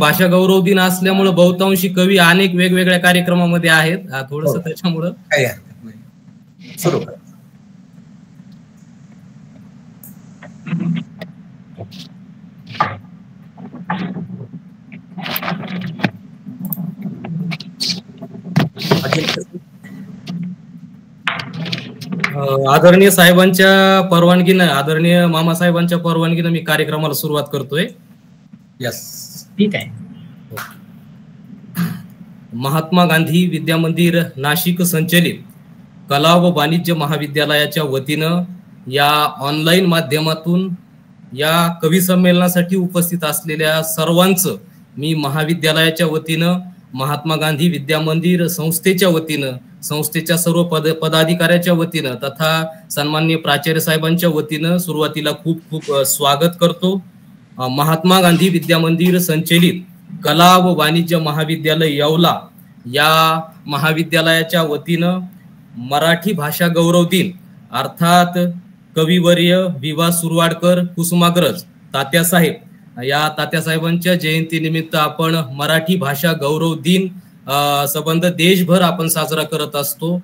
भाषा गौरव दिन असल्यामुळे बहुतांशी कवी अनेक वेगवेगळ्या कार्यक्रमामध्ये आहेत. थोडस त्याच्यामुळं काही हरकत नाही, सुरू करा. आदरणीय साहेबांच्या परवानगीनं, आदरणीय मामासाहेबांच्या परवानगीनं मी कार्यक्रमाला सुरुवात करतोय. यस, ठीक आहे. महात्मा गांधी विद्या मंदिर नाशिक संचलित कला व वाणिज्य महाविद्यालयाच्या वतीनं या ऑनलाईन माध्यमातून या कवी संमेलनासाठी उपस्थित असलेल्या सर्वांचं मी महाविद्यालयाच्या वतीनं, महात्मा गांधी विद्या मंदिर संस्थेच्या वतीनं, संस्थेच्या सर्व पदाधिकाऱ्याच्या वतीनं तथा सन्माननीय प्राचार्य साहेबांच्या वतीनं सुरुवातीला खूप खूप स्वागत करतो. महात्मा गांधी विद्या मंदिर संचलित कला व वाणिज्य महाविद्यालय येवला या महाविद्यालयाच्या वतीनं मराठी भाषा गौरव दिन अर्थात कविवर्य विवा सुरवाडकर कुसुमाग्रज तात्यासाहेब या तात्यासाहेबांच्या जयंतीनिमित्त आपण मराठी भाषा गौरव दिन संबंध देशभर आपण साजरा करत असतो.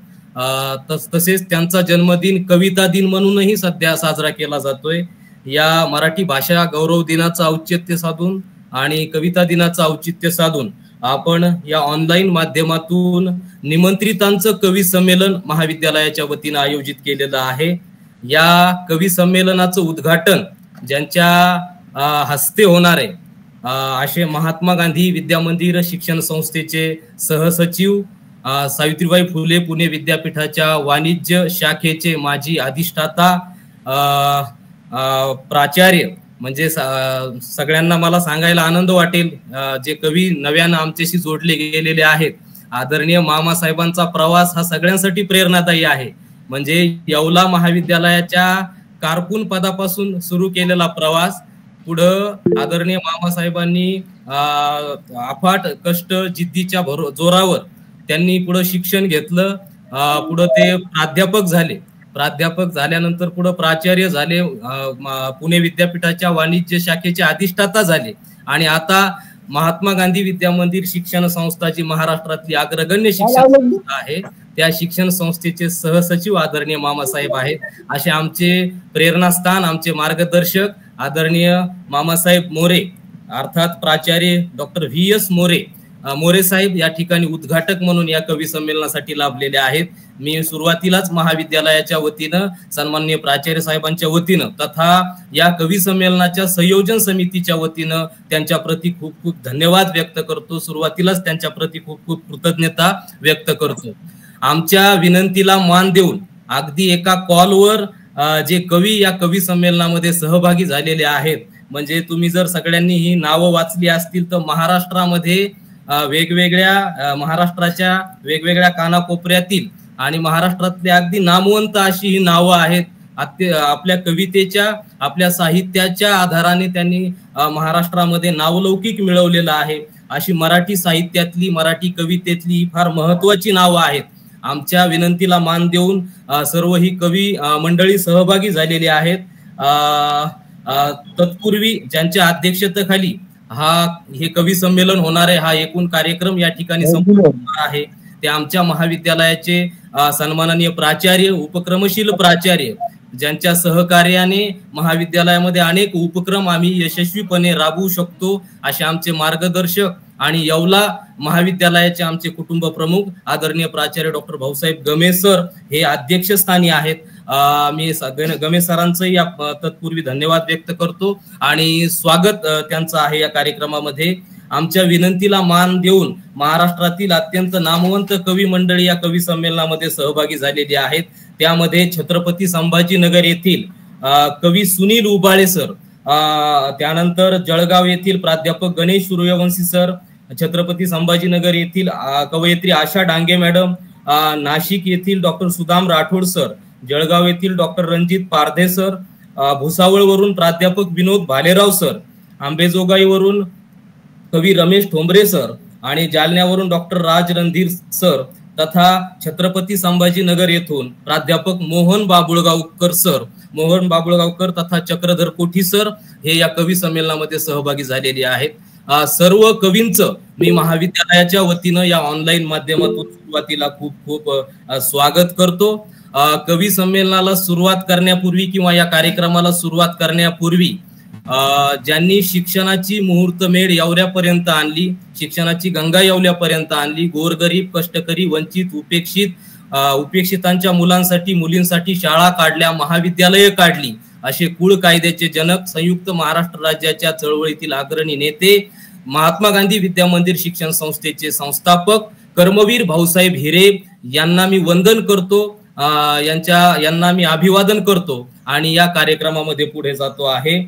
तसेच त्यांचा जन्मदिन कविता दिन म्हणूनही सध्या साजरा केला जातोय. या मराठी भाषा गौरव दिनाचं औचित्य साधून आणि कविता दिनाचं औचित्य साधून आपण या ऑनलाईन माध्यमातून निमंत्रितांचं कवी संमेलन महाविद्यालयाच्या वतीनं आयोजित केलेलं आहे. या कवी संमेलनाचं उद्घाटन ज्यांच्या हस्ते होणार आहे असे महात्मा गांधी विद्या मंदिर शिक्षण संस्थेचे सहसचिव, सावित्रीबाई फुले पुणे विद्यापीठाच्या वाणिज्य शाखेचे माजी अधिष्ठाता प्राचार्य, म्हणजे सगळ्यांना मला सांगायला आनंद वाटेल जे कवी नव्यानं आमच्याशी जोडले गेलेले आहेत. आदरणीय मामासाहेबांचा प्रवास हा सगळ्यांसाठी प्रेरणादायी आहे. म्हणजे येवला महाविद्यालयाच्या कारकून पदापासून सुरू केलेला प्रवास पुढं आदरणीय मामासाहेबांनी अफाट कष्ट जिद्दीच्या जोरावर त्यांनी पुढं शिक्षण घेतलं. पुढं ते प्राध्यापक झाले. प्राध्यापक झाल्यानंतर पुढे प्राचार्य झाले, पुणे विद्यापीठाच्या वाणिज्य शाखेचे अधिष्ठाता झाले आणि आता महात्मा गांधी विद्या मंदिर शिक्षण संस्था जी महाराष्ट्रातली अग्रगण्य शिक्षण संस्था आहे त्या शिक्षण संस्थेचे सहसचिव आदरणीय मामासाहेब आहेत. असे आमचे प्रेरणास्थान, आमचे मार्गदर्शक आदरणीय मामासाहेब मोरे अर्थात प्राचार्य डॉक्टर VS मोरे साहेब या ठिकाणी उद्घाटक म्हणून या कवी संमेलनासाठी लाभलेले आहेत. मी सुरुवातीलाच महाविद्यालयाच्या वतीनं, सन्माननीय प्राचार्य साहेबांच्या वतीनं तथा या कवी संमेलनाच्या संयोजन समितीच्या वतीनं त्यांच्या प्रती खूप खूप धन्यवाद व्यक्त करतो. सुरुवातीलाच त्यांच्या प्रती खूप खूप कृतज्ञता व्यक्त करतो. आमच्या विनंतीला मान देऊन अगदी एका कॉलवर जे कवी या कवी संमेलनामध्ये सहभागी झालेले आहेत, म्हणजे तुम्ही जर सगळ्यांनी ही नावं वाचली असतील तर महाराष्ट्रामध्ये महाराष्ट्राच्या वेगवेगळ्या कानाकोपऱ्यातील आणि महाराष्ट्रातल्या अगदी नामवंत अशी ही नावं आहेत. आपल्या कवितेच्या, आपल्या साहित्याच्या आधाराने त्यांनी महाराष्ट्रामध्ये नावलौकिक मिळवलेलं आहे. अशी मराठी साहित्यातली, मराठी कवितेतली फार महत्वाची नावं आहेत. आमच्या विनंतीला मान देऊन सर्व ही कवी मंडळी सहभागी झालेली आहेत. तत्पूर्वी ज्यांच्या अध्यक्षतेखाली हे कवी संमेलन होणार आहे, हा एकूण कार्यक्रम या ठिकाणी संपन्न होणार आहे, ते आमच्या महाविद्यालयाचे सन्माननीय प्राचार्य, उपक्रमशील प्राचार्य, ज्यांच्या सहकार्याने महाविद्यालयामध्ये अनेक उपक्रम आम्ही यशस्वीपणे राबवू शकतो असे आमचे मार्गदर्शक आणि येवला महाविद्यालयाचे आमचे कुटुंब प्रमुख आदरणीय प्राचार्य डॉक्टर भाऊसाहेब गमे सर हे अध्यक्षस्थानी आहेत. मी गमे सरांचंही तत्पूर्वी धन्यवाद व्यक्त करतो आणि स्वागत त्यांचं आहे या कार्यक्रमामध्ये. आमच्या विनंतीला मान देऊन महाराष्ट्रातील अत्यंत नामवंत कवी मंडळी या कवी संमेलनामध्ये सहभागी झालेली आहेत. त्यामध्ये छत्रपती संभाजीनगर येथील कवी सुनील उबाळे सर, त्यानंतर जळगाव येथील प्राध्यापक गणेश सूर्यवंशी सर, छत्रपती संभाजीनगर येथील कवयित्री आशा डांगे मॅडम, नाशिक येथील डॉक्टर सुदाम राठोड सर, जळगाव येथील डॉक्टर रणजित पारधे सर, भुसावळवरून प्राध्यापक विनोद भालेराव सर, आंबेजोगाईवरून कवी रमेश ठोंबरे सर आणि जालन्यावरून डॉक्टर राज रणधीर सर तथा छत्रपती संभाजीनगर येथून प्राध्यापक मोहन बाबुळगावकर तथा चक्रधर कोठी सर हे या कवी संमेलनामध्ये सहभागी झालेले आहेत. सर्व कवींचं मी महाविद्यालयाच्या वतीनं या ऑनलाईन माध्यमातून सुरुवातीला खूप खूप स्वागत करतो. कवी संमेलनाला सुरुवात करण्यापूर्वी किंवा या कार्यक्रमाला सुरुवात करण्यापूर्वी ज्यांनी शिक्षणाची मुहूर्तमेढ एवढ्यापर्यंत आणली, शिक्षणाची गंगा एवढ्यापर्यंत आणली, गोरगरीब, कष्टकरी, वंचित, उपेक्षितांच्या मुलांसाठी मुलींसाठी शाळा काढल्या, महाविद्यालय काढली, असे कुळ कायद्याचे जनक, संयुक्त महाराष्ट्र राज्याच्या चळवळीतील अग्रणी नेते, महात्मा गांधी विद्या मंदिर शिक्षण संस्थेचे संस्थापक कर्मवीर भाऊसाहेब हिरे यांना मी वंदन करतो, यांना मी अभिवादन करतो आणि या कार्यक्रमामध्ये पुढे जातो आहे.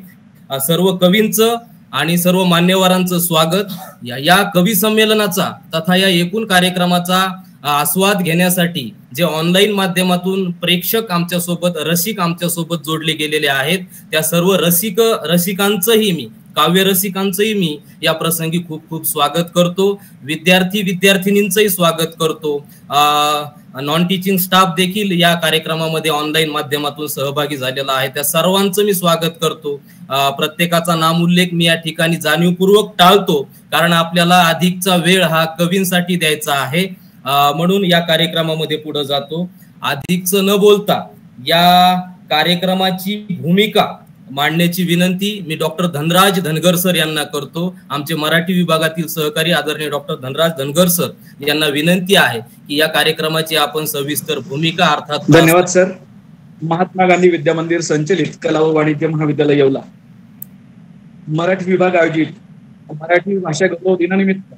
सर्व कवींचं आणि सर्व मान्यवरांचं स्वागत. या कवी संमेलनाचा तथा या एकूण कार्यक्रमाचा आस्वाद घेण्यासाठी जे ऑनलाईन माध्यमातून प्रेक्षक आमच्यासोबत, रसिक आमच्यासोबत जोडले गेलेले आहेत, त्या सर्व रसिकांचंही मी, काव्य रसिकांचंही मी या प्रसंगी खूप खूप स्वागत करतो. विद्यार्थीनींचंही स्वागत करतो. नॉन टीचिंग स्टाफ देखील या कार्यक्रमामध्ये ऑनलाईन माध्यमातून सहभागी झालेला आहे, त्या सर्वांचं मी स्वागत करतो. प्रत्येकाचा नामोल्लेख मी या ठिकाणी जाणीवपूर्वक टाळतो, कारण आपल्याला अधिकचा वेळ हा कवींसाठी द्यायचा आहे. म्हणून या कार्यक्रमामध्ये पुढे जातो. अधिकच न बोलता या कार्यक्रमाची भूमिका मांडण्याची विनंती मी डॉक्टर धनराज धनगर सर यांना करतो. आमचे मराठी विभागातील सहकारी आदरणीय डॉक्टर धनराज धनगर सर यांना विनंती आहे की या कार्यक्रमाची आपण सविस्तर भूमिका अर्थात. धन्यवाद सर. महात्मा गांधी विद्या मंदिर संचलित कला व वाणिज्य महाविद्यालय येवला मराठी विभाग आयोजित मराठी भाषा गौरव दिनानिमित्त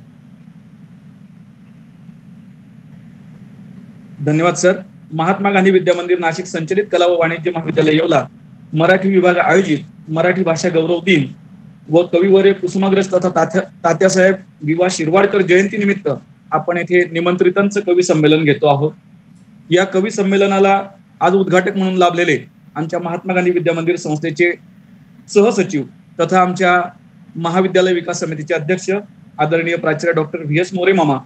धन्यवाद सर. महात्मा गांधी विद्या मंदिर नाशिक संचलित कला व वाणिज्य महाविद्यालय येवला मराठी विभाग आयोजित मराठी भाषा गौरव दिन व कविवर्य कुसुमाग्रज तथा तात्यासाहेब विवा शिरवाडकर जयंती निमित्त आपण येथे निमंत्रितांचं कवी संमेलन घेतो आहोत. या कवी संमेलनाला आज उद्घाटक म्हणून लाभलेले आमच्या महात्मा गांधी विद्या मंदिर संस्थेचे सहसचिव तथा आमच्या महाविद्यालय विकास समितीचे अध्यक्ष आदरणीय प्राचार्य डॉक्टर व्ही.एस. मोरे मामा,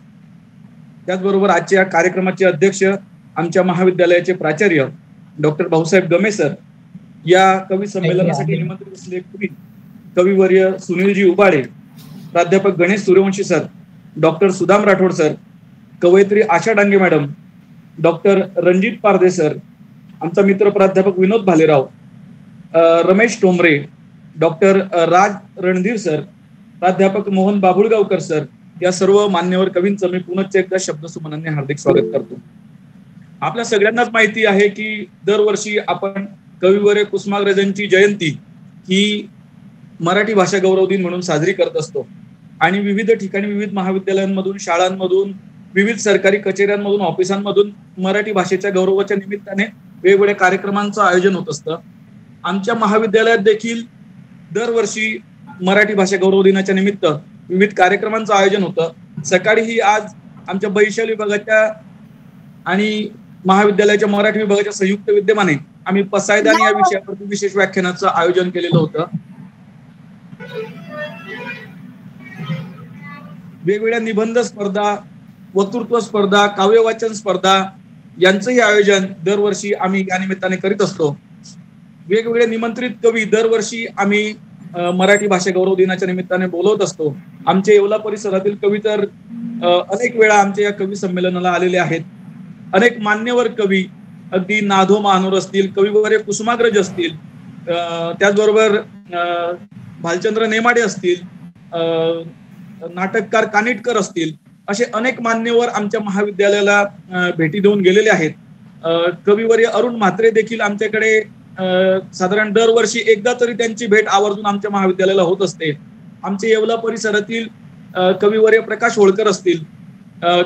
त्याचबरोबर आजच्या कार्यक्रमाचे अध्यक्ष आमच्या महाविद्यालयाचे प्राचार्य डॉक्टर भाऊसाहेब गमे सर, या कवी संमेलनासाठी निमंत्रित असलेले कविवर्य सुनीलजी उबाळे, प्राध्यापक Ganesh Suryavanshi sir, doctor Sudam Rathod sir, कवयित्री Asha Dange madam, doctor Ranjit Parde sir, आमचा मित्र प्राध्यापक विनोद भालेराव, रमेश टोमरे, डॉक्टर राज रणधीर सर, प्राध्यापक मोहन बाबुळगावकर सर, या सर्व मान्यवर कवींचं मी पुन्हा एकदा शब्दसुमनाने हार्दिक स्वागत करतो. आपल्या सगळ्यांनाच माहिती आहे की दरवर्षी आपण कविवर्य कुसुमाग्रजांची जयंती ही मराठी भाषा गौरव दिन म्हणून साजरी करत असतो आणि विविध ठिकाणी, विविध महाविद्यालयांमधून, शाळांमधून, विविध सरकारी कचेऱ्यांमधून, ऑफिसांमधून मराठी भाषेच्या गौरवाच्या निमित्ताने वेगवेगळ्या कार्यक्रमांचं आयोजन होत असतं. आमच्या महाविद्यालयात देखील दरवर्षी मराठी भाषा गौरव दिनाच्या निमित्त विविध कार्यक्रमांचं आयोजन होतं. सकाळीही आज आमच्या वैशाली विभागाच्या आणि महाविद्यालयाच्या मराठी विभागाच्या संयुक्त विद्यमाने आम्ही पसायदान या विषयावरती विशेष व्याख्यानाचं आयोजन केलेलं होतं. वेगवेगळ्या निबंध स्पर्धा, वक्तृत्व स्पर्धा, काव्यवाचन स्पर्धा यांचंही आयोजन दरवर्षी आम्ही या निमित्ताने करीत असतो. वेगवेगळे निमंत्रित कवी दरवर्षी आम्ही मराठी भाषा गौरव दिनाच्या निमित्ताने बोलवत असतो. आमच्या येवला परिसरातील कवी तर अनेक वेळा आमच्या या कवी संमेलनाला आलेले आहेत. अनेक मान्यवर कवी, अगदी नाधो महानोर असतील, कविवर्य कुसुमाग्रज असतील, त्याचबरोबर भालचंद्र नेमाडे असतील, नाटककार कानिटकर असतील, असे अनेक मान्यवर आमच्या महाविद्यालयाला भेटी देऊन गेलेले आहेत. कविवर्य अरुण म्हात्रे देखील आमच्याकडे साधारण दरवर्षी एकदा तरी त्यांची भेट आवर्जून आमच्या महाविद्यालयाला होत असते. आमच्या येवला परिसरातील कविवर्य प्रकाश होळकर असतील,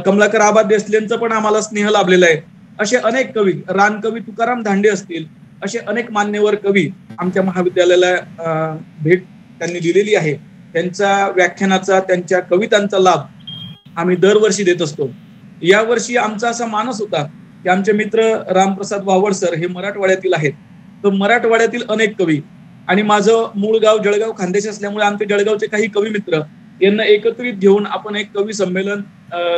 कमलाकर आबा देसलेंचं पण आम्हाला स्नेह लाभलेला आहे. असे अनेक कवी, रानकवी तुकाराम धांडे असतील, असे अनेक मान्यवर कवी आमच्या महाविद्यालयाला भेट त्यांनी दिलेली आहे. त्यांच्या व्याख्यानाचा, त्यांच्या कवितांचा लाभ आम्ही दरवर्षी देत असतो. यावर्षी आमचा असा मानस होता की आमचे मित्र रामप्रसाद वावड सर हे मराठवाड्यातील आहेत, तर मराठवाड्यातील अनेक कवी आणि माझं मूळ गाव जळगाव खानदेश असल्यामुळे आमचे जळगावचे काही कवी मित्र यांना एकत्रित घेऊन आपण एक कवी संमेलन,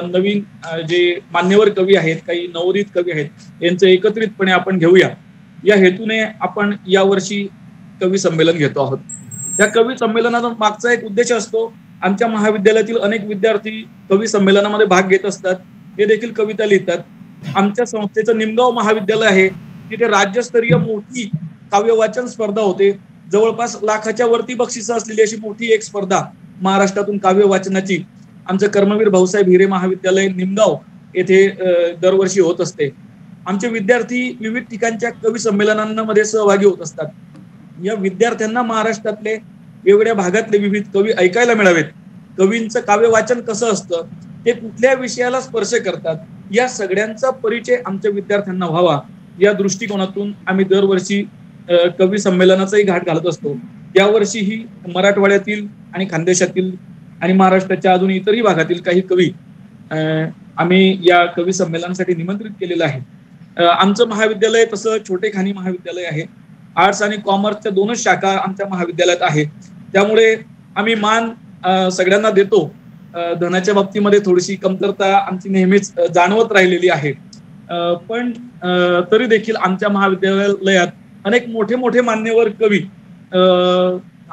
नवीन जे मान्यवर कवी आहेत, काही नवोदित कवी आहेत, यांचं एकत्रितपणे आपण घेऊया, या हेतूने आपण यावर्षी कवी संमेलन घेतो आहोत. या कवी संमेलनाचा मागचा एक उद्देश असतो आमच्या महाविद्यालयातील अनेक विद्यार्थी कवी संमेलनामध्ये भाग घेत असतात, ते देखील कविता लिहितात. आमच्या संस्थेचं निमगाव महाविद्यालय आहे, तिथे राज्यस्तरीय मोठी काव्य वाचन स्पर्धा होते. जवळपास लाखाच्या वरती बक्षिसं असलेली अशी मोठी एक स्पर्धा महाराष्ट्रातून काव्य वाचनाची आमचं कर्मवीर भाऊसाहेब हिरे महाविद्यालय निमगाव येथे दरवर्षी होत असते. आमचे विद्यार्थी विविध ठिकाणच्या कवी संमेलनांमध्ये सहभागी होत असतात. या विद्यार्थ्यांना महाराष्ट्रातले वेगवेगळ्या भागातले विविध कवी ऐकायला मिळावेत, कवींचं काव्य वाचन कसं असतं, ते कुठल्या विषयाला स्पर्श करतात, या सगळ्यांचा परिचय आमच्या विद्यार्थ्यांना व्हावा या दृष्टिकोनातून आम्ही दरवर्षी कवी संमेलनाचाही घाट घालत असतो. यावर्षीही मराठवाड्यातील आणि खानदेशातील आणि महाराष्ट्राच्या अजून इतरही भागातील काही कवी आम्ही या कवी संमेलनासाठी निमंत्रित केलेलं आहे. आमचं महाविद्यालय तसं छोटेखानी महाविद्यालय आहे. आर्ट्स आणि कॉमर्सच्या दोनच शाखा आमच्या महाविद्यालयात आहे, त्यामुळे आम्ही मान सगळ्यांना देतो. धनाच्या बाबतीमध्ये थोडीशी कमतरता आमची नेहमीच जाणवत राहिलेली आहे, पण तरी देखील आमच्या महाविद्यालयात अनेक मोठे मोठे मान्यवर कवी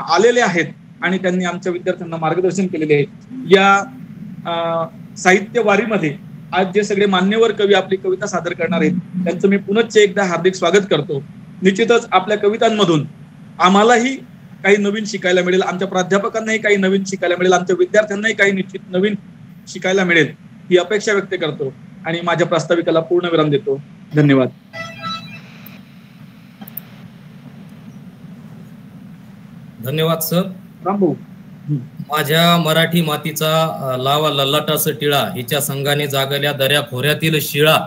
आलेले आहेत आणि त्यांनी आमच्या विद्यार्थ्यांना मार्गदर्शन केलेले आहे. या साहित्य वारीमध्ये आज जे सगळे मान्यवर कवी आपली कविता सादर करणार आहेत त्यांचं मी पुनश्च एकदा हार्दिक स्वागत करतो. निश्चितच आपल्या कवितांमधून आम्हालाही काही नवीन शिकायला मिळेल, आमच्या प्राध्यापकांनाही काही नवीन शिकायला मिळेल, आमच्या विद्यार्थ्यांनाही काही निश्चित नवीन शिकायला मिळेल ही अपेक्षा व्यक्त करतो आणि माझ्या प्रास्ताविकाला पूर्णविराम देतो. धन्यवाद. धन्यवाद सर. रामभाऊ, माझ्या मराठी मातीचा लावा ललाटाचं टिळा, हिच्या संघाने जागल्या दऱ्या खोऱ्यातील शिळा,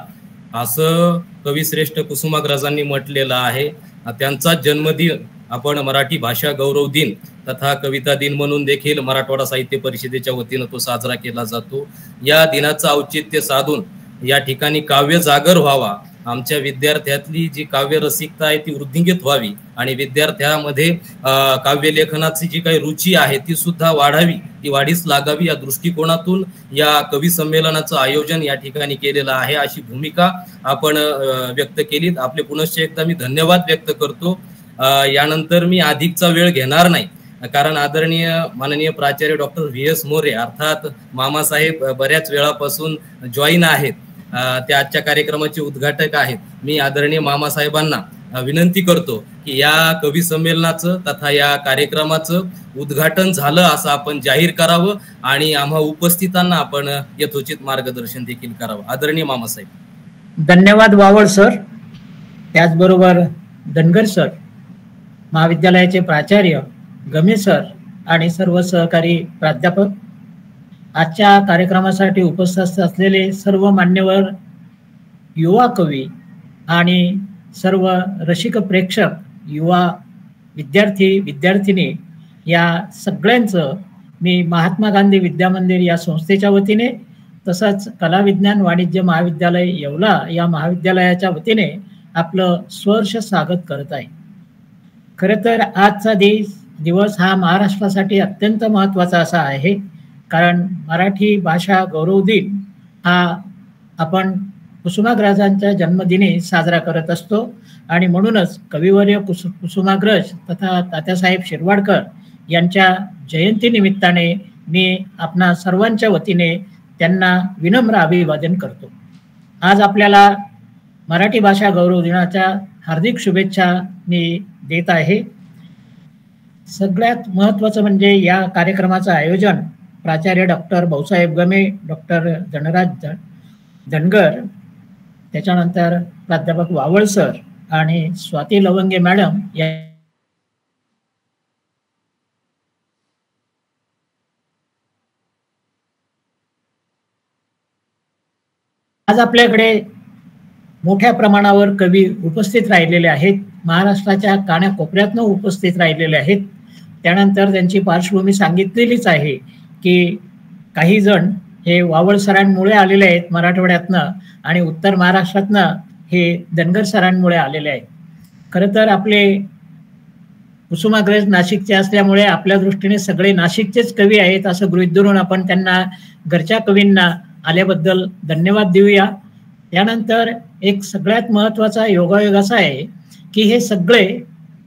असं कविश्रेष्ठ कुसुमाग्रजांनी म्हटलेलं आहे. त्यांचा जन्मदिन आपण मराठी भाषा गौरव दिन तथा कविता दिन म्हणून देखील मराठवाडा साहित्य परिषदेच्या वतीनं तो साजरा केला जातो. या दिनाचं औचित्य साधून या ठिकाणी काव्य जागर व्हावा, आमच्या विद्यार्थ्यातली जी काव्य रसिकता आहे ती वृद्धिंगित व्हावी आणि विद्यार्थ्यामध्ये काव्य लेखनाची जी काही रुची आहे ती सुद्धा वाढावी, ती वाढीस लागावी या दृष्टिकोनातून या कवी संमेलनाचं आयोजन या ठिकाणी केलेलं आहे, अशी भूमिका आपण व्यक्त केली. आपले पुनश्च एकदा मी धन्यवाद व्यक्त करतो. यानंतर मी अधिकचा वेळ घेणार नाही, कारण आदरणीय माननीय प्राचार्य डॉक्टर व्ही.एस. मोरे अर्थात मामासाहेब बऱ्याच वेळापासून जॉईन आहेत, ते आजच्या कार्यक्रमाचे उद्घाटक आहेत. मी आदरणीय मामासाहेबांना विनंती करतो की या कवी संमेलनाचं तथा या कार्यक्रमाचं उद्घाटन झालं असं आपण जाहीर करावं आणि आम्हा उपस्थितांना आपण यथोचित मार्गदर्शन देखील करावं. आदरणीय मामासाहेब. धन्यवाद वावळ सर. त्याचबरोबर धनगर सर, महाविद्यालयाचे प्राचार्य गमे सर आणि सर्व सहकारी प्राध्यापक, आजच्या कार्यक्रमासाठी उपस्थित असलेले सर्व मान्यवर युवा कवी आणि सर्व रसिक प्रेक्षक, युवा विद्यार्थी विद्यार्थिनी, या सगळ्यांचं मी महात्मा गांधी विद्यामंदिर या संस्थेच्या वतीने तसंच कला विज्ञान वाणिज्य महाविद्यालय येवला या महाविद्यालयाच्या वतीने आपलं सहर्ष स्वागत करत आहे. खरं तर आजचा दिवस हा महाराष्ट्रासाठी अत्यंत महत्त्वाचा असा आहे, कारण मराठी भाषा गौरव दिन हा आपण कुसुमाग्रजांच्या जन्मदिनी साजरा करत असतो आणि म्हणूनच कविवर्य कुसुमाग्रज तथा तात्यासाहेब शिरवाडकर यांच्या जयंतीनिमित्ताने मी आपणा सर्वांच्या वतीने त्यांना विनम्र अभिवादन करतो. आज आपल्याला मराठी भाषा गौरव दिनाच्या हार्दिक शुभेच्छा मी देत आहे. सगळ्यात महत्त्वाचं म्हणजे या कार्यक्रमाचं आयोजन प्राचार्य डॉक्टर भाऊसाहेब गमे, डॉक्टर धनराज धनगर, त्याच्यानंतर प्राध्यापक वावळ सर आणि स्वाती लवंगे मॅडम या आज आपल्याकडे मोठ्या प्रमाणावर कवी उपस्थित राहिलेले आहेत, महाराष्ट्राच्या कानाकोपऱ्यातनं उपस्थित राहिलेले आहेत. त्यानंतर त्यांची पार्श्वभूमी सांगितलेलीच आहे की काही जण हे वावळ सरांमुळे आलेले आहेत मराठवाड्यातनं आणि उत्तर महाराष्ट्रातनं हे धनगर सरांमुळे आलेले आहेत. खरं तर आपले कुसुमाग्रज नाशिकचे असल्यामुळे आपल्या दृष्टीने सगळे नाशिकचेच कवी आहेत असं गृहीत धरून आपण त्यांना घरच्या कवींना आल्याबद्दल धन्यवाद देऊया. त्यानंतर एक सगळ्यात महत्त्वाचा योगायोग असा आहे की हे सगळे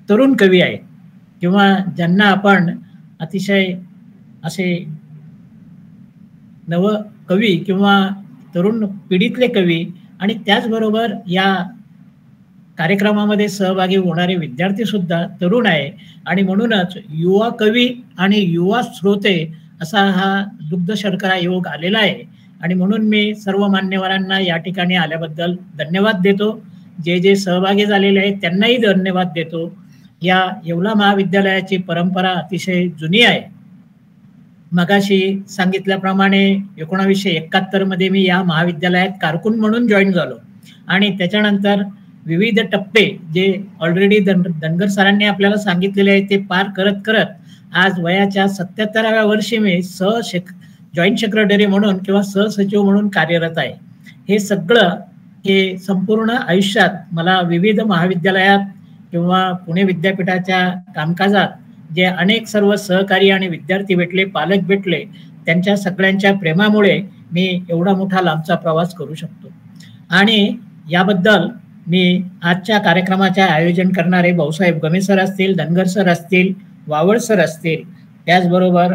तरुण कवी आहेत किंवा ज्यांना आपण अतिशय असे नव कवी किंवा तरुण पिढीतले कवी आणि त्याचबरोबर या कार्यक्रमामध्ये सहभागी होणारे विद्यार्थी सुद्धा तरुण आहे आणि म्हणूनच युवा कवी आणि युवा श्रोते असा हा दुग्ध शर्करा योग आलेला आहे आणि म्हणून मी सर्व मान्यवरांना या ठिकाणी आल्याबद्दल धन्यवाद देतो. जे जे सहभागी झालेले आहेत त्यांनाही धन्यवाद देतो. या येवला महाविद्यालयाची परंपरा अतिशय जुनी आहे. मगाशी सांगितल्याप्रमाणे 1971 मध्ये मी या महाविद्यालयात कारकून म्हणून जॉईन झालो आणि त्याच्यानंतर विविध टप्पे जे ऑलरेडी धनगर सरांनी आपल्याला सांगितलेले आहे ते पार करत करत आज वयाच्या 77व्या वर्षी मी जॉईंट सेक्रेटरी म्हणून किंवा सहसचिव म्हणून कार्यरत आहे. हे सगळं हे संपूर्ण आयुष्यात मला विविध महाविद्यालयात किंवा पुणे विद्यापीठाच्या कामकाजात जे अनेक सर्व सहकारी आणि विद्यार्थी भेटले, पालक भेटले, त्यांच्या सगळ्यांच्या प्रेमामुळे मी एवढा मोठा लांबचा प्रवास करू शकतो. आणि याबद्दल मी आजच्या कार्यक्रमाचे आयोजन करणारे भाऊसाहेब गमे सर असतील, धनगर सर असतील, वावळ सर असतील, त्याचबरोबर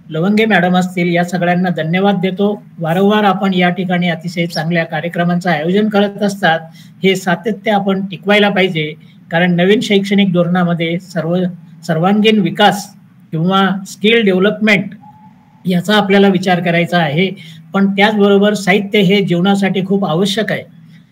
लवंगे मॅडम असतील, या सगळ्यांना धन्यवाद देतो. वारंवार आपण या ठिकाणी अतिशय चांगल्या कार्यक्रमांचं आयोजन करत असतात. हे सातत्य आपण टिकवायला पाहिजे, कारण नवीन शैक्षणिक धोरणामध्ये सर्वांगीण विकास किंवा स्किल डेव्हलपमेंट याचा आपल्याला विचार करायचा आहे. पण त्याचबरोबर साहित्य हे जीवनासाठी खूप आवश्यक आहे.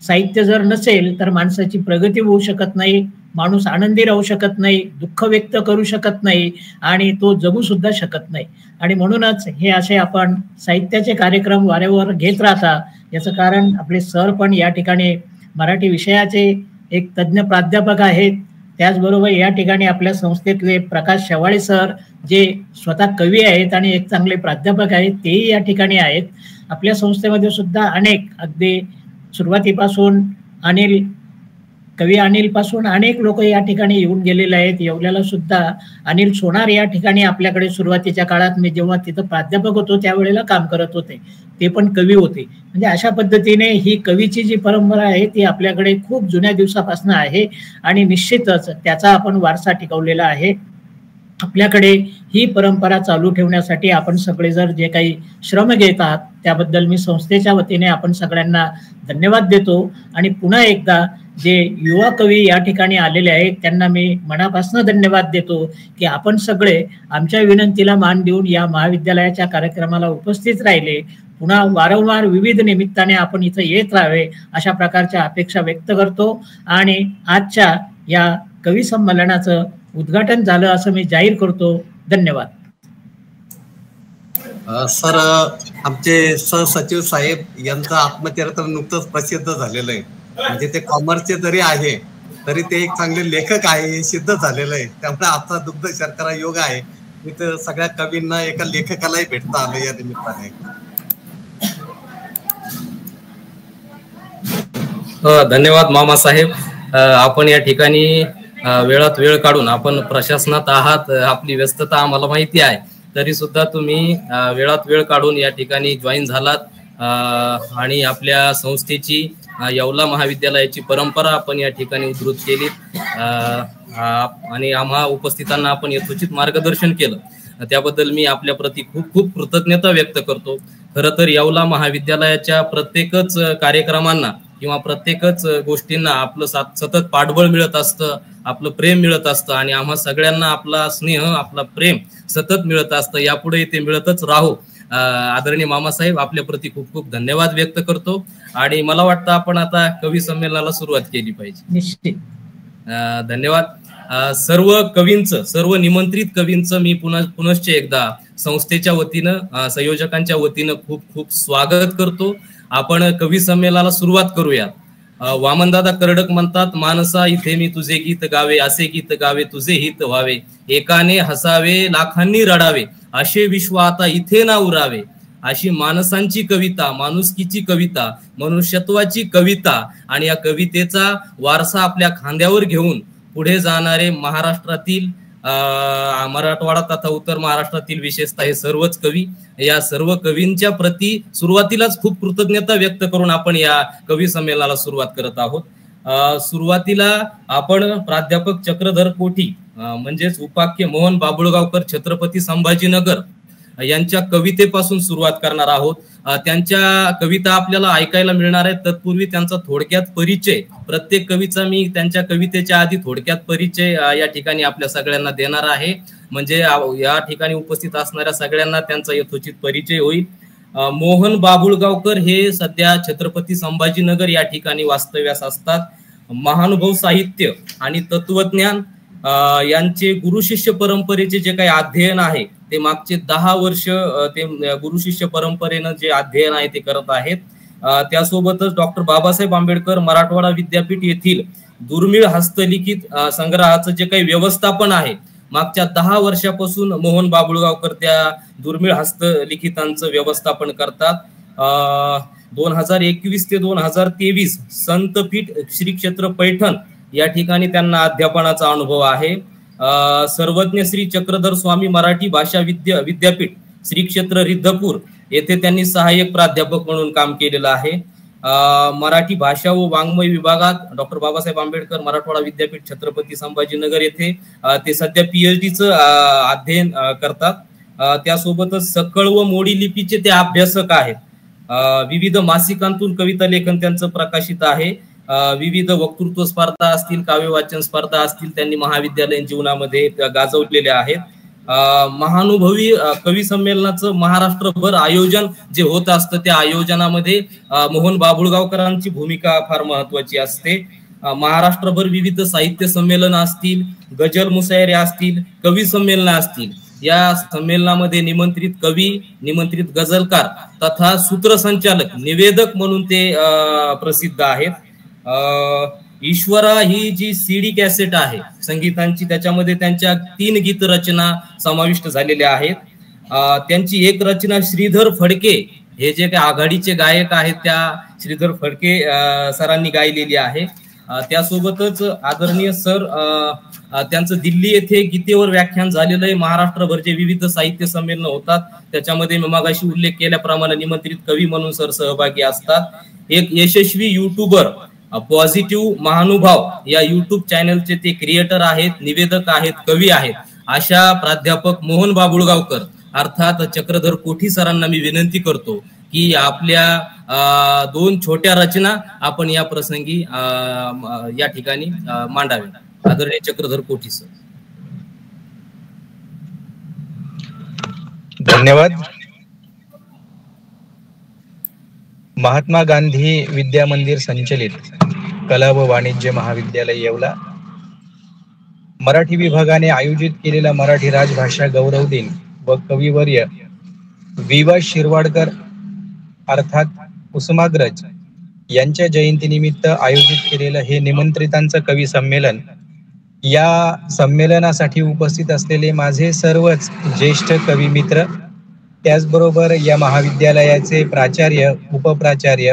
साहित्य जर नसेल तर माणसाची प्रगती होऊ शकत नाही, माणूस आनंदी राहू शकत नाही, दुःख व्यक्त करू शकत नाही आणि तो जगू सुद्धा शकत नाही. आणि म्हणूनच हे असे आपण साहित्याचे कार्यक्रम वारंवार घेत राहता. याचं कारण आपले सर पण या ठिकाणी मराठी विषयाचे एक तज्ज्ञ प्राध्यापक आहेत. त्याचबरोबर या ठिकाणी आपल्या संस्थेतले प्रकाश शेवाळे सर जे स्वतः कवी आहेत आणि एक चांगले प्राध्यापक आहेत तेही या ठिकाणी आहेत. आपल्या संस्थेमध्ये सुद्धा अनेक अगदी सुरुवातीपासून कवी अनिल पासून अनेक लोक या ठिकाणी येऊन गेलेले आहेत. येवल्याला सुद्धा अनिल सोनार या ठिकाणी आपल्याकडे सुरुवातीच्या काळात मी जेव्हा तिथं प्राध्यापक होतो त्यावेळेला काम करत होते, ते पण कवी होते. म्हणजे अशा पद्धतीने ही कवीची जी परंपरा आहे ती आपल्याकडे खूप जुन्या दिवसापासून आहे आणि निश्चितच त्याचा आपण वारसा टिकवलेला आहे. आपल्याकडे ही परंपरा चालू ठेवण्यासाठी आपण सगळे जर जे काही श्रम घेत आहात त्याबद्दल मी संस्थेच्या वतीने आपण सगळ्यांना धन्यवाद देतो. आणि पुन्हा एकदा जे युवा कवी या ठिकाणी आलेले आहेत त्यांना मी मनापासून धन्यवाद देतो की आपण सगळे आमच्या विनंतीला मान देऊन या महाविद्यालयाच्या कार्यक्रमाला उपस्थित राहिले. पुन्हा वारंवार विविध निमित्ताने आपण इथं येत राहावे अशा प्रकारच्या अपेक्षा व्यक्त करतो. आणि आजच्या या कवी संमेलनाचं उद्घाटन झालं असं मी जाहीर करतो. धन्यवाद. सर, आमचे सहसचिव साहेब यांचं आत्मचरित्र नुकतंच प्रसिद्ध झालेलं आहे. म्हणजे ते कॉमर्सचे जरी आहे तरी ते एक चांगले लेखक आहे हे सिद्ध झालेलं आहे. त्यामुळे आता दुग्ध शर्करा योग आहे. मी तर सगळ्या कवींना एका लेखकालाही भेटता आलं या निमित्ताने. धन्यवाद मामा साहेब. आपण या ठिकाणी वेळात वेळ काढून, आपण प्रशासनात आहात, आपली व्यस्तता आम्हाला माहिती आहे, तरी सुद्धा तुम्ही वेळात वेळ काढून या ठिकाणी जॉईन झालात आणि आपल्या संस्थेची येवला महाविद्यालयाची परंपरा आपण या ठिकाणी उद्धृत केली आणि आम्हा उपस्थितांना आपण यथोचित मार्गदर्शन केलं. त्याबद्दल मी आपल्या प्रती खूप खूप कृतज्ञता व्यक्त करतो. खरं तर येवला महाविद्यालयाच्या प्रत्येकच कार्यक्रमांना किंवा प्रत्येकच गोष्टींना आपलं सतत पाठबळ मिळत असतं, आपलं प्रेम मिळत असतं आणि आम्हा सगळ्यांना आपला स्नेह, आपला प्रेम सतत मिळत असतं. यापुढे ते मिळतच राहो. आदरणीय मामासाहेब, आपल्या प्रती खूप खूप धन्यवाद व्यक्त करतो आणि मला वाटतं आपण आता कवी संमेलनाला सुरुवात केली पाहिजे. निश्चित. धन्यवाद. सर्व कवींचं, सर्व निमंत्रित कवींचं मी पुनश्च एकदा संस्थेच्या वतीनं, संयोजकांच्या वतीनं खूप खूप स्वागत करतो. आपण कवी संमेलनाला सुरुवात करूया. वामनदादा कर्डक म्हणतात, मानसा इथे मी तुझे गीत गावे, असे गीत गावे तुझे हित व्हावे, एकाने हसावे लाखांनी रडावे, असे विश्व आता इथे ना उरावे. अशी माणसांची कविता, माणुसकीची कविता, मनुष्यत्वाची कविता आणि या कवितेचा वारसा आपल्या खांद्यावर घेऊन पुढे जाणारे महाराष्ट्रातील, मराठवाडा तथा उत्तर महाराष्ट्रातील विशेषतः हे सर्वच कवी, या सर्व कवींच्या प्रती सुरुवातीलाच खूप कृतज्ञता व्यक्त करून आपण या कवी संमेलनाला सुरुवात करत आहोत. सुरुवातीला आपण प्राध्यापक चक्रधर कोठी म्हणजेच उपाख्य मोहन बाबुळगावकर छत्रपती संभाजीनगर यांच्या कवितेपासून सुरुवात करणार आहोत. त्यांच्या कविता आपल्याला ऐकायला मिळणार आहेत. तत्पूर्वी त्यांचा थोडक्यात परिचय, प्रत्येक कवीचा मी त्यांच्या कवितेच्या आधी थोडक्यात परिचय या ठिकाणी आपल्या सगळ्यांना देणार आहे, म्हणजे या ठिकाणी उपस्थित असणाऱ्या सगळ्यांना त्यांचा यथोचित परिचय होईल. मोहन बाबुळगावकर हे सध्या छत्रपती संभाजीनगर या ठिकाणी वास्तव्यास असतात. महानुभव साहित्य आणि तत्वज्ञान यांचे गुरु शिष्य परंपरेचे जे काही अध्ययन आहे ते मागचे 10 वर्ष ते गुरु शिष्य परंपरेनं जे अध्ययन आहे ते करत आहेत. त्यासोबतच डॉक्टर बाबासाहेब आंबेडकर मराठवाडा विद्यापीठ येथील दुर्मिळ हस्तलिखित संग्रहाचं जे काही व्यवस्थापन आहे मागच्या 10 वर्षापासून मोहन बाबुळगावकर त्या दुर्मिळ हस्तलिखितांचं व्यवस्थापन करतात. 2021 ते 2023 संतपीठ श्री क्षेत्र पैठण या ठिकाणी त्यांना अध्यापनाचा अनुभव आहे. सर्वज्ञ श्री चक्रधर स्वामी मराठी भाषा विद्यापीठ श्री क्षेत्र रिद्धपूर येथे त्यांनी सहाय्यक प्राध्यापक म्हणून काम केलेलं आहे. मराठी भाषा व वाङ्मय विभागात डॉक्टर बाबासाहेब आंबेडकर मराठवाडा विद्यापीठ छत्रपती संभाजीनगर येथे ते सध्या PhDचं अध्ययन करतात. त्यासोबतच सकळ व मोडी लिपीचे ते अभ्यासक आहेत. विविध मासिकांतून कविता लेखन त्यांचं प्रकाशित आहे. विविध वक्तृत्व स्पर्धा असतील, काव्य वाचन स्पर्धा असतील, त्यांनी महाविद्यालयीन जीवनामध्ये गाजवलेल्या आहेत. महानुभवी कवी संमेलनाचं महाराष्ट्रभर आयोजन जे होत असतं त्या आयोजनामध्ये मोहन बाबुळगावकरांची भूमिका फार महत्वाची असते. महाराष्ट्रभर विविध साहित्य संमेलन असतील, गजल मुशायरे असतील, कवी संमेलन असतील. या संमेलनामध्ये निमंत्रित कवी, निमंत्रित गझलकार तथा सूत्रसंचालक, निवेदक म्हणून ते प्रसिद्ध आहेत. ईश्वरा ही जी CD कॅसेट आहे संगीतांची, त्याच्यामध्ये त्यांच्या 3 गीत रचना समाविष्ट झालेल्या आहेत. त्यांची एक रचना श्रीधर फडके हे जे काही आघाडीचे गायक आहेत त्या श्रीधर फडके सरांनी गायलेली आहे. त्यासोबतच आदरणीय सर त्यांचं दिल्ली येथे गीतेवर व्याख्यान झालेलं आहे. महाराष्ट्रभर जे विविध साहित्य संमेलन होतात त्याच्यामध्ये मी मगाशी उल्लेख केल्याप्रमाणे निमंत्रित कवी म्हणून सर सहभागी असतात. एक यशस्वी युट्यूबर पॉझिटिव्ह महानुभाव या युट्यूब चॅनलचे ते क्रिएटर आहेत, निवेदक आहेत, कवी आहेत. अशा प्राध्यापक मोहन बाबुळगावकर अर्थात चक्रधर कोठी सरांना मी विनंती करतो की आपल्या 2 छोट्या रचना आपण या प्रसंगी या ठिकाणी मांडाव्या. आदरणीय चक्रधर कोठी सर. धन्यवाद. महात्मा गांधी विद्या मंदिर संचलित कला व वाणिज्य महाविद्यालय येवला मराठी विभागाने आयोजित केलेला मराठी राजभाषा गौरव दिन व कविवर्य विवा शिरवाडकर अर्थात कुसुमाग्रज यांच्या जयंतीनिमित्त आयोजित केलेलं हे निमंत्रितांचं कवी संमेलन. या संमेलनासाठी उपस्थित असलेले माझे सर्वच ज्येष्ठ कवी मित्र, त्याचबरोबर या महाविद्यालयाचे प्राचार्य, उपप्राचार्य,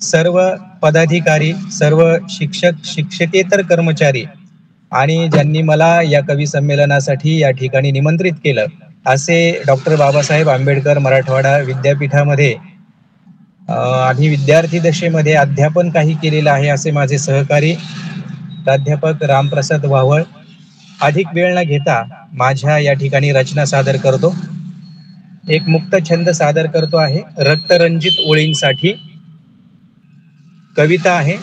सर्व पदाधिकारी, सर्व शिक्षक, शिक्षकेतर कर्मचारी आणि ज्यांनी मला या कवी संमेलनासाठी या ठिकाणी निमंत्रित केलं असे डॉक्टर बाबासाहेब आंबेडकर मराठवाडा विद्यापीठामध्ये आणि विद्यार्थी दशेमध्ये अध्यापन काही केलेलं आहे असे माझे सहकारी प्राध्यापक रामप्रसाद वावळ. अधिक वेळ न घेता माझ्या या ठिकाणी रचना सादर करतो. एक मुक्त छंद सादर करतो आहे. रक्तरंजित ओळींसाठी कविता आहे.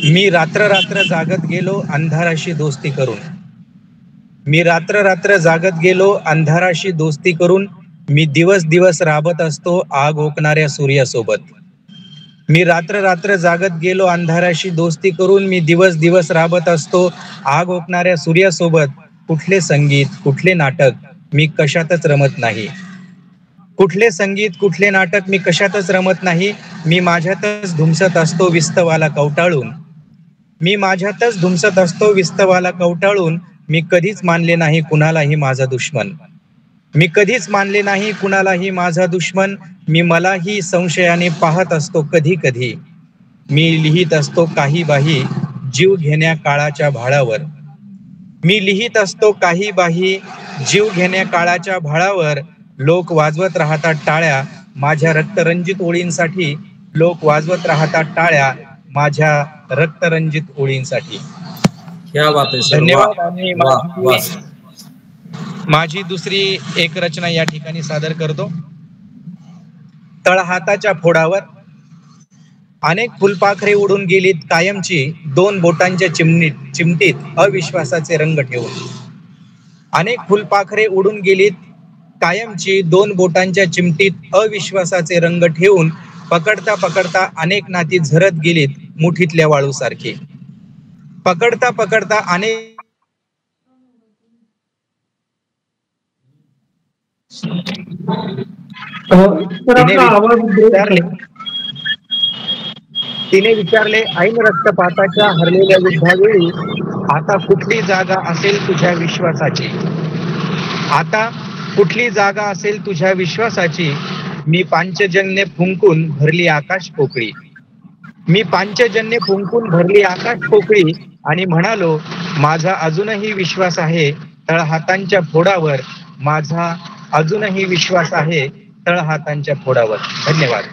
मी रात्र रात्र जागत गेलो अंधाराशी दोस्ती करून. मी रात्र रात्र जागत गेलो अंधाराशी दोस्ती करून. मी दिवस दिवस राबत असतो आग ओकणाऱ्या सूर्यासोबत. मी रात्र रात्र जागत गेलो अंधाराशी दोस्ती करून. मी दिवस दिवस राबत असतो आग ओकणाऱ्या सूर्यासोबत. कुठले संगीत, कुठले नाटक मी कशातच रमत नाही. कुठले संगीत, कुठले नाटक मी कशातच रमत नाही. मी माझ्यातच धुमसत असतो विस्तवाला कवटाळून. मी माझ्यातच धुमसत असतो विस्तवाला कवटाळून. मी कधीच मानले नाही कुणालाही माझा दुश्मन. मी कधीच मानले नाही कुणालाही माझा दुश्मन. मी मलाही संशयाने पाहत असतो कधी कधी. मी लिहित असतो काही बाही जीव घेण्या काळाच्या भाळावर. मी लिहित असतो काही बाही जीव घेण्या काळाच्या भाळावर. लोक वाजवत राहतात टाळ्या माझ्या रक्तरंजित ओळींसाठी. लोक वाजवत राहतात टाळ्या माझ्या रक्तरंजित ओळींसाठी. क्या बात आहे. धन्यवाद. आणि माझी दुसरी एक रचना या ठिकाणी सादर करतो. तळहाताच्या फोडावर अनेक फुलपाखरे उडून गेलीत कायमची, दोन बोटांच्या चिमटीत अविश्वासाचे रंग ठेवून. अनेक फुलपाखरे उडून गेलीत कायमची, दोन बोटांच्या चिमटीत अविश्वासाचे रंग ठेवून. पकडता पकडता अनेक नाती झरत गेलीत मुठीतल्या वाळूसारखी. पकडता पकडता अनेक तिने विचारले ऐन रक्तपाताच्या हरलेल्या युद्धावेळी, आता कुठली जागा असेल तुझ्या विश्वासाची? आता कुठली जागा असेल तुझ्या विश्वासाची? मी पांचजन्य फुंकून भरली आकाश पोकळी. मी पांचजन्य फुंकून भरली आकाश पोकळी आणि म्हणालो, माझा अजूनही विश्वास आहे तळहातांच्या फोडावर. माझा अजूनही विश्वास आहे तळहातांच्या फोडावर. धन्यवाद.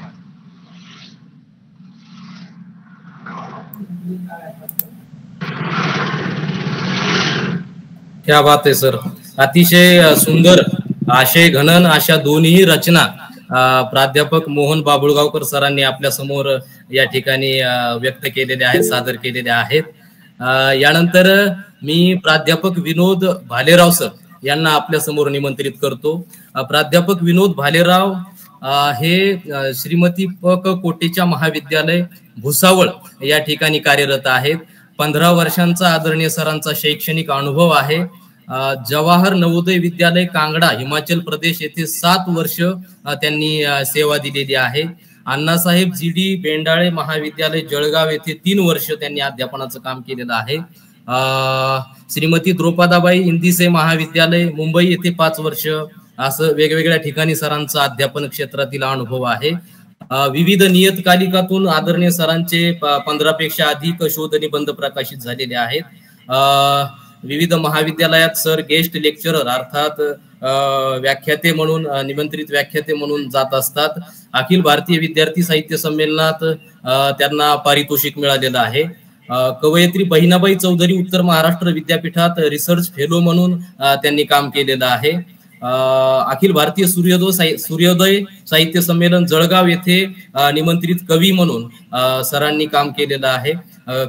क्या बात आहे सर. अतिशय सुंदर आशय घनन अशा दोन्ही रचना प्राध्यापक मोहन बाबुळगावकर सरांनी आपल्या समोर या ठिकाणी व्यक्त केलेल्या आहेत, सादर केलेल्या आहेत. यानंतर मी प्राध्यापक विनोद भालेराव सर यांना आपल्या समोर निमंत्रित करतो. प्राध्यापक विनोद भालेराव हे श्रीमती प क कोटेच्या महाविद्यालय भुसावळ या ठिकाणी कार्यरत आहेत. 15 वर्षांचा आदरणीय सरांचा शैक्षणिक अनुभव आहे. जवाहर नवोदय विद्यालय कांगडा हिमाचल प्रदेश येथे 7 वर्ष त्यांनी सेवा दिलेली आहे. अण्णासाहेब जी.डी. बेंडाळे महाविद्यालय जळगाव येथे 3 वर्ष त्यांनी अध्यापनाचं काम केलेलं आहे. श्रीमती द्रौपदाबाई इंदिसे महाविद्यालय मुंबई येथे 5 वर्ष, असं वेगवेगळ्या ठिकाणी सरांचा अध्यापन क्षेत्रातील अनुभव आहे. विविध नियतकालिकातून आदरणीय सरांचे 15 पेक्षा अधिक शोध निबंध प्रकाशित झालेले आहेत. विविध महाविद्यालयात सर गेस्ट लेक्चरर अर्थात व्याख्याते म्हणून, निमंत्रित व्याख्याते म्हणून जात असतात. अखिल भारतीय विद्यार्थी साहित्य संमेलनात त्यांना पारितोषिक मिळालेलं आहे. कवयित्री बहिणाबाई चौधरी उत्तर महाराष्ट्र विद्यापीठात रिसर्च फेलो म्हणून त्यांनी काम केलेलं आहे. अखिल भारतीय सूर्योदय साहित्य संमेलन जळगाव येथे निमंत्रित कवी म्हणून सरांनी काम केलेलं आहे.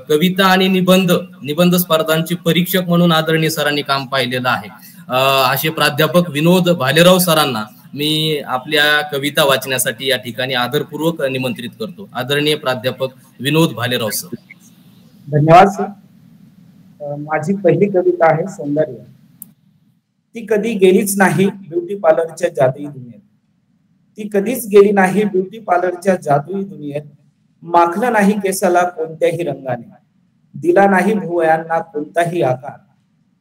कविता आणि निबंध स्पर्धांचे परीक्षक म्हणून आदरणीय सरांनी काम पाहिलेलं आहे. असे प्राध्यापक विनोद भालेराव सरांना मी आपल्या कविता वाचण्यासाठी या ठिकाणी आदरपूर्वक निमंत्रित करतो. आदरणीय प्राध्यापक विनोद भालेराव सर. धन्यवाद सर. माझी पहिली कविता आहे सौंदर्य. ती कधी गेलीच नाही ब्युटी पार्लरच्या जादुई दुनियेत. ती कधीच गेली नाही ब्युटी पार्लरच्या जादुई दुनियेत. माखलं नाही केसाला कोणत्याही रंगाने, दिला नाही भुवयांना कोणताही आकार,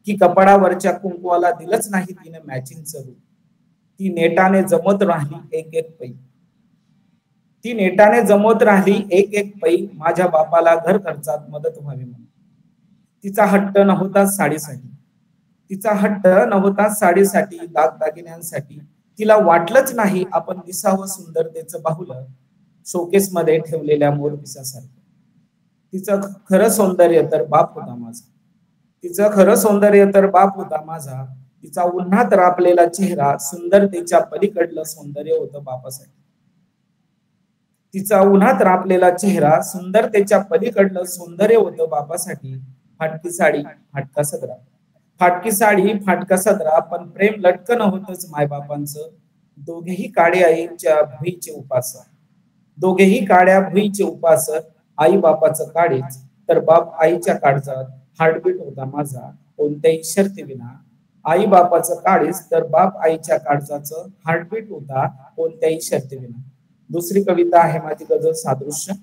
की कपाळावरच्या कुंकवाला दिलंच नाही तिने मॅचिंगचं रूप. ती नेटाने जमत राहिली एक एक पै. ती नेटाने जमत राहिली एक एक पै. माझ्या बापाला घर खर्चात मदत व्हावी म्हणून. तिचा हट्ट नव्हता साडीसाठी, तिचा हट्ट नव्हता साडीसाठी, दागदागिन्यांसाठी. तिला वाटलंच नाही आपण दिसावं सुंदरतेचं बाहुलं शोकेस मध्ये ठेवलेल्या मोरपिसासारखं. तिचं खरं सौंदर्य तर बाप होता माझा. तिचं खरं सौंदर्य तर बाप होता माझा. तिचा उन्हात रापलेला चेहरा सुंदरतेच्या पलीकडलं सौंदर्य होतं बापासाठी. तिचा उन्हात रापलेला चेहरा सुंदरतेच्या पलीकडलं सौंदर्य होतं बापासाठी. फाटकी साडी फाटका सदरा, फाटकी साडी फाटका सदरा, पण प्रेम लटकन होतच मायबापांचं. दोघेही काड्या आईच्या भुईचे उपासक, दोघेही काड्या भुईचे उपासक. आई बापाचं काळीच तर बाप आईच्या काळजात हार्टबीट होता माझा कोणत्याही शर्तीविना. आई बापाचं काळीच तर बाप आईच्या काळजाचं हार्टबीट होता कोणत्याही शर्तीविना. दुसरी कविता आहे माझी गझल सादृश्य.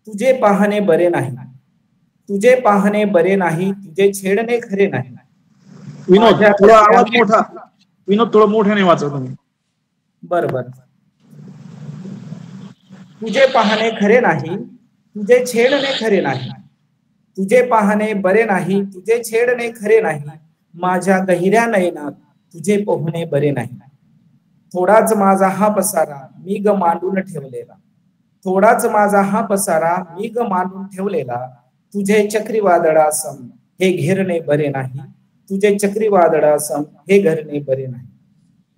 तुझे पाहणे बरे नाही, तुझे पाहणे बरे नाही, तुझे छेडणे खरे नाही. विनोद थोडा आवाज मोठा, विनोद थोडं मोठ्याने वाचा तुम्ही. बर. तुझे पाहणे खरे नाही, तुझे छेडणे खरे नाही, तुझे पाहणे बरे नाही, तुझे छेडणे खरे नाही. माझ्या गहिऱ्या नयनात तुझे पोहणे बरे नाही. थोडाच माझा हा पसारा मी ग मांडून ठेवलेला, थोडाच माझा हा पसारा मी ग मांडून ठेवलेला. तुझे चक्रीवादळासम हे घेरणे बरे नाही, तुझे चक्रीवादळासन हे घरणे बरे नाही.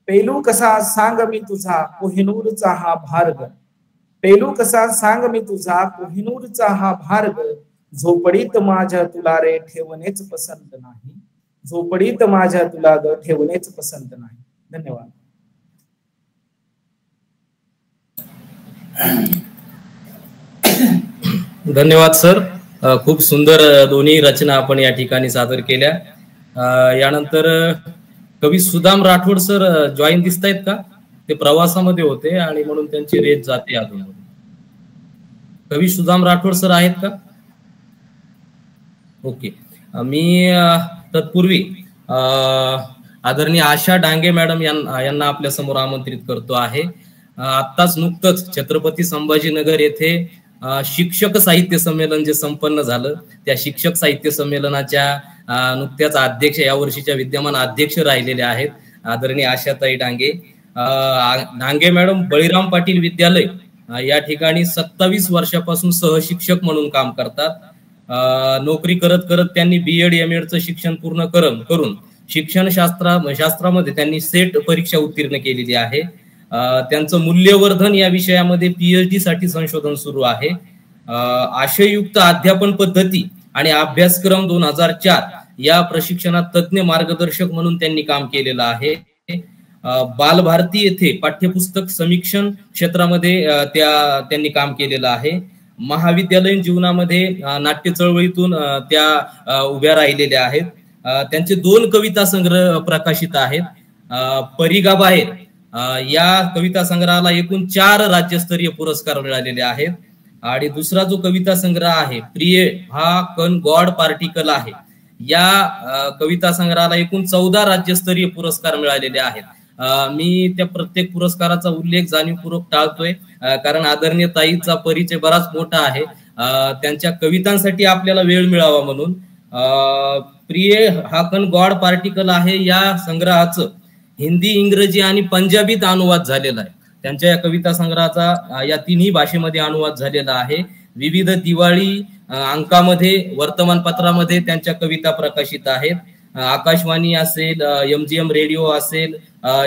पेलू कसा सांग मी तुझा कोहिनूरचा हा भार्ग, पेलू कसा सांग मी तुझा कोहिनूरचा हा भार्ग, झोपडीत माझ्या तुला रे ठेवणेच पसंत नाही, झोपडीत माझ्या तुला ग ठेवणेच पसंत नाही. धन्यवाद. धन्यवाद सर. खूप सुंदर दोन्ही रचना आपण या ठिकाणी सादर केल्या. यानंतर कवी सुदाम राठोड सर जॉईन दिसत आहेत का? ते प्रवासामध्ये होते आणि म्हणून त्यांची रेंज जाते अजून. कवी सुदाम राठोड सर आहेत का? ओके. मी तत्पूर्वी आदरणीय आशा डांगे मॅडम यांना आपल्या समोर आमंत्रित करतो आहे. आत्ताच नुकतंच छत्रपती संभाजीनगर येथे शिक्षक साहित्य संमेलन जे संपन्न झालं, त्या शिक्षक साहित्य संमेलनाच्या नुकत्याच अध्यक्ष, या वर्षीच्या विद्यमान अध्यक्ष राहिलेले आहेत आदरणीय आशाताई डांगे. डांगे मॅडम बळीराम पाटील विद्यालय या ठिकाणी 27 वर्षापासून सहशिक्षक म्हणून काम करतात. नोकरी करत करत त्यांनी BEd MAdचं शिक्षण पूर्ण करून शिक्षण शास्त्रामध्ये त्यांनी सेट परीक्षा उत्तीर्ण केलेली आहे. त्यांचं मूल्यवर्धन या विषयामध्ये PhD साठी संशोधन सुरू आहे. आशययुक्त अध्यापन पद्धती आणि अभ्यासक्रम 2004 या प्रशिक्षणात तज्ञ मार्गदर्शक म्हणून त्यांनी काम केलेलं आहे. बालभारती येथे पाठ्यपुस्तक समीक्षण क्षेत्रामध्ये त्यांनी काम केलेलं आहे. महाविद्यालयीन जीवनामध्ये नाट्य चळवळीतून त्या उभ्या राहिलेल्या आहेत. त्यांचे 2 कविता संग्रह प्रकाशित आहेत. परिगाबाहेर या कविता संग्रहाला एकूण 4 राज्यस्तरीय पुरस्कार मिळालेले आहेत. आणि दुसरा जो कविता संग्रह आहे प्रिय हा कण गॉड पार्टिकल आहे, या कविता संग्रहाला एकूण 14 राज्यस्तरीय पुरस्कार मिळालेले आहेत. मी त्या प्रत्येक पुरस्काराचा उल्लेख जाणीवपूर्वक टाळतोय कारण आदरणीय ताईचा परिचय बराच मोठा आहे. त्यांच्या कवितांसाठी आपल्याला वेळ मिळावा म्हणून प्रिय हा कण गॉड पार्टिकल आहे या संग्रहाचं हिंदी, इंग्रजी आणि पंजाबीत अनुवाद झालेला आहे. त्यांच्या या कविता संग्रहाचा या 3ही भाषेमध्ये अनुवाद झालेला आहे. विविध दिवाळी अंकामध्ये, वर्तमानपत्रामध्ये त्यांच्या कविता प्रकाशित आहेत. आकाशवाणी असेल, MGM रेडिओ असेल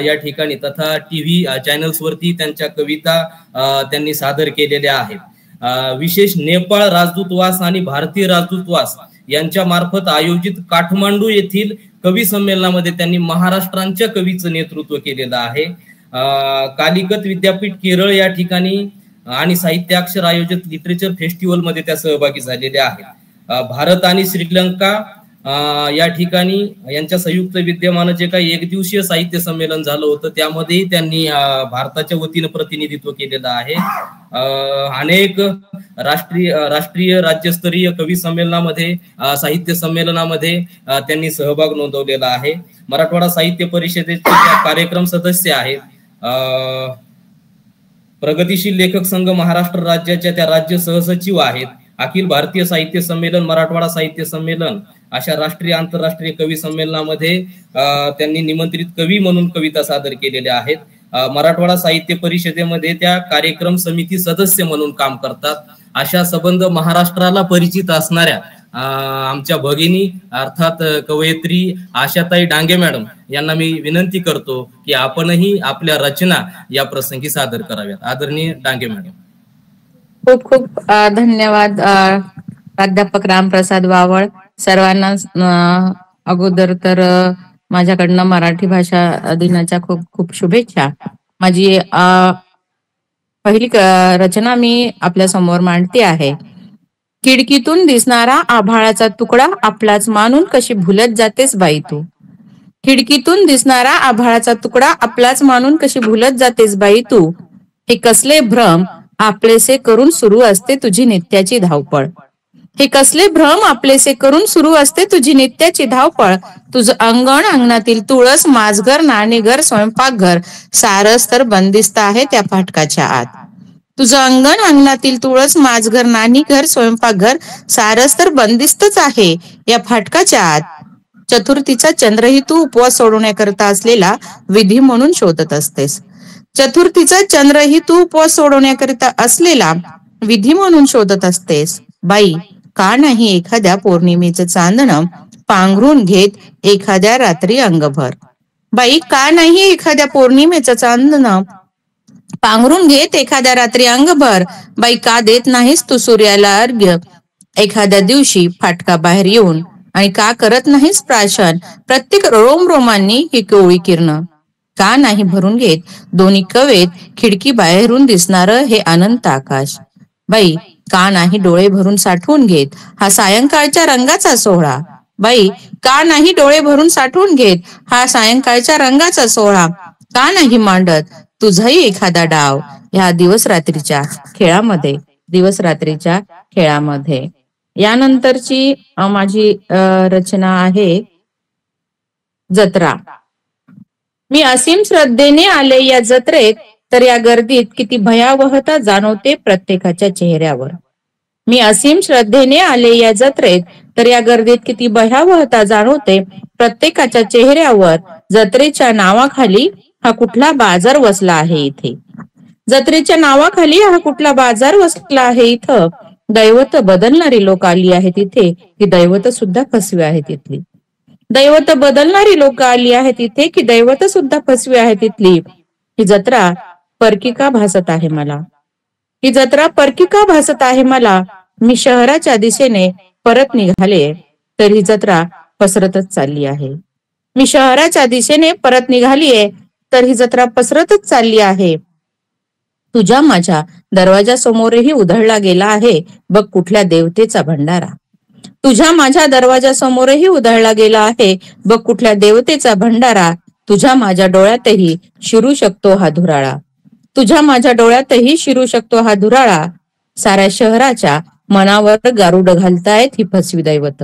या ठिकाणी तथा TV चॅनल्स वरती त्यांच्या कविता त्यांनी सादर केलेल्या आहेत. विशेष नेपाळ राजदूतवास आणि भारतीय राजदूतवास यांच्या मार्फत आयोजित काठमांडू येथील कवी संमेलनामध्ये त्यांनी महाराष्ट्रांच्या कवीचं नेतृत्व केलेलं आहे. कालिकत विद्यापीठ केरळ या ठिकाणी आणि साहित्य अक्षर आयोजित लिटरेचर फेस्टिवल मध्ये त्या सहभागी झालेल्या आहेत. भारत आणि श्रीलंका या ठिकाणी यांच्या संयुक्त विद्यमानं जे काही एकदिवसीय साहित्य संमेलन झालं होतं त्यामध्येही त्यांनी भारताच्या वतीनं प्रतिनिधित्व केलेलं आहे. अनेक राष्ट्रीय राज्यस्तरीय कवी संमेलनामध्ये, साहित्य संमेलनामध्ये त्यांनी सहभाग नोंदवलेला आहे. मराठवाडा साहित्य परिषदेचे कार्यक्रम सदस्य आहेत. प्रगतीशील लेखक संघ महाराष्ट्र राज्याच्या त्या राज्य सहसचिव आहेत. अखिल भारतीय साहित्य संमेलन, मराठवाडा साहित्य संमेलन अशा राष्ट्रीय आंतरराष्ट्रीय कवी संमेलनामध्ये त्यांनी निमंत्रित कवी म्हणून कविता सादर केलेल्या आहेत. मराठवाडा साहित्य परिषदेमध्ये त्या कार्यक्रम समिती सदस्य म्हणून काम करतात. अशा संबंध महाराष्ट्राला परिचित असणाऱ्या आमच्या भगिनी अर्थात कवयित्री आशाताई डांगे मॅडम यांना मी विनंती करतो की आपणही आपल्या रचना या प्रसंगी सादर कराव्यात. आदरणीय डांगे मॅडम. खूप खूप धन्यवाद प्राध्यापक रामप्रसाद वावळ. सर्वांना अगोदर तर माझ्याकडनं मराठी भाषा दिनाच्या खूप खूप शुभेच्छा. माझी पहिली रचना मी आपल्या समोर मांडते आहे. खिडकीतून दिसणारा आभाळाचा तुकडा आपलाच मानून कशी भुलत जातेस बाई तू. खिडकीतून दिसणारा आभाळाचा तुकडा आपलाच मानून कशी भुलत जातेस बाई तू. हे कसले भ्रम आपलेसे करून सुरू असते तुझी नित्याची धावपळ. हे कसले भ्रम आपलेसे करून सुरू असते तुझी नित्याची धावपळ. तुझं अंगण, अंगणातील तुळस, माझघर, नाणीघर, स्वयंपाकघर सारस तर बंदिस्त आहे त्या फाटकाच्या आत. तुझं अंगण, अंगणातील तुळस, माझघर, नाणीघर, स्वयंपाकघर सारस तर बंदिस्तच आहे या फाटकाच्या आत. चतुर्थीचा चंद्रही तू उपवास सोडवण्याकरता असलेला विधी म्हणून शोधत असतेस. चतुर्थीचा चंद्रही तू उपवास सोडवण्याकरिता असलेला विधी म्हणून शोधत असतेस. बाई, का नाही एखाद्या पौर्णिमेचं चांदणं पांघरून घेत एखाद्या रात्री अंगभर. बाई का नाही एखाद्या पौर्णिमेचं चांदणं पांघरून घेत एखाद्या रात्री अंगभर. बाई का देत नाहीस तू सूर्याला अर्घ्य एखाद्या दिवशी फाटका बाहेर येऊन. आणि का करत नाहीस प्राशन प्रत्येक रोमरोमांनी ही कोवळी किरण. का नाही भरून घेत दोन्ही कवेत खिडकी बाहेरून दिसणार हे अनंत आकाश. बाई का नाही डोळे भरून साठवून घेत हा सायंकाळच्या रंगाचा सोहळा. बाई का नाही डोळे भरून साठवून घेत हा सायंकाळच्या रंगाचा सोहळा. का नाही मांडत तुझाही एखादा डाव ह्या दिवस रात्रीच्या खेळामध्ये. दिवस रात्रीच्या खेळामध्ये. यानंतरची माझी रचना आहे जत्रा. मी असीम श्रद्धेने आले या जत्रेत तर या गर्दीत किती भयावहता जाणवते प्रत्येकाच्या चेहऱ्यावर. मी असीम श्रद्धेने आले या जत्रेत तर या गर्दीत किती भयावहता जाणवते प्रत्येकाच्या चेहऱ्यावर. जत्रेच्या नावाखाली हा कुठला बाजार वसला आहे इथे. जत्रेच्या नावाखाली हा कुठला बाजार वसला आहे इथं. दैवत बदलणारी लोक आली आहेत इथे की दैवत सुद्धा फसवी आहे तिथली. दैवत बदलणारी लोक आली आहेत इथे की दैवत सुद्धा फसवी आहे तिथली. ही जत्रा परकी का भासत आहे मला. ही जत्रा परकी का भासत आहे मला. मी शहराच्या दिशेने परत निघाले तर ही जत्रा पसरतच चालली आहे. मी शहराच्या दिशेने परत निघालीये तर ही जत्रा पसरतच चालली आहे. तुझ्या माझ्या दरवाजासमोरही उधळला गेला आहे बघ कुठल्या देवतेचा भंडारा. तुझ्या माझ्या दरवाजासमोरही उधळला गेला आहे बघ कुठल्या देवतेचा भंडारा. तुझ्या माझ्या डोळ्यातही शिरू शकतो हा धुराळा. तुझ्या माझ्या डोळ्यातही शिरू शकतो हा धुराळा. साऱ्या शहराच्या मनावर गारुड घालतायत ही फसवी दैवत.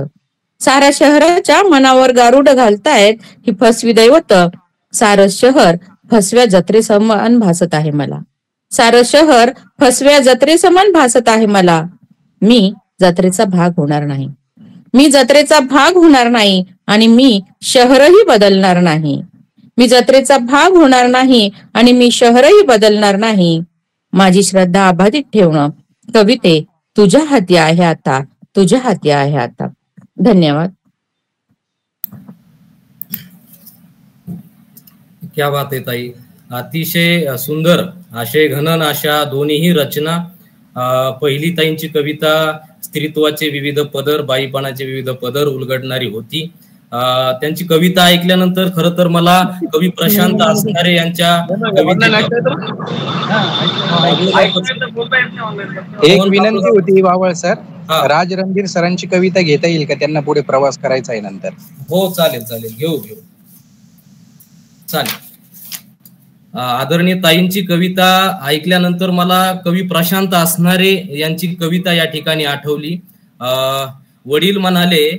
साऱ्या शहराच्या मनावर गारुड घालतायत ही फसवी दैवत. सारं शहर फसव्या जत्रेसमान भासत आहे मला. सारं शहर फसव्या जत्रेसमान भासत आहे मला. मी जत्रेचा भाग होणार नाही. मी जत्रेचा भाग होणार नाही आणि मी शहरही बदलणार नाही. मी जत्रेचा भाग होणार नाही आणि मी शहरही बदलणार नाही. माझी श्रद्धा अबाधित ठेवणं कविते तुझ्या हाती आहे आता. तुझ्या हाती आहे आता. धन्यवाद. क्या बात आहे ताई. अतिशय सुंदर आशय घनन अशा दोन्ही रचना. पहिली ताईंची कविता स्त्रीत्वाचे विविध पदर बाईपणाचे विविध पदर उलगडणारी होती. त्यांची कविता ऐकल्यानंतर खर तर मला कवी प्रशांत असणारे यांच्या एक विनंती होती वावळ सर. राज रणधीर सरांची कविता घेता येईल का. त्यांना पुढे प्रवास करायचा आहे नंतर. हो चालेल चालेल घेऊ चालेल. आदरणीय ताईंची कविता ऐकल्यानंतर मला कवी प्रशांत असणारे यांची कविता या ठिकाणी आठवली. वडील म्हणाले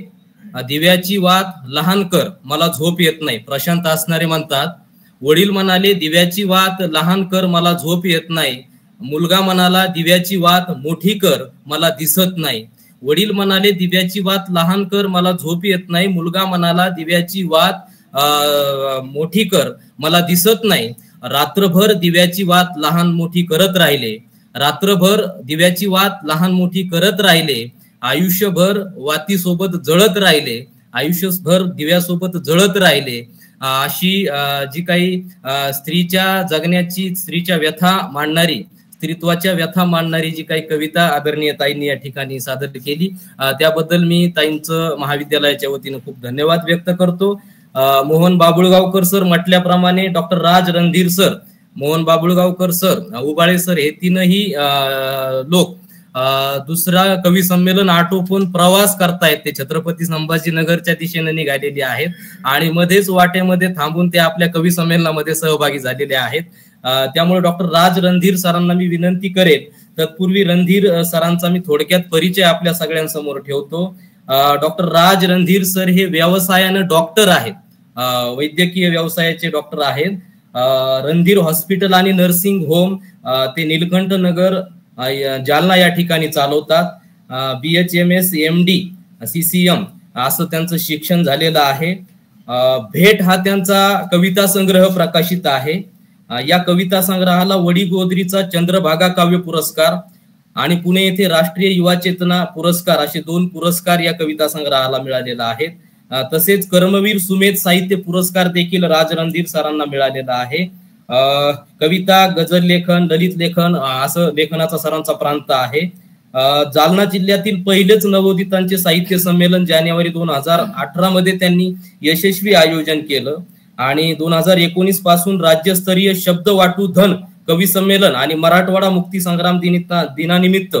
दिव्याची वात लहान कर मला झोप येत नाही. प्रशांत असणारे म्हणतात वडील म्हणाले दिव्याची वात लहान कर मला झोप येत नाही. मुलगा म्हणाला दिव्याची वात मोठी कर मला दिसत नाही. वडील म्हणाले दिव्याची वात लहान कर मला झोप येत नाही. मुलगा म्हणाला दिव्याची वात मोठी कर मला दिसत नाही. रात्रभर दिव्याची वात लहान मोठी करत राहिले. रात्रभर दिव्याची वात लहान मोठी करत राहिले. आयुष्यभर वातीसोबत जळत राहिले. आयुष्यभर दिव्यासोबत जळत राहिले. अशी जी काही स्त्रीच्या जगण्याची स्त्रीच्या व्यथा मांडणारी स्त्रीत्वाच्या व्यथा मांडणारी जी काही कविता आदरणीय ताईंनी या ठिकाणी सादर केली त्याबद्दल मी ताईंचं महाविद्यालयाच्या वतीनं खूप धन्यवाद व्यक्त करतो. मोहन बाबुळगावकर सर म्हटल्याप्रमाणे doctor Raj Randhir sir Mohan Babulgaonkar sir Ubale sir हे तीनही लोक दुसरा कवी संमेलन आटोपून प्रवास करतायत. ते छत्रपती संभाजीनगरच्या दिशेने निघालेले आहेत आणि मध्येच वाटेमध्ये थांबून ते आपल्या कवी संमेलनामध्ये सहभागी झालेले आहेत. त्यामुळे डॉक्टर राज रणधीर सरांना मी विनंती करेन. तत्पूर्वी रणधीर सरांचा मी थोडक्यात परिचय आपल्या सगळ्यांसमोर ठेवतो. डॉक्टर राज रणधीर सर हे व्यवसायाने डॉक्टर आहेत. वैद्यकीय व्यवसायाचे डॉक्टर आहेत. रणधीर हॉस्पिटल आणि नर्सिंग होम ते निलकंठ नगर जालना या ठिकाणी चालवतात. BHMS MD CCM असं त्यांचं शिक्षण झालेलं आहे. भेट हा त्यांचा कविता संग्रह प्रकाशित आहे. या कविता संग्रहाला वडी गोदरीचा चंद्रभागा काव्य पुरस्कार आणि पुणे येथे राष्ट्रीय युवा चेतना पुरस्कार असे 2 पुरस्कार या कविता संग्रहाला मिळालेला आहेत. तसेच कर्मवीर सुमेध साहित्य पुरस्कार देखील राज रणधीर सरांना मिळालेला आहे. कविता, गझल लेखन, ललित लेखन असं लेखनाचा सरांचा प्रांत आहे. जालना जिल्ह्यातील पहिलेच नवोदितांचे साहित्य संमेलन जानेवारी 2018 मध्ये त्यांनी यशस्वी आयोजन केलं आणि 2019 पासून राज्यस्तरीय शब्द वाटू धन कवी संमेलन आणि मराठवाडा मुक्ती संग्राम दिनानिमित्त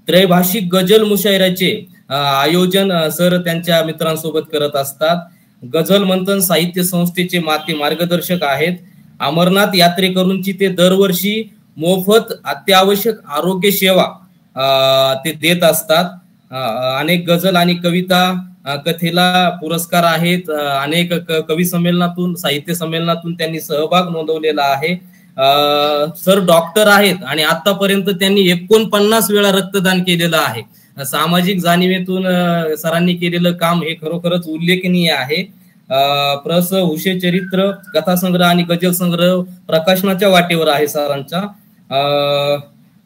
त्रैभाषिक गझल मुशायराचे आयोजन सर त्यांच्या मित्रांसोबत करत असतात. गझल मंथन साहित्य संस्थेचे मार्गदर्शक आहेत. अमरनाथ यात्रेकरूंची ते दरवर्षी मोफत अत्यावश्यक आरोग्य सेवा ते देत असतात. अनेक गझल आणि कविता कथेला पुरस्कार आहेत. अनेक कवी संमेलनातून साहित्य संमेलनातून त्यांनी सहभाग नोंदवलेला आहे. सर डॉक्टर आहेत आणि आतापर्यंत त्यांनी 49 वेळा रक्तदान केलेलं आहे. सामाजिक जाणीवेतून सरांनी केलेलं काम हे खरोखरच उल्लेखनीय आहे. प्रस हुशे चरित्र कथासंग्रह आणि गझल संग्रह प्रकाशनाच्या वाटेवर आहे सरांच्या.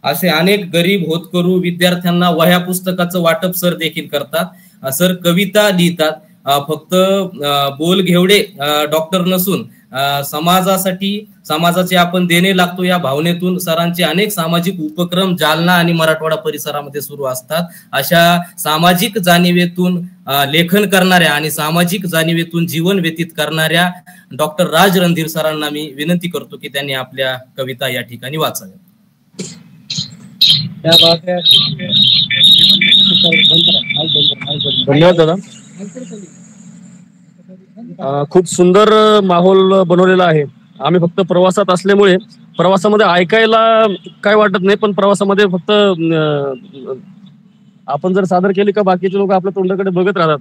असे अनेक गरीब होतकरू विद्यार्थ्यांना वह्या पुस्तकाचं वाटप सर देखील करतात. सर कविता लिहितात. फक्त बोल घेवडे डॉक्टर नसून समाजाचे आपण देणे लागतो या भावनेतून सरांचे अनेक सामाजिक उपक्रम जालना आणि मराठवाडा परिसरामध्ये सुरू असतात. अशा सामाजिक जाणीवेतून लेखन करणाऱ्या आणि सामाजिक जाणीवेतून जीवन व्यतीत करणाऱ्या डॉक्टर राज रणधीर सरांना मी विनंती करतो की त्यांनी आपल्या कविता या ठिकाणी वाचाव्या. धन्यवाद दादा. खूप सुंदर माहोल बनवलेला आहे. आम्ही फक्त प्रवासात असल्यामुळे प्रवासामध्ये ऐकायला काय वाटत नाही, पण प्रवासामध्ये फक्त आपण जर सादर केली का बाकीचे लोक आपल्या तोंडाकडे बघत राहतात.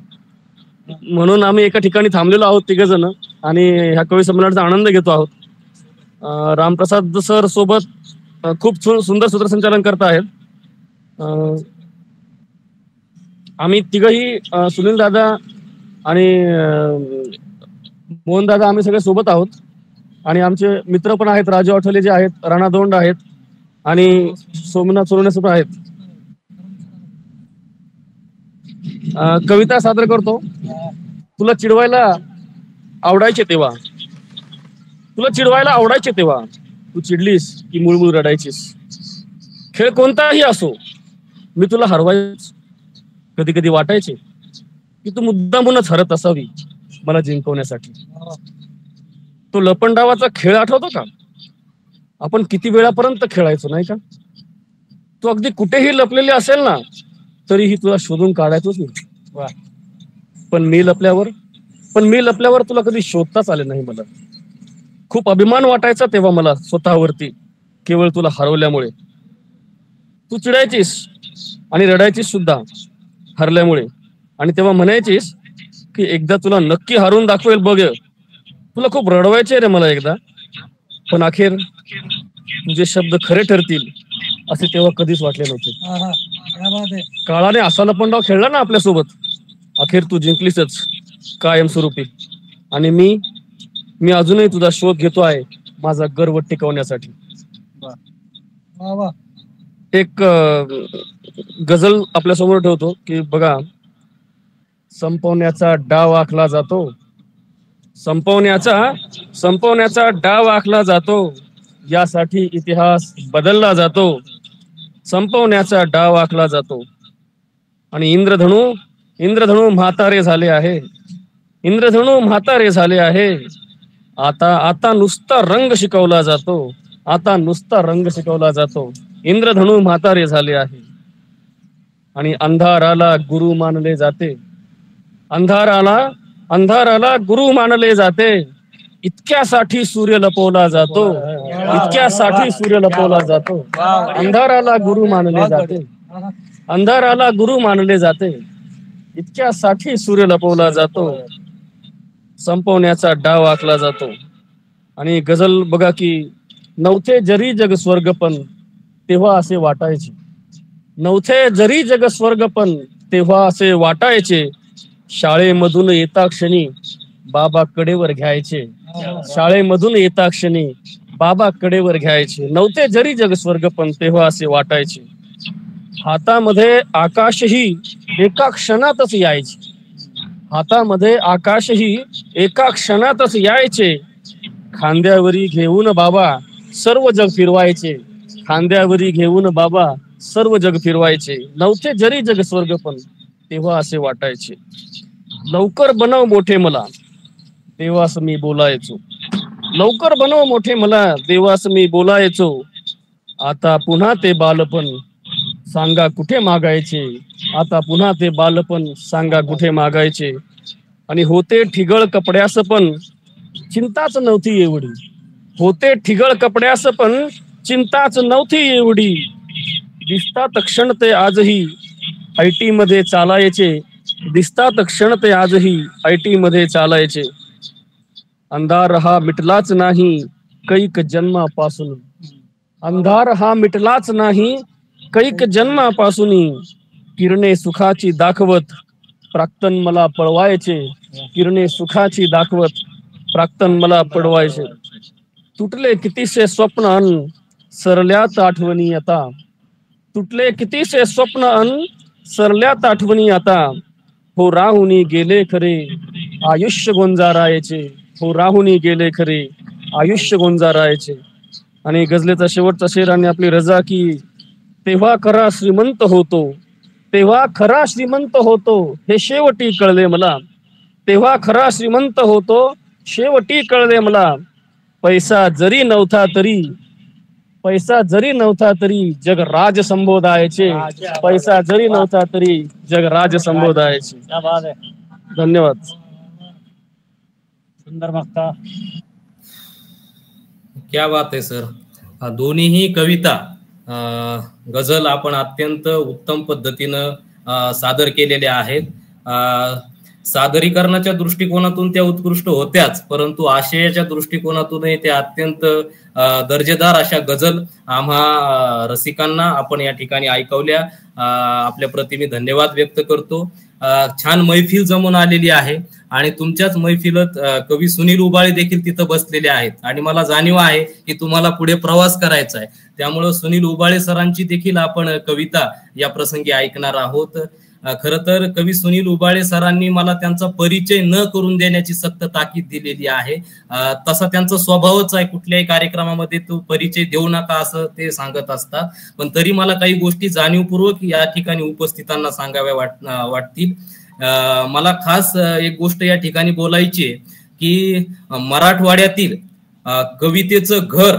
म्हणून आम्ही एका ठिकाणी थांबलेलो आहोत 3 जण आणि ह्या कवी संमेलनाचा आनंद घेतो आहोत. रामप्रसाद सर सोबत खूप सुंदर सूत्रसंचालन करत आहेत. आम्ही तिघही सुनील दादा आणि मोहन दादा आम्ही सगळे सोबत आहोत आणि आमचे मित्र पण आहेत. राजू आठवले जे आहेत, राणा दोंड आहेत आणि सोमनाथ सोनवणे सुद्धा आहेत. कविता सादर करतो. तुला चिडवायला आवडायचे तेव्हा, तुला चिडवायला आवडायचे तेव्हा, तू चिडलीस की मुळमुळ रडायचीस. खेळ कोणताही असो मी तुला हरवायच. कधी कधी वाटायचे की तू मुद्दामूनच हरत असावी मला जिंकवण्यासाठी. तो लपंडावाचा खेळ आठवतो का? आपण किती वेळापर्यंत खेळायचो नाही का? तू अगदी कुठेही लपलेली असेल ना तरीही तुला शोधून काढायचोच नाही. पण मी लपल्यावर तुला कधी शोधताच आले नाही. मला खूप अभिमान वाटायचा तेव्हा मला स्वतःवरती, केवळ तुला हरवल्यामुळे. तू चिडायचीस आणि रडायचीस सुद्धा हरल्यामुळे, आणि तेव्हा म्हणायचीस की एकदा तुला नक्की हरवून दाखवेल बघ. तुला खूप रडवायचे रे मला एकदा, पण अखेर तुझे शब्द खरे ठरतील असे तेव्हा कधीच वाटले नव्हते. काळाने असा लपंडाव खेळला ना आपल्यासोबत, अखेर तू जिंकलीसच कायमस्वरूपी. आणि मी अजूनही तुझा शोध घेतो आहे माझा गर्व टिकवण्यासाठी. एक गझल आपल्यासमोर ठेवतो की बघा, संपवण्याचा डाव आखला जातो, संपवण्याचा डाव आखला जातो, यासाठी इतिहास बदलला जातो. संपवण्याचा डाव आखला जातो. आणि इंद्रधनू म्हातारे झाले आहे, इंद्रधनू म्हातारे झाले आहे. आता नुसता रंग शिकवला जातो, आता नुसता रंग शिकवला जातो. इंद्रधनू म्हातारे झाले आहे. आणि अंधाराला गुरु मानले जाते, अंधाराला गुरु मानले जाते. इतक्यासाठी सूर्य लपवला जातो, इतक्यासाठी सूर्य लपवला जातो. अंधाराला गुरु मानले जाते, अंधाराला गुरु मानले जाते. इतक्यासाठी सूर्य लपवला जातो. संपवण्याचा डाव आखला जातो. आणि गझल बघा की, नव्हते जरी जग स्वर्ग पण तेव्हा असे वाटायचे, नव्हते जरी जग स्वर्ग पण तेव्हा असे वाटायचे. शाळेमधून येता क्षणी बाबा कडेवर घ्यायचे, शाळेमधून येता क्षणी बाबा कडेवर घ्यायचे. नव्हते जरी जग स्वर्ग पण तेव्हा असे वाटायचे. हातामध्ये आकाशही एका क्षणातच यायचे, हातामध्ये आकाशही एका क्षणातच यायचे, खांद्यावरी घेऊन बाबा सर्व जग फिरवायचे, खांद्यावरी घेऊन बाबा सर्व जग फिरवायचे. नव्हते जरी जग स्वर्ग पण तेव्हा असे वाटायचे, लवकर बनव मोठे मला देवास मी बोलायचो, लवकर बनव मोठे मला देवास मी बोलायचो. आता पुन्हा ते बालपण सांगा कुठे मागायचे, आता पुन्हा ते बालपण सांगा कुठे मागायचे. आणि होते ठिगळ कपड्यास पण चिंताच नव्हती एवढी, होते ठिगळ कपड्यास पण चिंताच नव्हती एवढी. दिसतात क्षण ते आजही IT मध्ये चालायचे, दिसतात क्षण ते आजही IT मध्ये चालायचे. अंधार हा मिटलाच नाही कैक जन्मापासून, अंधार हा मिटलाच नाही कैक जन्मापासून. किरणे सुखाची दाखवत प्राक्तन मला पळवायचे, किरणे सुखाची दाखवत प्राक्तन मला पळवायचे. तुटले कितीसे स्वप्न अन सरल्यात आठवणी आता, तुटले कितीसे स्वप्न अन सरल्यात आठवणी आता. हो राहुनी गेले खरे आयुष्य गोंजारायचे, हो राहुनी गेले खरे आयुष्य गोंजारायचे. आणि गझलेचा शेवटचा शेर आणि आपली रजा की तेव्हा खरा श्रीमंत होतो, तेव्हा खरा श्रीमंत होतो हे शेवटी कळले मला, तेव्हा खरा श्रीमंत होतो शेवटी कळले मला. पैसा जरी नव्हता तरी, पैसा जरी नव्हता तरी जग राज संबोधायचे, पैसा जरी नव्हता तरी जग राज संबोधायचे. धन्यवाद. सुंदर मागता. क्या बात आहे सर. दोन्हीही कविता गझल आपण अत्यंत उत्तम पद्धतीनं सादर केलेल्या आहेत. सादरीकरणाच्या दृष्टिकोनातून त्या उत्कृष्ट होत्याच, परंतु आशयाच्या दृष्टिकोनातूनही त्या अत्यंत दर्जेदार अशा गझल आम्हा रसिकांना आपण या ठिकाणी ऐकवल्या. आपल्या प्रती मी धन्यवाद व्यक्त करतो. छान मैफिल जमून आलेली आहे आणि तुमच्याच मैफिलत कवी सुनील उबाळे देखील तिथं बसलेले आहेत आणि मला जाणीव आहे की तुम्हाला पुढे प्रवास करायचा आहे, त्यामुळं सुनील उबाळे सरांची देखील आपण कविता या प्रसंगी ऐकणार आहोत. खरं तर कवी सुनील उबाळे सरांनी मला त्यांचा परिचय न करून देण्याची सक्त ताकीद दिलेली आहे. तसा त्यांचा स्वभावच आहे, कुठल्याही कार्यक्रमामध्ये तो परिचय देऊ नका असं ते सांगत असतात, पण तरी मला काही गोष्टी जाणीवपूर्वक या ठिकाणी उपस्थितांना सांगाव्या वाटतील. मला खास एक गोष्ट या ठिकाणी बोलायची आहे की मराठवाड्यातील कवितेचं घर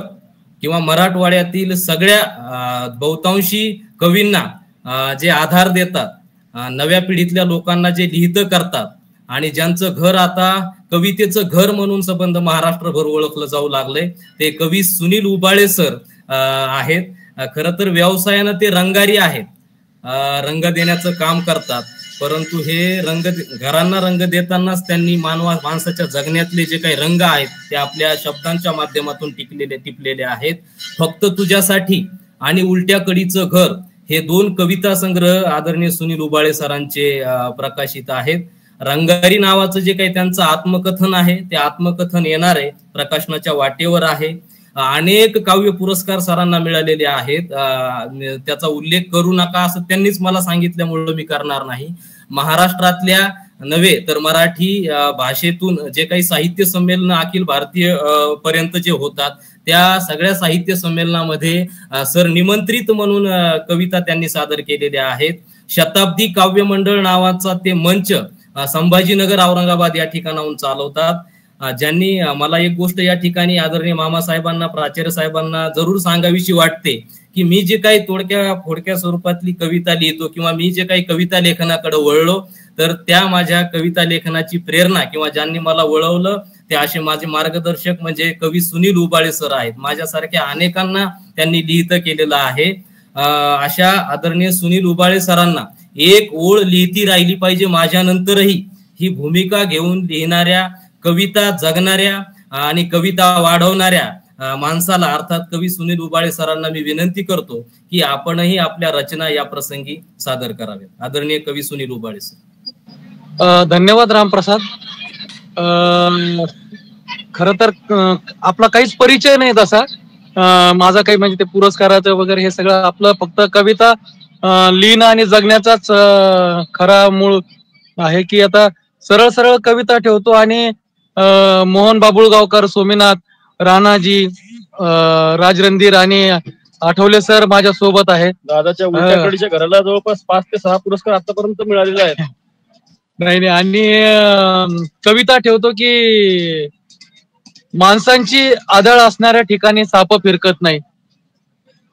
किंवा मराठवाड्यातील सगळ्या बहुतांशी कवींना जे आधार देतात, नव्या पिढीतल्या लोकांना जे लिहितं करतात आणि ज्यांचं घर आता कवितेचं घर म्हणून संबंध महाराष्ट्रभर ओळखलं जाऊ लागलंय, ते कवी सुनील उबाळे सर आहेत. खरं तर व्यवसायानं ते रंगारी आहेत, रंग देण्याचं काम करतात, परंतु हे घरांना रंग देतानाच त्यांनी माणसाच्या जगण्यातले जे काही रंग आहेत ते आपल्या शब्दांच्या माध्यमातून टिपलेले आहेत. फक्त तुझ्यासाठी आणि उलट्या कडीचं घर हे दोन कविता संग्रह आदरणीय सुनील उबाळे सरांचे प्रकाशित आहेत. रंगारी नावाचं जे काही त्यांचं आत्मकथन आहे ते आत्मकथन येणार आहे, प्रकाशनाच्या वाटेवर आहे. अनेक काव्य पुरस्कार सरांना मिळालेले आहेत, त्याचा उल्लेख करू नका असं त्यांनीच मला सांगितल्यामुळे मी करणार नाही. महाराष्ट्रातल्या नव्हे तर मराठी भाषेतून जे काही साहित्य संमेलन अखिल भारतीय पर्यंत जे होतात त्या सगळ्या साहित्य संमेलनामध्ये सर निमंत्रित म्हणून कविता त्यांनी सादर केलेल्या आहेत. शताब्दी काव्य मंडळ नावाचा ते मंच संभाजीनगर औरंगाबाद या ठिकाणाहून चालवतात. ज्यांनी मला एक गोष्ट या ठिकाणी आदरणीय मामासाहेबांना, प्राचार्य साहेबांना जरूर सांगावीशी वाटते की मी जे काही थोडक्या स्वरूपातली कविता लिहितो किंवा मी जे काही कविता लेखनाकडे वळलो तर त्या माझ्या कविता लेखनाची प्रेरणा किंवा ज्यांनी मला वळवलं ते असे माझे मार्गदर्शक म्हणजे कवी सुनील उबाळे सर आहेत. माझ्यासारख्या अनेकांना त्यांनी लिहितं केलेलं आहे. अशा आदरणीय सुनील उबाळे सरांना एक ओळ लिहिती राहिली पाहिजे माझ्यानंतरही ही भूमिका घेऊन लिहिणाऱ्या, कविता जगणाऱ्या आणि कविता वाढवणाऱ्या माणसाला अर्थात कवी सुनील उबाळे सरांना मी विनंती करतो की आपणही आपल्या रचना या प्रसंगी सादर कराव्यात. आदरणीय कवी सुनील उबाळे सर. धन्यवाद रामप्रसाद. खर तर आपला काहीच परिचय नाही तसा माझा काही, म्हणजे ते पुरस्काराचं वगैरे हे सगळं आपलं फक्त कविता लिहिणं आणि जगण्याचाच खरा मूळ आहे की आता सरळ सरळ कविता ठेवतो आणि मोहन बाबुळगावकर, सोमीनाथ, राणाजी, राजरणधीर आणि आठवले सर माझ्या सोबत आहे. दादाच्या उलट्याकडच्या घराला जवळपास 5 ते 6 पुरस्कार आतापर्यंत मिळालेले आहेत. नाही आणि कविता ठेवतो की माणसांची आदळ असणाऱ्या ठिकाणी साप फिरकत नाही.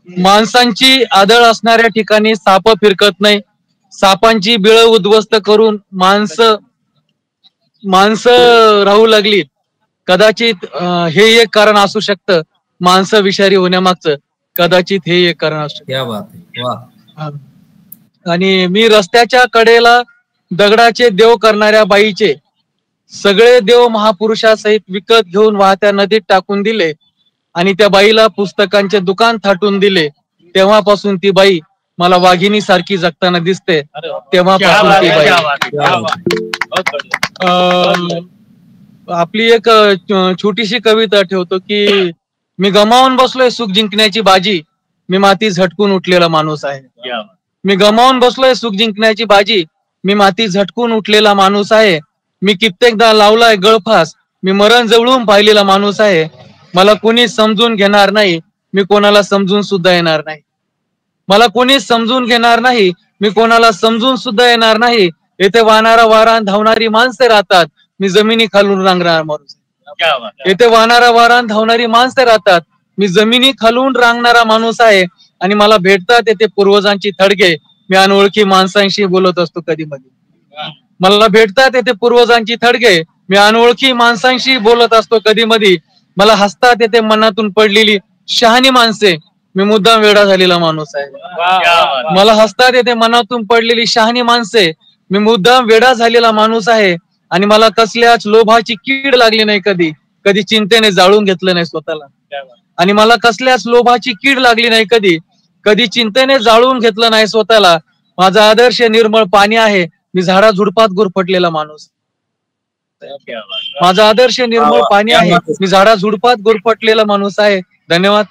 माणसांची आदळ असणाऱ्या ठिकाणी साप फिरकत नाही. सापांची बिळ उद्ध्वस्त करून माणसं राहू लागली. कदाचित हे एक कारण असू शकतं माणसं विषारी होण्यामागचं. कदाचित हे एक कारण असू शकतं. आणि मी रस्त्याच्या कडेला दगडाचे देव करणाऱ्या बाईचे सगळे देव महापुरुषासहित विकत घेऊन वाहत्या नदीत टाकून दिले आणि त्या बाईला पुस्तकांचे दुकान थाटून दिले. तेव्हापासून ती बाई मला वाघिणी सारखी जगताना दिसते. तेव्हापासून ती बाई. आपली एक छोटीशी कविता ठेवतो की मी गमावून बसलोय सुख जिंकण्याची बाजी, मी माती झटकून उठलेला माणूस आहे. मी गमावून बसलोय सुख जिंकण्याची बाजी, मी माती झटकून उठलेला माणूस आहे. मी कित्येकदा लावलाय गळफास, मी मरण जवळून पाहिलेला माणूस आहे. मला कोणी समजून घेणार नाही, मी कोणाला समजून सुद्धा येणार नाही. मला कोणी समजून घेणार नाही, मी कोणाला समजून सुद्धा येणार नाही. येथे वाहणारा वारा धावणारी माणसे राहतात, मी जमिनी खालून रांगणारा माणूस. येथे वाहणारा वारा धावणारी माणसे राहतात, मी जमिनी खालून रांगणारा माणूस आहे. आणि मला भेटतात येथे पूर्वजांची थडगे, मी अनोळखी माणसांशी बोलत असतो कधी मधी. मला भेटतात येथे पूर्वजांची थडगे, मी अनोळखी माणसांशी बोलत असतो कधी मधी. मला हसतात येथे मनातून पडलेली शहाणी माणसे, मी मुद्दाम वेडा झालेला माणूस आहे. मला हसतात येथे मनातून पडलेली शहाणी माणसे, मी मुद्दाम वेडा झालेला माणूस आहे. आणि मला कसल्याच लोभाची कीड लागली नाही कधी, कधी चिंतेने जाळून घेतलं नाही स्वतःला. आणि मला कसल्याच लोभाची कीड लागली नाही कधी, कधी चिंतेने जाळून घेतलं नाही स्वतःला. माझा आदर्श निर्मळ पाणी आहे, मी झाडा झुडपात गुरफटलेला माणूस. माझा आदर्श निर्मळ पाणी आहे, मी झाडा झुडपात गुरफटलेला माणूस आहे. धन्यवाद.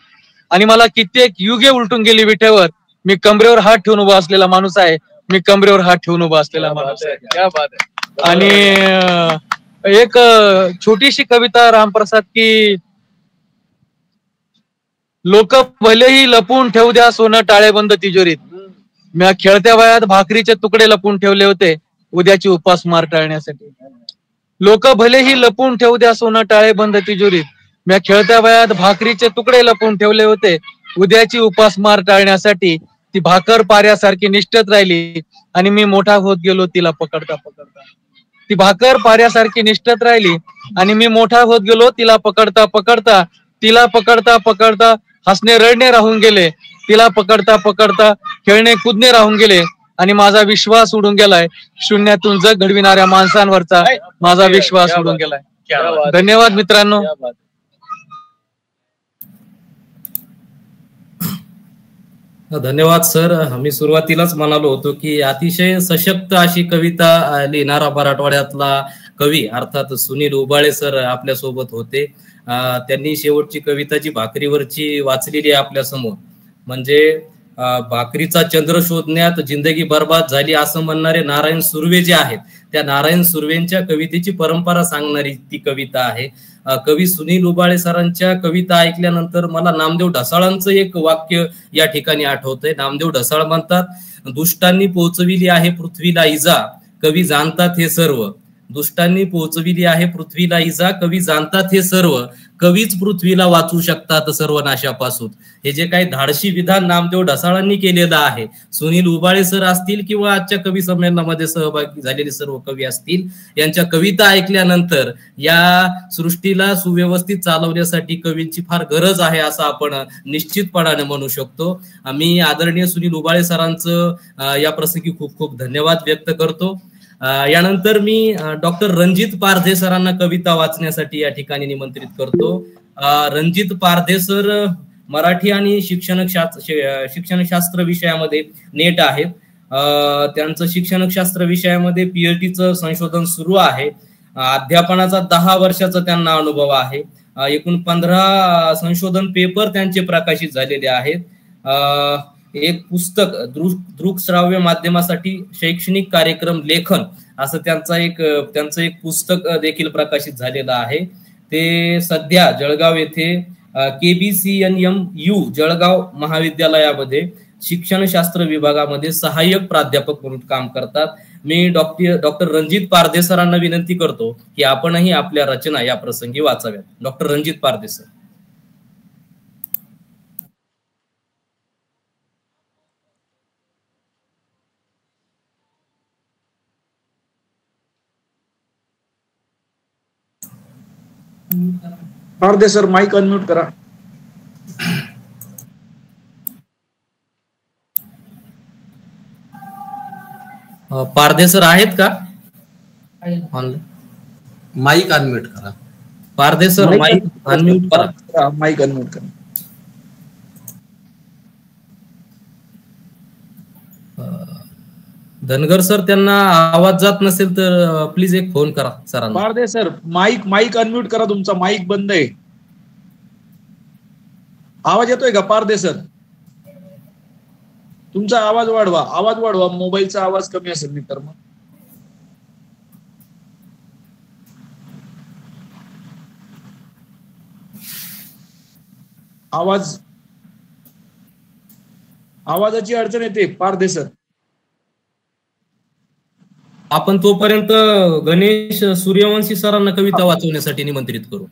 आणि मला कित्येक युगे उलटून गेली विठेवर, मी कमरेवर हात ठेवून उभा असलेला माणूस आहे. मी कमरेवर हात ठेवून उभा असलेला माणूस आहे. आणि एक छोटीशी कविता रामप्रसाद की लोक भलेही लपून ठेवू द्या सोनं टाळेबंद तिजोरीत, मी खेळत्या वयात भाकरीचे तुकडे लपून ठेवले होते उद्याची उपासमार टाळण्यासाठी. लोक भलेही लपून ठेवू द्या सोनं टाळेबंद तिजोरीत, मी खेळत्या वयात भाकरीचे तुकडे लपून ठेवले होते उद्याची उपासमार टाळण्यासाठी. ती भाकर पाऱ्यासारखी निष्ठत राहिली आणि मी मोठा होत गेलो तिला पकडता पकडता. ती भाकर पाऱ्यासारखी निष्ठत राहिली आणि मी मोठा होत गेलो तिला पकडता पकडता. तिला पकडता पकडता हसणे रडणे राहून गेले, तिला पकडता पकडता खेळणे कुदणे राहून गेले. आणि माझा विश्वास उडून गेलाय शून्यातून जग घडविणाऱ्या माणसांवरचा, माझा विश्वास उडून गेलाय. धन्यवाद मित्रांनो. धन्यवाद सर. आम्ही सुरुवातीलाच म्हणालो होतो की अतिशय सशक्त अशी कविता लिहिणारा मराठवाड्यातला कवी अर्थात सुनील उबाळे सर आपल्या सोबत होते. त्यांनी शेवटची कविता जी भाकरीवरची वाचलेली आहे आपल्या समोर, म्हणजे भाकरीचा चंद्र शोधण्यात जिंदगी बर्बाद झाली असं म्हणणारे नारायण सुर्वे जे आहेत, त्या नारायण सुर्वेंच्या कवितेची परंपरा सांगणारी ती कविता आहे. कवी सुनील उबाळे सरांच्या कविता ऐकल्यानंतर मला नामदेव ढसाळांचं एक वाक्य या ठिकाणी आठवतंय. नामदेव ढसाळ म्हणतात, दुष्टांनी पोचविली आहे पृथ्वीला इजा, कवी जाणतात हे सर्व. दुष्टांनी पोचविली आहे पृथ्वीला इजा, कवी जाणतात हे सर्व. कवीच पृथ्वीला वाचू शकतात सर्वनाशापासून. हे जे काही धाडशी विधान नामदेव ढसाळांनी केलेलं आहे, सुनील उबाळे सर असतील किंवा आजच्या कवी संमेलनामध्ये सहभागी झालेले सर्व कवी असतील, यांच्या कविता ऐकल्यानंतर या सृष्टीला सुव्यवस्थित चालवण्यासाठी कवींची फार गरज आहे असं आपण निश्चितपणाने म्हणू शकतो. मी आदरणीय सुनील उबाळे सरांचं या प्रसंगी खूप खूप धन्यवाद व्यक्त करतो. यानंतर मी डॉक्टर रणजित पारधे सरांना कविता वाचण्यासाठी या ठिकाणी निमंत्रित करतो. रणजित पारधे सर मराठी आणि शिक्षणशास्त्र विषयामध्ये नेट आहेत. त्यांचं शिक्षणशास्त्र विषयामध्ये PhDचं संशोधन सुरू आहे. अध्यापनाचा 10 वर्षाचा त्यांना अनुभव आहे. एकूण 15 संशोधन पेपर त्यांचे प्रकाशित झालेले आहेत. एक पुस्तक दृक श्राव्य माध्यमासाठी शैक्षणिक कार्यक्रम लेखन असं त्यांचं एक पुस्तक देखील प्रकाशित झालेलं आहे. ते सध्या जळगाव येथे KBCNMU जळगाव महाविद्यालयामध्ये शिक्षणशास्त्र विभागामध्ये सहाय्यक प्राध्यापक म्हणून काम करतात. मी डॉक्टर रणजित पारदे सरांना विनंती करतो की आपणही आपल्या रचना या प्रसंगी वाचाव्यात. Doctor Ranjit Parde sir. Parde sir mike unmute करा. पारदे सर आहेत का ऑनलाईन? माईक अनम्यूट करा. पारदे सर माईक अनम्यूट करा. माईक अनम्यूट करा. धनगर सर त्यांना आवाज जात नसेल तर प्लीज एक फोन करा सरांना. पारदे सर माईक अनम्यूट करा. तुमचा माईक बंद आहे. आवाज येतोय का पारदे सर? तुमचा आवाज वाढवा. मोबाईलचा आवाज कमी असेल मी तर मग. आवाजाची अडचण येते पारदे सर. आपण तोपर्यंत गणेश सूर्यवंशी सरांना कविता वाचवण्यासाठी निमंत्रित करू.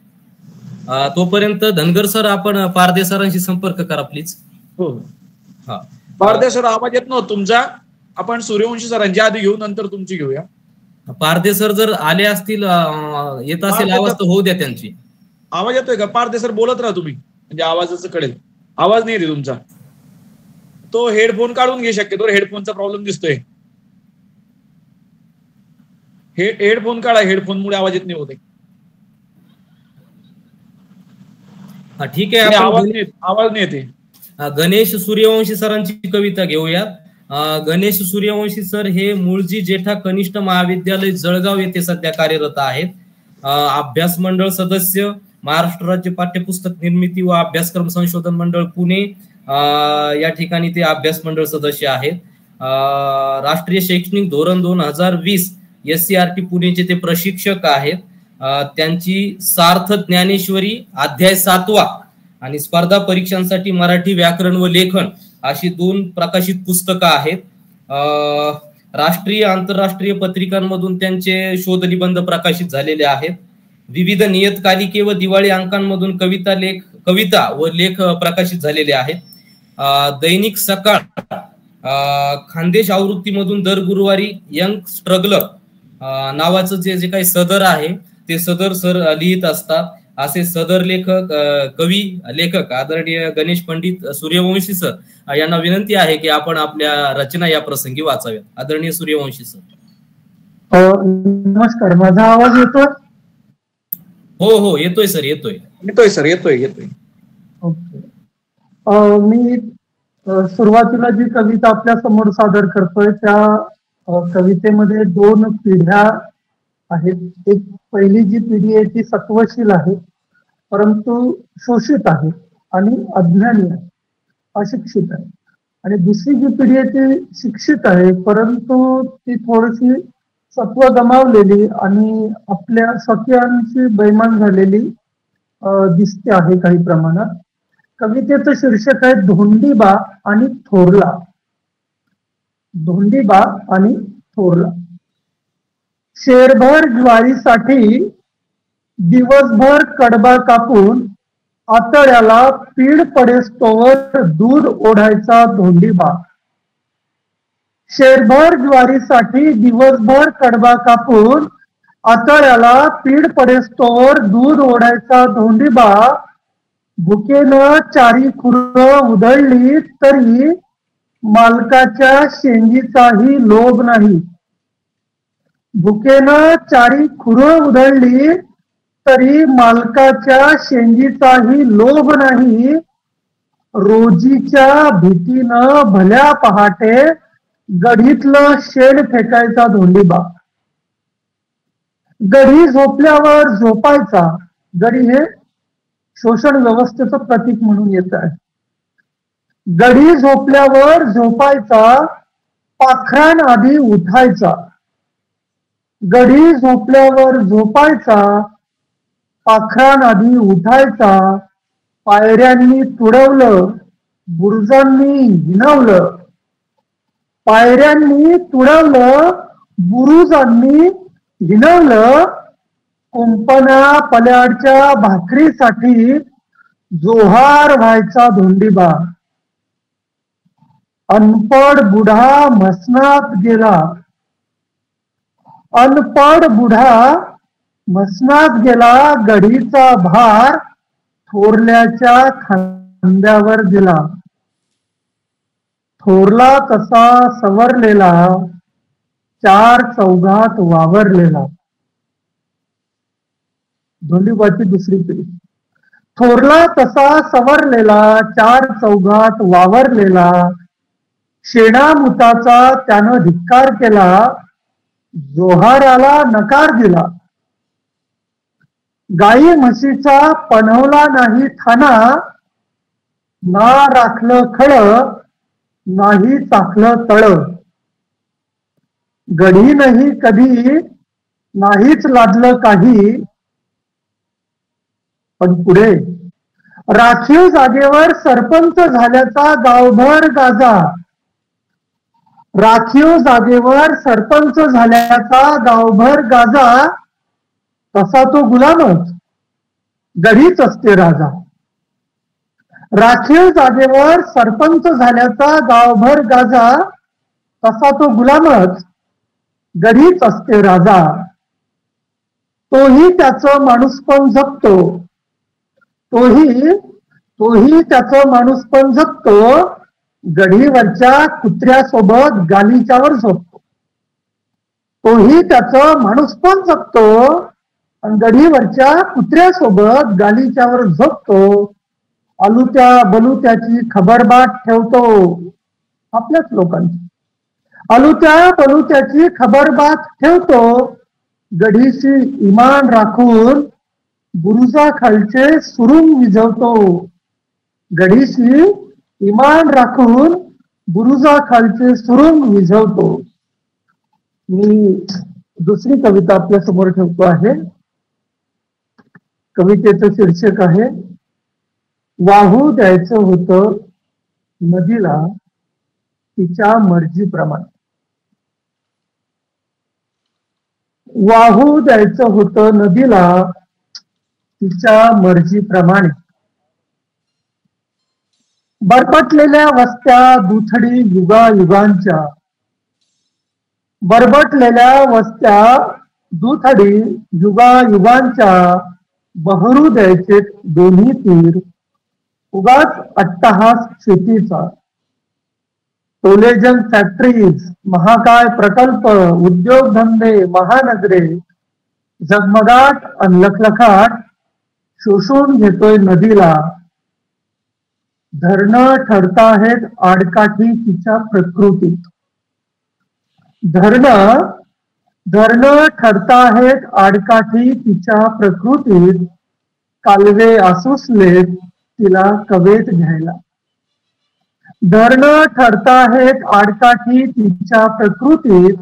तोपर्यंत धनगर सर आपण पारदे सरांशी संपर्क करा प्लीज. हो. हा पारदे सर आवाज येत नव्हता तुमचा. आपण सूर्यवंशी सरांची आधी घेऊ, नंतर तुमची घेऊया. पारदे सर जर आले असतील, येत असेल आवाज तर होऊ द्या त्यांची. आवाज येतोय का पारदे सर? बोलत राहा तुम्ही, म्हणजे आवाजाचं कळेल. आवाज नाही येते तुमचा. तो हेडफोन काढून घे शक्यतो. हेडफोनचा प्रॉब्लेम दिसतोय. हेडफोन काढा. हेडफोनमुळे आवाज येत नाही होते. ठीक आहे, आवाज नाही येते. गणेश सूर्यवंशी सरांची कविता घेऊयात. गणेश सूर्यवंशी सर हे मूळजी जेठा कनिष्ठ महाविद्यालय जळगाव येथे सध्या कार्यरत आहेत. अभ्यास मंडळ सदस्य, महाराष्ट्र राज्य पाठ्यपुस्तक निर्मिती व अभ्यासक्रम संशोधन मंडळ पुणे या ठिकाणी ते अभ्यास मंडळ सदस्य आहेत. राष्ट्रीय शैक्षणिक धोरण 2020 SCRT पुणेचे ते प्रशिक्षक आहेत. त्यांची सार्थ ज्ञानेश्वरी अध्याय 7वा आणि स्पर्धा परीक्षांसाठी मराठी व्याकरण व लेखन अशी 2 प्रकाशित पुस्तकं आहेत. राष्ट्रीय आंतरराष्ट्रीय पत्रिकांमधून त्यांचे शोध निबंध प्रकाशित झालेले आहेत. विविध नियतकालिके व दिवाळी अंकांमधून कविता व लेख प्रकाशित झालेले आहेत. दैनिक सकाळ खानदेश आवृत्तीमधून दर गुरुवारी यंग स्ट्रगलर नावाचं जे काही सदर आहे ते सदर सर लिहित असतात. असे सदर लेखक आदरणीय गणेश पंडित सूर्यवंशी सर यांना विनंती आहे की आपण आपल्या रचना या प्रसंगी वाचाव्यात. आदरणीय सूर्यवंशी सर. नमस्कार, माझा आवाज येतोय? हो येतोय सर. येतोय. ओके. मी सुरुवातीला जी कविता आपल्या समोर सादर करतोय त्या कवितेमध्ये 2 पिढ्या आहेत. एक पहिली जी पिढी आहे ती सत्वशील आहे, परंतु शोषित आहे आणि अज्ञानी आहे, अशिक्षित आहे. आणि दुसरी जी पिढी आहे ती शिक्षित आहे, परंतु ती थोडीशी सत्व गमावलेली आणि आपल्या स्वकीयांची बैमान झालेली दिसते आहे काही प्रमाणात. कवितेचं शीर्षक आहे धोंडीबा आणि थोरला. धोंडीबा आणि थोरला. शेरभर ज्वारीसाठी दिवसभर कडबा कापून आतड्याला पीड पडेस्तोवर दूध ओढायचा धोंडीबा. शेरभर ज्वारीसाठी दिवसभर कडबा कापून आतड्याला पीड पडेस्तोवर दूध ओढायचा धोंडीबा. भुकेनं 4 खुरं उधळली तरी मालकाच्या शेंगीचाही लोभ नाही. भुकेनं 4 खुरं उधळली तरी मालकाच्या शेंगीचाही लोभ नाही. रोजीच्या भीतीनं भल्या पहाटे गढीतलं शेण फेकायचा धोंडीबा. गढी झोपल्यावर झोपायचा. गढी हे शोषण व्यवस्थेचं प्रतीक म्हणून येत आहे. गढी झोपल्यावर झोपायचा, पाखरान आधी उठायचा. गडी झोपल्यावर झोपायचा, पाखरांआधी उठायचा, पायऱ्यांनी तुडवलं, बुरुजांनी हिणवलं, पायऱ्यांनी तुडवलं, बुरुजांनी हिणवलं, कुंपणा पल्याडच्या भाकरीसाठी जोहार व्हायचा धोंडीबा. अनपड बुढा मसनात गेला, अनपड बुढा मसनात गेला, गढीचा भार थोरल्याच्या खांद्यावर दिला. थोरला तसा सवरलेला, चार चौघात वावरलेला. धोंडीबाची दुसरी पिढी. थोरला तसा सवरलेला, चार चौघात वावरलेला, शेणामुताचा त्यानं धिक्कार केला, जोहाराला नकार दिला. गाई म्हशीचा पणवला नाही ठाणा, ना राखलं खळ, नाही चाखलं तळ. गढीनही कधी नाहीच लादलं काही, पण पुढे राखीव जागेवर सरपंच झाल्याचा गावभर गाजा. राखीव जागेवर सरपंच झाल्याचा गावभर गाजा, तसा तो गुलामच, गढीच असते राजा. राखीव जागेवर सरपंच झाल्याचा गावभर गाजा, तसा तो गुलामच, गढीच असते राजा. तोही त्याचं माणूसपण जपतो, तोही त्याचं माणूसपण जपतो, गढीवरच्या कुत्र्यासोबत गालिच्यावर झोपतो. तोही त्याचं माणूसपण जपतो आणि गढीवरच्या कुत्र्यासोबत गालिच्यावर झोपतो. अलुत्या बलुत्याची खबरबाट ठेवतो, आपल्याच लोकांची. अलुत्या बलुत्याची खबरबाट ठेवतो, गढीशी इमान राखून बुरुजाखालचे सुरुंग विझवतो. गढीशी इमान राखून बुरुजाखालचे सुरुंग विझवतो. मी दुसरी कविता आपल्या समोर ठेवतो आहे. कवितेचं शीर्षक आहे वाहू द्यायचं होतं नदीला तिच्या मर्जीप्रमाणे. वाहू द्यायचं होतं नदीला तिच्या मर्जीप्रमाणे. बरबटलेल्या वस्त्या दुथडी युगायुगांच्या, बरबटलेल्या वस्त्या दुथडी युगायुगांच्या, बहरू द्यायचे दोन्ही तीर उगाच अट्टहास शेतीचा. टोलेजन फॅक्टरीज, महाकाय प्रकल्प, उद्योगधंदे, महानगरे, झगमगाट आणि लखलखाट शोषून घेतोय नदीला. धरणं ठरताहेत आडकाठी तिच्या प्रकृतीत. धरणं ठरताहेत आडकाठी तिच्या प्रकृतीत, कालवे आसुसलेत तिला कवेत घ्यायला. धरणं ठरताहेत आडकाठी तिच्या प्रकृतीत,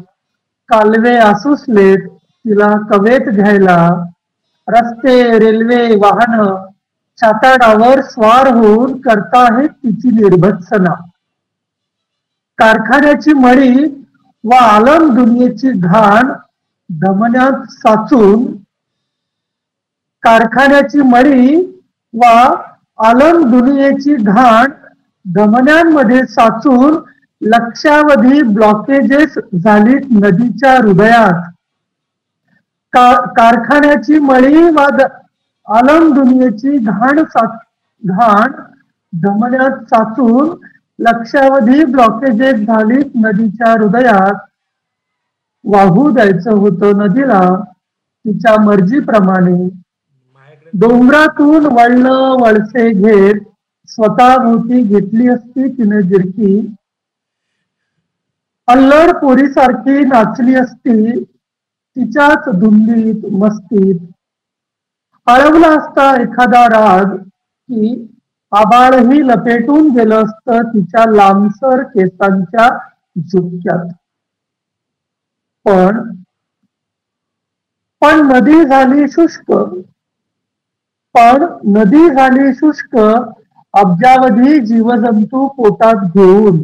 कालवे आसुसलेत तिला कवेत घ्यायला. रस्ते रेल्वे वाहनं छाताडावर स्वार होऊन करताहेत तिची निर्भत्सना. कारखान्याची मळी व आलम दुनियेची घाण धमन्यात साचून, कारखान्याची मळी व आलम दुनियेची घाण धमन्यांमध्ये साचून लक्षावधी ब्लॉकेजेस झालीत नदीच्या हृदयात. कारखान्याची मळी व आलम दुनियेची घाण धमन्यात साचून लक्षावधी ब्लॉकेजेस झालीत नदीच्या हृदयात. वाहू द्यायचं होतं नदीला तिच्या मर्जीप्रमाणे. डोंगरातून वळणं वळसे घेत स्वतःभोवती घेतली असती तिने जिरकी. अल्लड पोरीसारखी नाचली असती तिच्याच धुंदीत मस्तीत. आळवला असता एखादा राग की आबाळही लपेटून गेलं असतं तिच्या लांबसर केसांच्या झुपक्यात. पण पण नदी झाली शुष्क, पण नदी झाली शुष्क, अब्जावधी जीवजंतू पोटात घेऊन.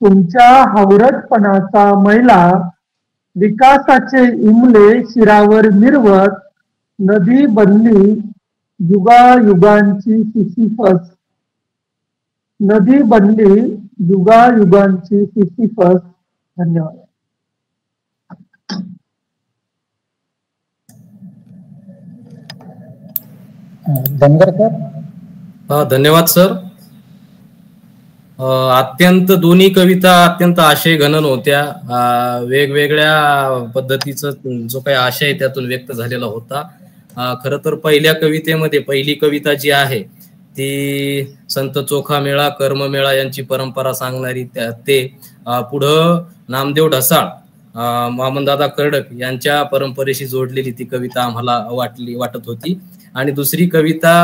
तुमच्या हावरटपणाचा मैला विकासाचे इमले शिरावर मिरवत नदी बनली युगायुगांची सिसिफस. नदी बनली युगायुगांची सिसिफस. धन्यवाद. धनगर सर. धन्यवाद सर. अत्यंत दोन्ही कविता अत्यंत आशय घनन होत्या. वेगवेगळ्या पद्धतीचा जो काही आशय त्यातून व्यक्त झालेला होता. खरं तर पहिल्या कवितेमध्ये पहिली कविता जी आहे ती संत चोखामेळा कर्ममेळा यांची परंपरा सांगणारी ते पुढं नामदेव ढसाळ वामनदादा कर्डक यांच्या परंपरेशी जोडलेली ती कविता आम्हाला वाटत होती. आणि दुसरी कविता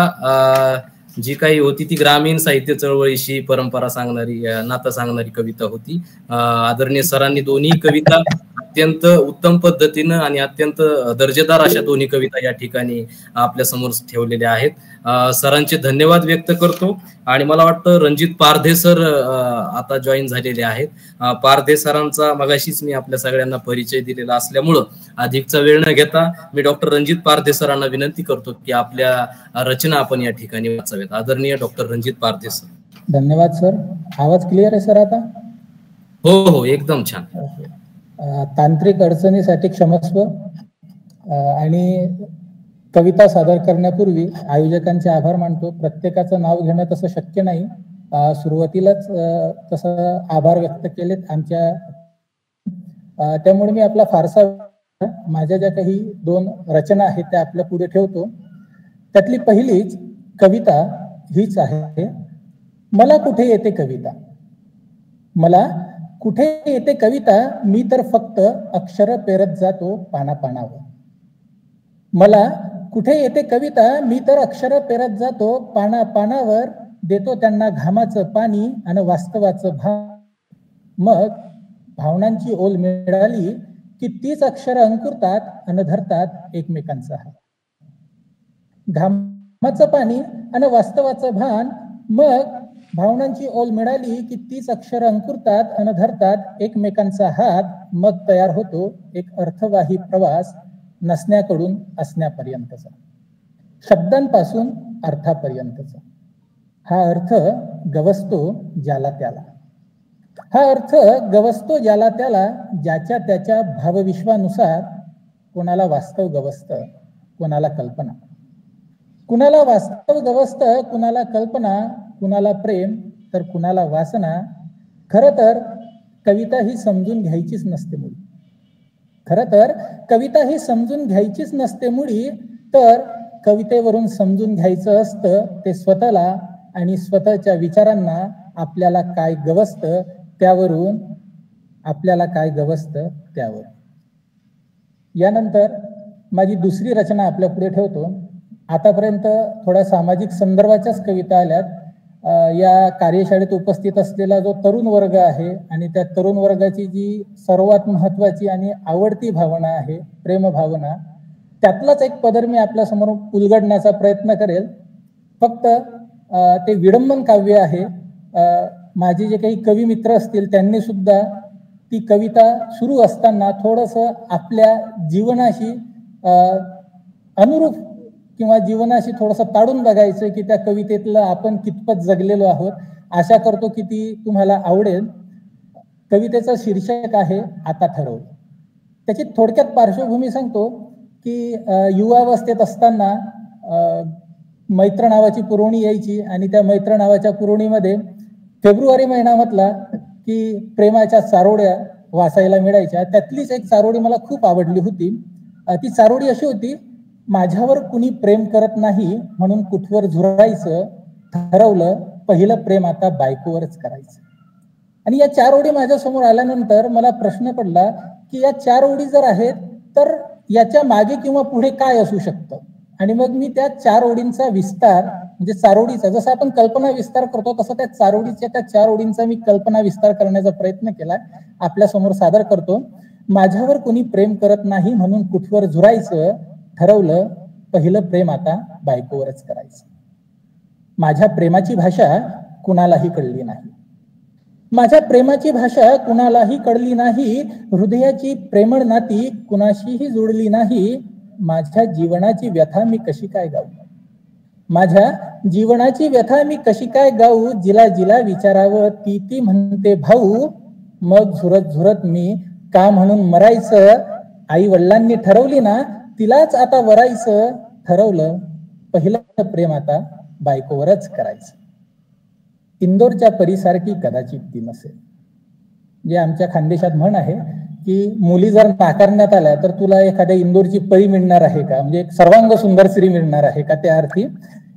जी काही होती ती ग्रामीण साहित्य चळवळीशी परंपरा सांगणारी नातं सांगणारी कविता होती. आदरणीय सरांनी दोन्ही कविता अत्यंत उत्तम पद्धतीनं आणि अत्यंत दर्जेदार अशा दोन्ही कविता या ठिकाणी आपल्या समोर ठेवलेल्या आहेत. सरांचे धन्यवाद व्यक्त करतो. आणि मला वाटतं रणजित पारधे सर आता जॉईन झालेले आहेत. पारधे सरांचा मगाशीच मी आपल्या सगळ्यांना परिचय दिलेला असल्यामुळं अधिकचा वेळ न घेता मी डॉक्टर रणजित पारधे सरांना विनंती करतो की आपल्या रचना आपण या ठिकाणी वाचाव्यात. आदरणीय डॉक्टर रणजित पारधे सर. धन्यवाद सर. आवाज क्लिअर आहे सर आता? हो हो एकदम छान. तांत्रिक अडचणीसाठी क्षमस्व. आणि कविता सादर करण्यापूर्वी आयोजकांचे आभार मानतो. प्रत्येकाचं नाव घेणं तसं शक्य नाही. सुरुवातीलाच तसं आभार व्यक्त केलेत आमच्या. त्यामुळे मी आपला फारसा माझ्या ज्या काही 2 रचना आहेत त्या आपल्या पुढे ठेवतो. त्यातली पहिलीच कविता हीच आहे. मला कुठे येते कविता, मला कुठे येते कविता, मी तर फक्त अक्षर पेरत जातो पानापानावर. मला कुठे येते कविता, मी तर अक्षर पेरत जातो पानापानावर. देतो त्यांना घामाचं पाणी आणि वास्तवाचं भान. मग भावनांची ओल मिळाली की तीच अक्षर अंकुरतात आणि धरतात एकमेकांचा हात. घामाचं पाणी आणि वास्तवाचं भान. मग भावनांची ओल मिळाली की तीच अक्षर अंकुरतात आणि धरतात एकमेकांचा हात. मग तयार होतो एक अर्थवाही प्रवास नसण्याकडून असण्यापर्यंतचा, शब्दांपासून अर्थापर्यंतचा. हा अर्थ गवसतो ज्याला त्याला, हा अर्थ गवसतो ज्याला त्याला. ज्याच्या त्याच्या भावविश्वानुसार कोणाला वास्तव गवसतं, कोणाला कल्पना. कुणाला वास्तव गवसतं, कुणाला कल्पना. कुणाला प्रेम तर कुणाला वासना. खरं तर कविता ही समजून घ्यायचीच नसते मुळी. खरं तर कविता ही समजून घ्यायचीच नसते मुळी. तर कवितेवरून समजून घ्यायचं असतं ते स्वतःला आणि स्वतःच्या विचारांना. आपल्याला काय गवसतं त्यावरून, आपल्याला काय गवसतं त्यावर. यानंतर माझी दुसरी रचना आपल्या पुढे ठेवतो. आतापर्यंत थोड्या सामाजिक संदर्भाच्याच कविता आल्यात. या कार्यशाळेत उपस्थित असलेला जो तरुण वर्ग आहे आणि त्या तरुण वर्गाची जी सर्वात महत्वाची आणि आवडती भावना आहे प्रेम भावना, त्यातलाच एक पदर मी आपल्यासमोर उलगडण्याचा प्रयत्न करेल. फक्त ते विडंबन काव्य आहे. माझे जे काही कवी मित्र असतील त्यांनी सुद्धा ती कविता सुरू असताना थोडंसं आपल्या जीवनाशी अनुरूप किंवा जीवनाशी थोडंसं ताडून बघायचं की त्या कवितेतलं आपण कितपत जगलेलो आहोत. आशा करतो की ती तुम्हाला आवडेल. कवितेचं शीर्षक आहे आता ठरवलं. त्याची थोडक्यात पार्श्वभूमी सांगतो की युवावस्थेत असताना मैत्र नावाची पुरवणी यायची आणि त्या मैत्र नावाच्या पुरवणीमध्ये फेब्रुवारी महिना म्हटला की प्रेमाच्या चारोड्या वाचायला मिळायच्या. त्यातलीच एक चारोडी मला खूप आवडली होती. ती चारोडी अशी होती, माझ्यावर कुणी प्रेम करत नाही म्हणून कुठवर झुरायचं, ठरवलं पहिलं प्रेम आता बायकोवरच करायचं. आणि या 4 ओळी माझ्या समोर आल्यानंतर मला प्रश्न पडला की या 4 ओळी जर आहेत तर याच्या मागे किंवा पुढे काय असू शकतं. आणि मग मी त्या 4 ओळींचा विस्तार म्हणजे चारोडीचा, जसं आपण कल्पना विस्तार करतो तसं त्या चारोडीच्या त्या 4 ओळींचा मी कल्पना विस्तार करण्याचा प्रयत्न केला, आपल्या समोर सादर करतो. माझ्यावर कुणी प्रेम करत नाही म्हणून कुठवर झुरायचं, ठरवलं पहिलं प्रेम आता बायकोवरच करायचं. माझ्या प्रेमाची भाषा कुणालाही कळली नाही, माझ्या प्रेमाची भाषा कुणालाही कळली नाही, हृदयाची प्रेमळ नाती कुणाशीही जोडली नाही. माझ्या जीवनाची व्यथा मी कशी काय गाऊ, माझ्या जीवनाची व्यथा मी कशी काय गाऊ, जिला जिला विचारावं ती ती म्हणते भाऊ. मग झुरत झुरत मी का म्हणून मरायचं, आई वडिलांनी ठरवली ना तिलाच आता वरायचं, ठरवलं पहिलं प्रेम आता बायकोवरच करायचं. इंदोरच्या परीसारखी कदाचित ती नसेल. जे आमच्या खानदेशात म्हण आहे की मुली जर नाकारण्यात आल्या तर तुला एखाद्या इंदोरची परी मिळणार आहे का, म्हणजे एक सर्वांग सुंदर स्त्री मिळणार आहे का, त्या अर्थी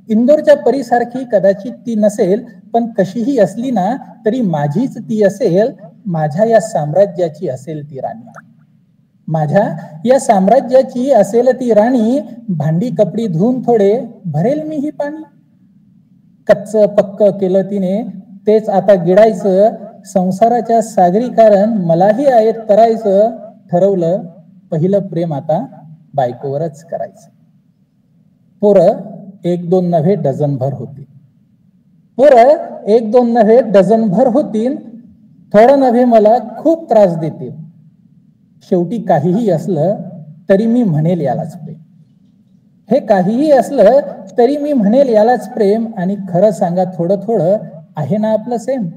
इंदोरच्या परीसारखी कदाचित ती नसेल, पण कशीही असली ना तरी माझीच ती असेल. माझ्या या साम्राज्याची असेल ती राणी, माझ्या या साम्राज्याची असेल ती राणी. भांडी कपडी धुवून थोडे भरेल मी ही पाणी, कच्च पक्क केलं तिने तेच आता गिळायचं. संसाराच्या सागरी कारण मलाही आयत करायचं, ठरवलं पहिलं प्रेम आता बायकोवरच करायचं. पोरं एक दोन नव्हे डझन भर होती, पोरं एक दोन नव्हे डझन भर होतील, थोडं नव्हे मला खूप त्रास देतील. शेवटी काहीही असलं तरी मी म्हणेल यालाच प्रेम, हे काहीही असलं तरी मी म्हणेल यालाच प्रेम. आणि खरं सांगा थोडं थोडं आहे ना आपलं सेम.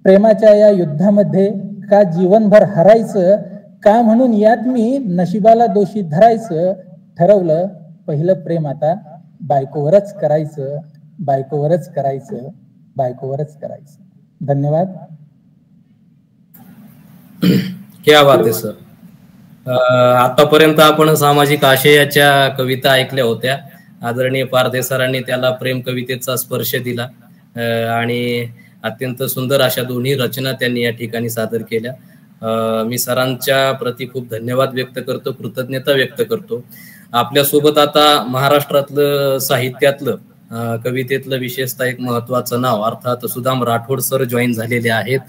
प्रेमाच्या या युद्धामध्ये का जीवनभर हरायचं, का म्हणून यात मी नशिबाला दोषी धरायचं, ठरवलं पहिलं प्रेम आता बायकोवरच करायचं, बायकोवरच करायचं, बायकोवरच करायचं. धन्यवाद. क्या बात आहे सर. आतापर्यंत आपण सामाजिक आशयाच्या कविता ऐकल्या होत्या. आदरणीय पारधे सरांनी त्याला प्रेम कवितेचा स्पर्श दिला आणि अत्यंत सुंदर अशा दोन्ही रचना त्यांनी या ठिकाणी सादर केल्या. मी सरांच्या प्रति खूप धन्यवाद व्यक्त करतो, कृतज्ञता व्यक्त करतो. आपल्यासोबत आता महाराष्ट्रातलं साहित्यातलं कवितेतलं विशेषतः एक महत्वाचं नाव अर्थात सुदाम राठोड सर जॉईन झालेले आहेत.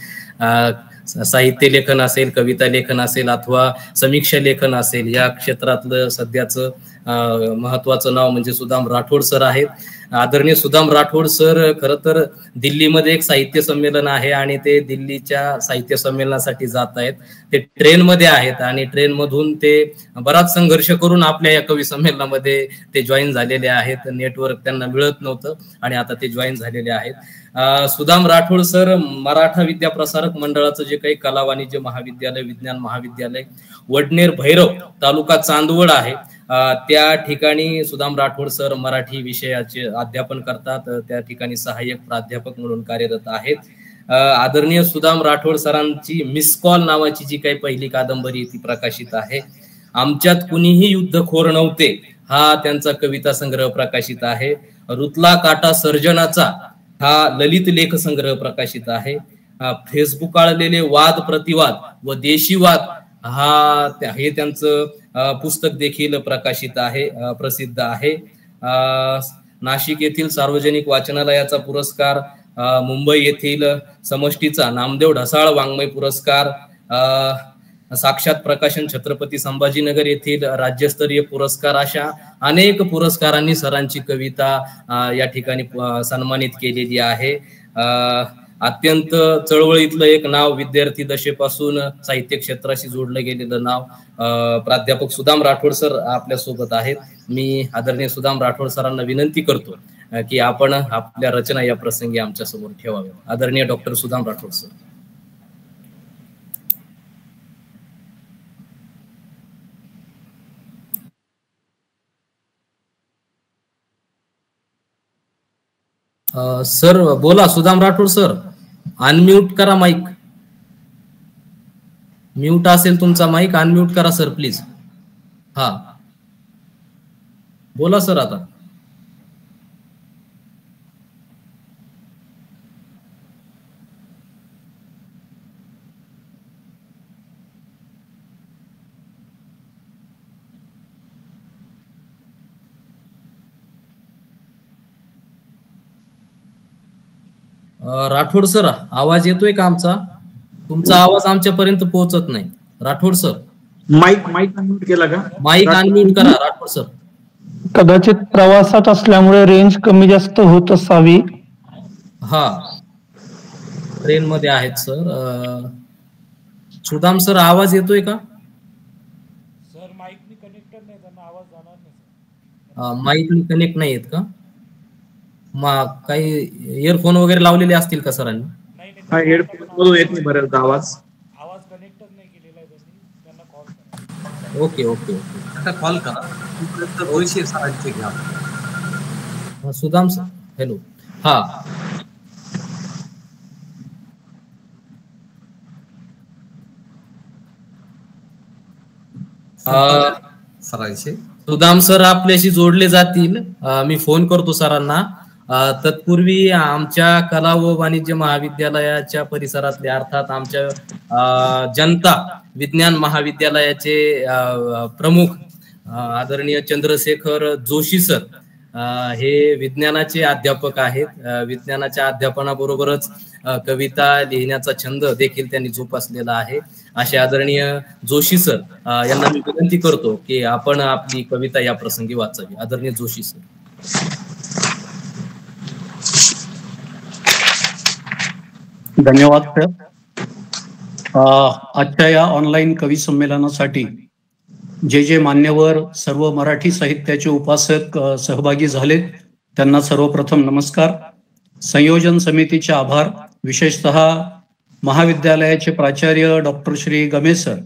साहित्य लेखन असेल, कविता लेखन असेल अथवा समीक्षा लेखन असेल, या क्षेत्रातलं सध्याचं महत्वाचं नाव म्हणजे सुदाम राठोड सर आहेत. आदरणीय सुदाम राठोड सर खरं तर दिल्लीमध्ये एक साहित्य संमेलन आहे आणि ते दिल्लीच्या साहित्य संमेलनासाठी जात आहेत. ते ट्रेनमध्ये आहेत आणि ट्रेनमधून ते बराच संघर्ष करून आपल्या या कवी संमेलनामध्ये ते जॉईन झालेले आहेत. नेटवर्क त्यांना मिळत नव्हतं आणि आता ते जॉईन झालेले आहेत. सुदाम राठोड सर मराठा विद्याप्रसारक मंडळाचं जे काही कला वाणिज्य महाविद्यालय, विज्ञान महाविद्यालय वडनेर भैरव तालुका चांदवड आहे, त्या ठिकाणी सुदाम राठोड सर मराठी विषयाचे अध्यापन करतात. त्या ठिकाणी सहाय्यक प्राध्यापक म्हणून कार्यरत आहेत. आदरणीय सुदाम राठोड सरांची मिस कॉल नावाची जी काही पहिली कादंबरी ती प्रकाशित आहे. आमच्यात कुणीही युद्धखोर नव्हते हा त्यांचा कविता संग्रह प्रकाशित आहे. रुतला काटा सर्जनाचा हा ललित लेख संग्रह प्रकाशित आहे. फेसबुक आळलेले वाद प्रतिवाद व देशीवाद हे त्यांचं पुस्तक देखील प्रकाशित आहे, प्रसिद्ध आहे. नाशिक येथील सार्वजनिक वाचनालयाचा पुरस्कार, मुंबई येथील समष्टीचा नामदेव ढसाळ वाङ्मय पुरस्कार, साक्षात प्रकाशन छत्रपती संभाजीनगर येथील राज्यस्तरीय पुरस्कार, अशा अनेक पुरस्कारांनी सरांची कविता या ठिकाणी सन्मानित केलेली आहे. अत्यंत चळवळीतलं एक नाव, विद्यार्थी दशेपासून साहित्य क्षेत्राशी जोडलं गेलेलं नाव, प्राध्यापक सुदाम राठोड सर आपल्या सोबत आहेत. मी आदरणीय सुदाम राठोड सरांना विनंती करतो की आपण आपल्या रचना या प्रसंगी आमच्या समोर ठेवाव्या. आदरणीय doctor Sudam Rathod sir. Sir बोला. सुदाम राठोड सर, अनम्यूट करा माईक. म्यूट असेल तुमचा माईक, अनम्यूट करा सर प्लीज. हा बोला सर आता. राठोड सर, आवाज येतोय का आमचा? तुमचा आवाज आमच्यापर्यंत पोहोचत नाही. राठोड सर माईक अनम्यूट केला का? माईक अनम्यूट करा राठोड सर. कदाचित प्रवासात असल्यामुळे रेंज कमी जास्त होत असावी. हा ट्रेन मध्ये आहेत सर. सुदाम सर आवाज येतोय का? सर माईकनी कनेक्टेड नाही, त्यांना आवाज जाणार नाही. माईकनी कनेक्ट नाही आहेत का? काही इयरफोन वगैरे लावलेले असतील का सरांनी? हेडफोन मधून येत नाही बऱ्याचदा आवाज कनेक्टच नाही केलेला आहे त्यांना कॉल करा. ओके. आता कॉल करा. रोहित सरांचे घ्या. Sudam sir hello. हा सरांशी सुदाम सर आपल्याशी जोडले जातील. मी फोन करतो सरांना. तत्पूर्वी आमच्या कला व वाणिज्य महाविद्यालयाच्या परिसरातले अर्थात आमच्या जनता विज्ञान महाविद्यालयाचे प्रमुख आदरणीय चंद्रशेखर जोशी सर हे विज्ञानाचे अध्यापक आहेत. विज्ञानाच्या अध्यापनाबरोबरच कविता लिहिण्याचा छंद देखील त्यांनी जोपासलेला आहे. असे आदरणीय जोशी सर यांना मी विनंती करतो की आपण आपली कविता या प्रसंगी वाचावी. आदरणीय जोशी सर. धन्यवाद सर. आजच्या या ऑनलाईन कवी संमेलनासाठी जे मान्यवर सर्व मराठी साहित्याचे उपासक सहभागी झालेत त्यांना सर्वप्रथम नमस्कार. संयोजन समितीचे आभार. विशेषतः महाविद्यालयाचे प्राचार्य डॉक्टर श्री गमे सर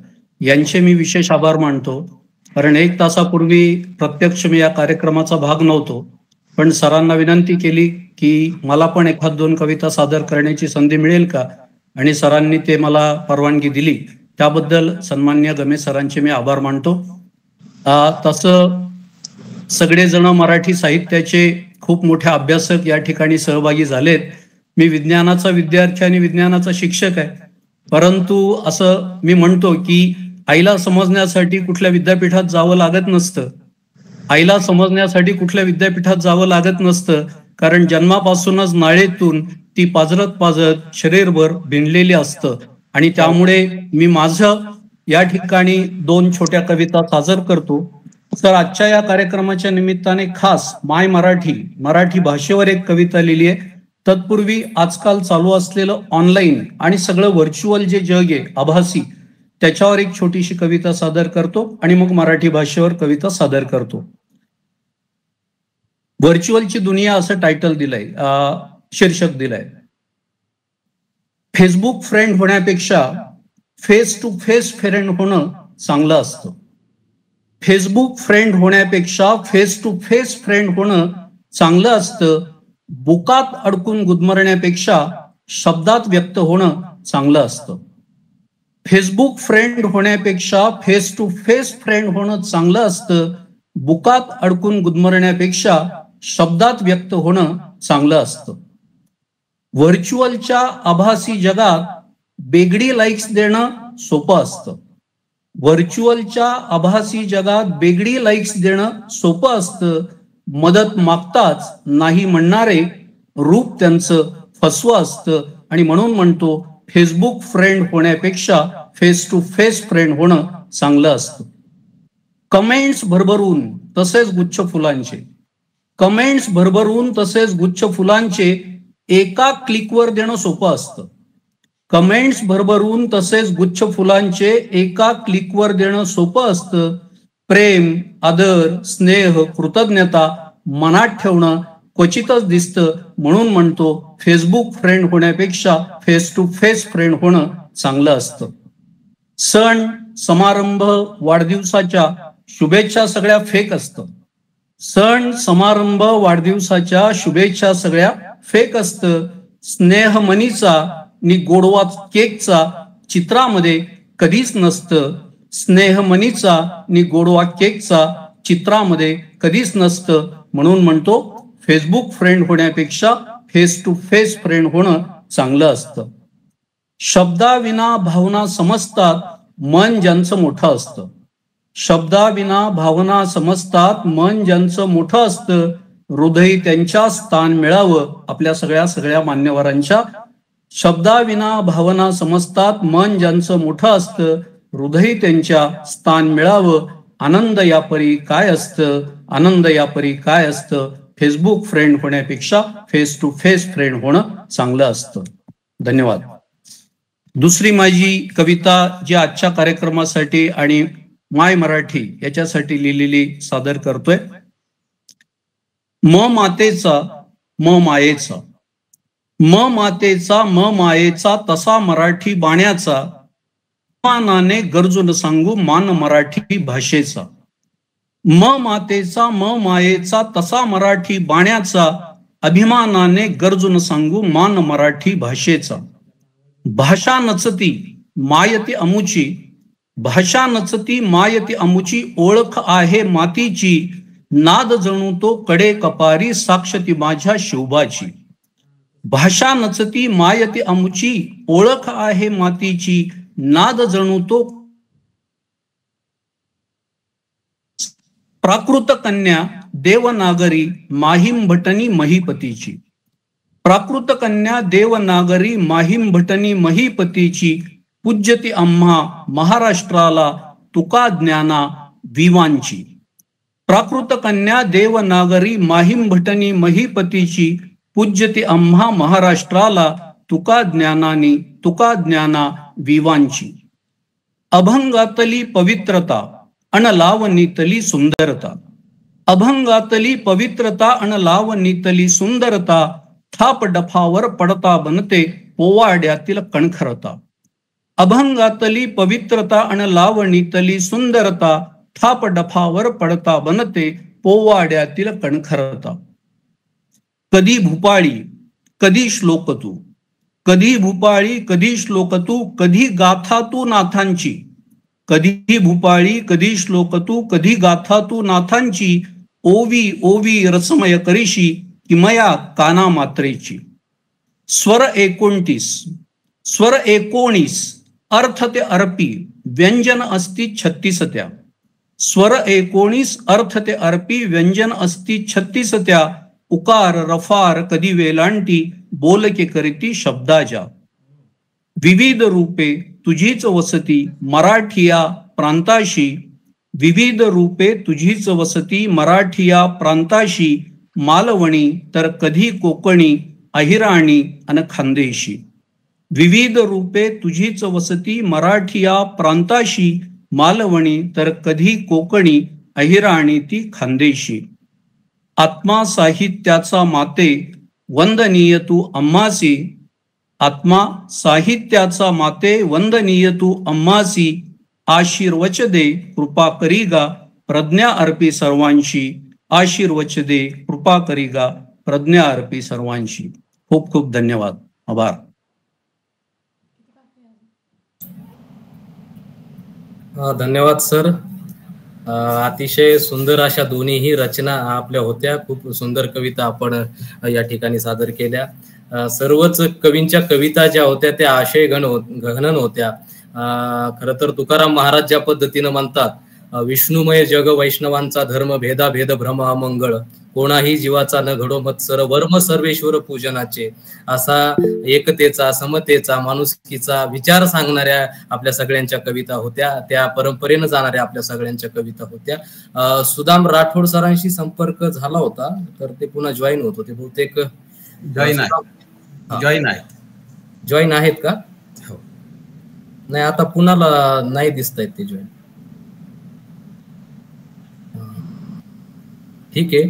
यांचे मी विशेष आभार मानतो. कारण 1 तासापूर्वी प्रत्यक्ष मी या कार्यक्रमाचा भाग नव्हतो, पण सरांना विनंती केली की मला पण 1-2 कविता सादर करण्याची संधी मिळेल का, आणि सरांनी ते मला परवानगी दिली. त्याबद्दल सन्मान्य गमे सरांचे मी आभार मानतो. तसं सगळेजण मराठी साहित्याचे खूप मोठे अभ्यासक या ठिकाणी सहभागी झालेत. मी विज्ञानाचा विद्यार्थी आणि विज्ञानाचा शिक्षक आहे, परंतु असं मी म्हणतो की आईला समजण्यासाठी कुठल्या विद्यापीठात जावं लागत नसतं. आईला समजण्यासाठी कुठल्या विद्यापीठात जावं लागत नसतं, कारण जन्मापासूनच नाळेतून ती पाजरत शरीरभर भिनलेली असतं. आणि त्यामुळे मी माझं या ठिकाणी 2 छोट्या कविता सादर करतो. तर आजच्या या कार्यक्रमाच्या निमित्ताने खास माय मराठी भाषेवर एक कविता लिहिली आहे. तत्पूर्वी आजकाल चालू असलेलं ऑनलाईन आणि सगळं व्हर्च्युअल जे जग आहे आभासी, त्याच्यावर एक छोटीशी कविता सादर करतो आणि मग मराठी भाषेवर कविता सादर करतो. व्हर्च्युअलची दुनिया असं टायटल दिलंय, शीर्षक दिलंय. फेसबुक फ्रेंड होण्यापेक्षा फेस टू फेस फ्रेंड होणं चांगलं असतं. फेसबुक फ्रेंड होण्यापेक्षा फेस टू फेस फ्रेंड होणं चांगलं असतं. बुकात अडकून गुदमरण्यापेक्षा शब्दात व्यक्त होणं चांगलं असतं. फेसबुक फ्रेंड होण्यापेक्षा फेस टू फेस फ्रेंड होणं चांगलं असतं. बुकात अडकून गुदमरण्यापेक्षा शब्दात व्यक्त होणं चांगलं असतं. व्हर्च्युअलच्या आभासी जगात बेगडी लाईक्स देणं सोपं असतं. व्हर्च्युअलच्या आभासी जगात बेगडी लाईक्स देणं सोपं असतं. मदत मागताच नाही म्हणणारे रूप त्यांचं फसवं असतं. आणि म्हणून म्हणतो फेसबुक फ्रेंड होण्यापेक्षा फेस टू फेस फ्रेंड होणं चांगलं असतं. कमेंट्स भरभरून तसेच गुच्छ फुलांचे, कमेंट्स भरभरून तसेच गुच्छ फुलांचे एका क्लिकवर देणं सोपं असतं. कमेंट्स भरभरून तसेच गुच्छ फुलांचे एका क्लिकवर देणं सोपं असतं. प्रेम, आदर, स्नेह, कृतज्ञता मनात ठेवणं क्वचितच दिसतं. म्हणून म्हणतो फेसबुक फ्रेंड होण्यापेक्षा फेस टू फेस फ्रेंड होणं चांगलं असतं. सण समारंभ वाढदिवसाच्या शुभेच्छा सगळ्या फेक असतं. सण समारंभ वाढदिवसाच्या शुभेच्छा सगळ्या फेक असतं. स्नेहमनीचा नि गोडवा केकचा चित्रामध्ये कधीच नसतं. स्नेहमनीचा नि गोडवा केकचा चित्रामध्ये कधीच नसतं. म्हणून म्हणतो फेसबुक फ्रेंड होण्यापेक्षा फेस टू फेस फ्रेंड होणं चांगलं असतं. शब्दाविना भावना समजतात मन ज्यांचं मोठं असतं. शब्दाविना भावना समजतात मन ज्यांचं मोठं असतं. हृदय त्यांच्या स्थान मिळावं आपल्या सगळ्या मान्यवरांच्या. शब्दाविना भावना समजतात मन ज्यांचं मोठं असतं. हृदय त्यांच्या स्थान मिळावं. आनंद यापरी काय असतं, आनंद यापरी काय असतं. फेसबुक फ्रेंड होण्यापेक्षा फेस टू फेस फ्रेंड होणं चांगलं असतं. धन्यवाद. दुसरी माझी कविता जी आजच्या कार्यक्रमासाठी आणि माय मराठी याच्यासाठी लिहिलेली सादर करतोय. म मातेचा म मायेचा, म मातेचा म मायेचा तसा मराठी बाण्याचा, मानाने गरजून सांगू मान मराठी भाषेचा. म मातेचा म मायेचा तसा मराठी बाण्याचा, अभिमानाने गरजून सांगू मान मराठी भाषेचा. भाषा नचती मायती अमुची, भाषा नचती मायती अमुची, ओळख आहे मातीची, नाद जणू तो कडे कपारी, साक्ष ती माझ्या शिवबाची. भाषा नचती मायती अमुची, ओळख आहे मातीची, नाद जणू तो. प्राकृत कन्या देवनागरी माहिमभटनी महीपतीची, प्राकृत कन्या देवनागरी माहिमभटनी महीपतीची, पूज्यती आम्हा महाराष्ट्राला तुका ज्ञाना विवांची. प्राकृत कन्या देवनागरी माहिमभटनी महीपतीची, पूज्यती आम्हा महाराष्ट्राला तुका ज्ञानानी तुका ज्ञाना विवांची. अभंगातली पवित्रता अनलावनीतली सुंदरता, अभंगातली पवित्रता अनलावनीतली सुंदरता, थाप डफावर पडता बनते पोवाड्यातील कणखरता. अभंगातली पवित्रता अनलावणीतली सुंदरता, थाप डफावर पडता बनते पोवाड्यातील कणखरता. कधी भूपाळी कधी श्लोक तू, कधी भूपाळी कधी श्लोक तू, कधी गाथा तू नाथांची. कधी भूपाळी कधी श्लोक तू, कधी गाथा तू नाथांची, ओवी ओवी रसमय करीशी किमया काना मात्रेची. स्वर 29, स्वर 19 अर्थ ते अर्पी, व्यंजन असती 36 त्या. स्वर 19 अर्थ ते अर्पी, व्यंजन असती 36 त्या. उकार रफार कधी वेलांटी, बोलके करीती शब्दाजा. विविध रूपे तुझीच वसती मराठिया प्रांताशी, विविध रूपे तुझीच वसती मराठिया प्रांताशी, मालवणी तर कधी कोकणी, अहिराणी अन खानदेशी. विविध रूपे तुझीच वसती मराठिया प्रांताशी, मालवणी तर कधी कोकणी, अहिराणी ती खानदेशी. आत्मा साहित्याचा माते वंदनीय तू अम्मासी, आत्मा साहित्याचा माते वंदनीय तू अम्मासी. आशीर्वच दे कृपा करीगा प्रज्ञा अर्पी सर्वांशी, आशीर्वच दे कृपा करीगा प्रज्ञा अर्पी सर्वांशी. खूप खूप धन्यवाद. आभार. धन्यवाद सर. अतिशय सुंदर अशा दोन्हीही रचना आपल्या होत्या. खूप सुंदर कविता आपण या ठिकाणी सादर केल्या. सर्वच कवींच्या कविता ज्या होत्या त्या आशय गहन होत्या. खरं तर तुकाराम महाराज ज्या पद्धतीनं म्हणतात, विष्णुमय जग वैष्णवांचा धर्म, भेदा भेद भ्रम अमंगळ, कोणाही जीवाचा न घडो मत्सर, वर्म सर्वेश्वर पूजनाचे. असा एकतेचा, समतेचा, माणुसकीचा विचार सांगणाऱ्या आपल्या सगळ्यांच्या कविता होत्या. त्या परंपरेनं जाणाऱ्या आपल्या सगळ्यांच्या कविता होत्या. सुदाम राठोड सरांशी संपर्क झाला होता, तर ते पुन्हा जॉईन होत होते बहुतेक. जॉईन आहेत का? नाही, आता पुन्हा नाही दिसत आहेत ते जॉईन. ठीक आहे.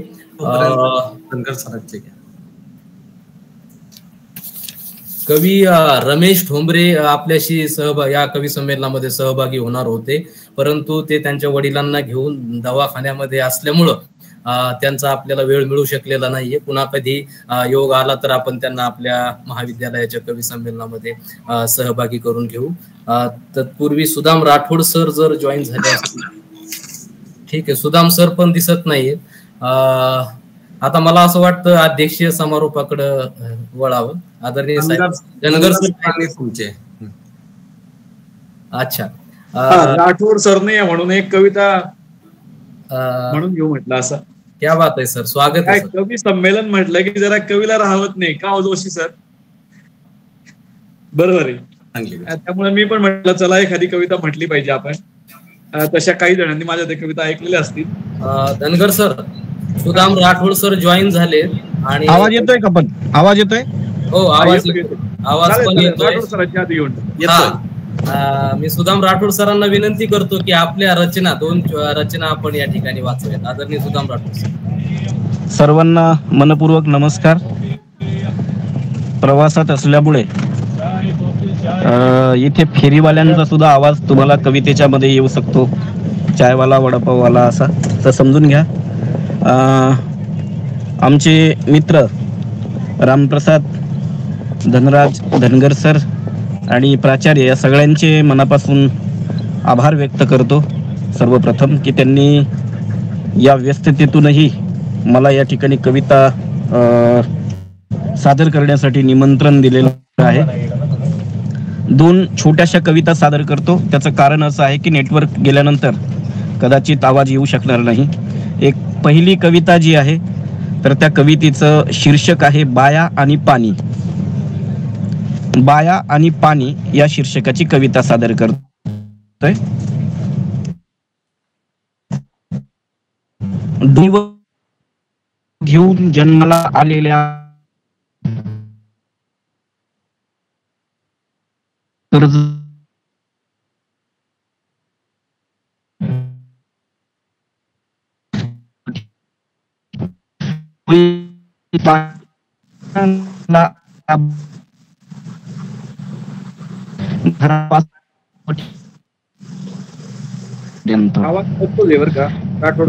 कवी रमेश ठोंबरे आपल्याशी या कवी संमेलनामध्ये सहभागी होणार होते, परंतु ते त्यांच्या वडिलांना घेऊन दवाखान्यामध्ये असल्यामुळं त्यांचा आपल्याला वेळ मिळू शकलेला नाहीये. पुन्हा कधी योग आला तर आपण त्यांना आपल्या महाविद्यालयाच्या कवी संमेलनामध्ये सहभागी करून घेऊ. तत्पूर्वी सुदाम राठोड सर जर जॉईन झाले असतील. ठीक आहे, सुदाम सर पण दिसत नाहीये. आता मला असं वाटतं अध्यक्षीय समारोपाकडं वळावं. आदरणीय धनगर सर तुमचे. अच्छा, राठोड सरने म्हणून एक कविता म्हणून घेऊ म्हटलं. असं क्या बात आहे सर, स्वागत आहे. कवी संमेलन म्हटलं की जरा कवीला राहत नाही का जोशी सर? बरोबर आहे. त्यामुळे मी पण म्हटलं चला एखादी कविता म्हटली पाहिजे आपण. तशा काही जणांनी माझ्या त्या कविता ऐकलेल्या असतील. Dhangar sir, Sudam Rathod sir join झाले आणि आवाज येतोय का? पण आवाज येतोय? हो, आवाज पण येतोय. मी सुदाम राठोड सरांना विनंती करतो की आपल्या रचना 2 रचना आपण या ठिकाणी वाचूयात. आदरणीय सुदाम राठोड सर. सर्वांना मनपूर्वक नमस्कार. प्रवासात असल्यामुळे इथे फेरीवाल्यांचा सुद्धा आवाज तुम्हाला कवितेच्या मध्ये येऊ शकतो, चायवाला वडापाववाला असा, तर समजून घ्या. आमचे मित्र रामप्रसाद, धनराज, धनगर सर आणि प्राचार्य या सगळ्यांचे मनापासून आभार व्यक्त करतो सर्वप्रथम की त्यांनी या व्यस्ततेतूनही मला या ठिकाणी कविता सादर करण्यासाठी निमंत्रण दिलेलं आहे. 2 छोट्याशा कविता सादर करतो. त्याचं कारण असं आहे की नेटवर्क गेल्यानंतर कदाचित आवाज येऊ शकणार नाही. एक पहिली कविता जी आहे तर त्या कवितेचं शीर्षक आहे बाया आणि पाणी. बाया आणि पाणी या शीर्षकाची कविता सादर करतोय. दैव घेऊन जन्माला आलेल्या कर्ज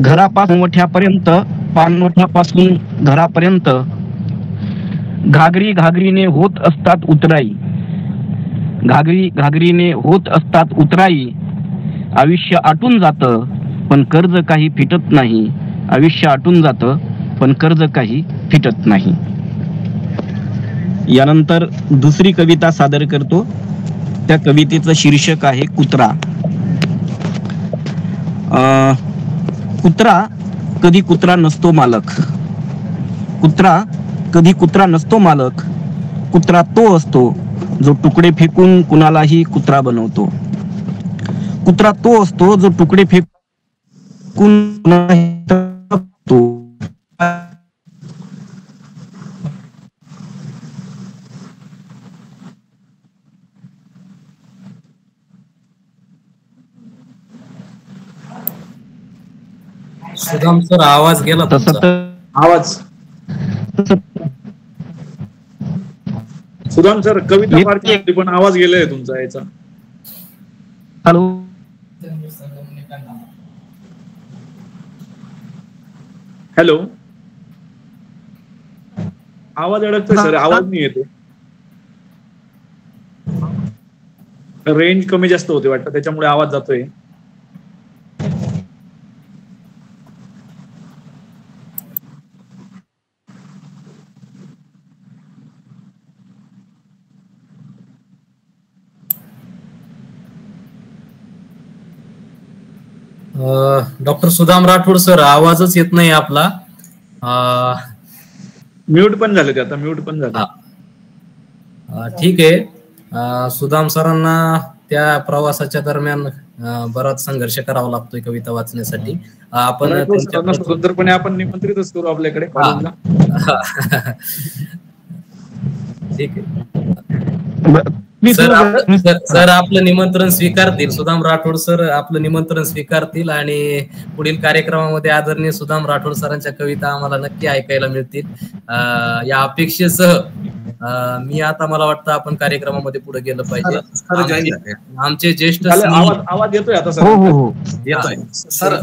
घरापासून मोठ्यापर्यंत, पाणवठ्यापासून घरापर्यंत घागरी घागरीने होत असतात उतराई. घागरी घागरीने होत असतात उतराई. आयुष्य आटून जातं पण कर्ज काही फिटत नाही. आयुष्य आटून जातं पण कर्ज काही फिटत नाही. यानंतर दुसरी कविता सादर करतो. त्या कवितेचं शीर्षक आहे कुत्रा. कुत्रा कधी कुत्रा नसतो मालक. कुत्रा कधी कुत्रा नसतो मालक. कुत्रा तो असतो जो तुकडे फेकून कुणालाही कुत्रा बनवतो. कुत्रा तो असतो जो तुकडे फेकून सुदाम सर आवाज गेला. आवाज सुदाम सर कविता फार छान पण आवाज गेलाय तुमचा याचा. हॅलो, हॅलो, आवाज अडकतोय सर, आवाज नाही येतो. रेंज कमी जास्त होते वाटतं, त्याच्यामुळे आवाज जातोय. डॉक्टर सुदाम राठोड सर आवाजच येत नाही आपला. म्यूट पण झाले ते, आता म्यूट पण झाले. ठीक आहे. सुदाम सरांना त्या प्रवासाच्या दरम्यान बराच संघर्ष करावा लागतोय कविता वाचण्यासाठी. आपण स्वतंत्रपणे आपण निमंत्रितच करू आपल्याकडे कॉलेजला. ठीक आहे सर, आपलं निमंत्रण स्वीकारतील. सुदाम राठोड सर आपलं निमंत्रण स्वीकारतील आणि पुढील कार्यक्रमामध्ये आदरणीय सुदाम राठोड सरांच्या कविता आम्हाला नक्की ऐकायला मिळतील. या अपेक्षेसह मी आता मला वाटतं आपण कार्यक्रमामध्ये पुढे गेलं पाहिजे. आमचे ज्येष्ठ आवाज येतोय आता सर? हो येतोय सर.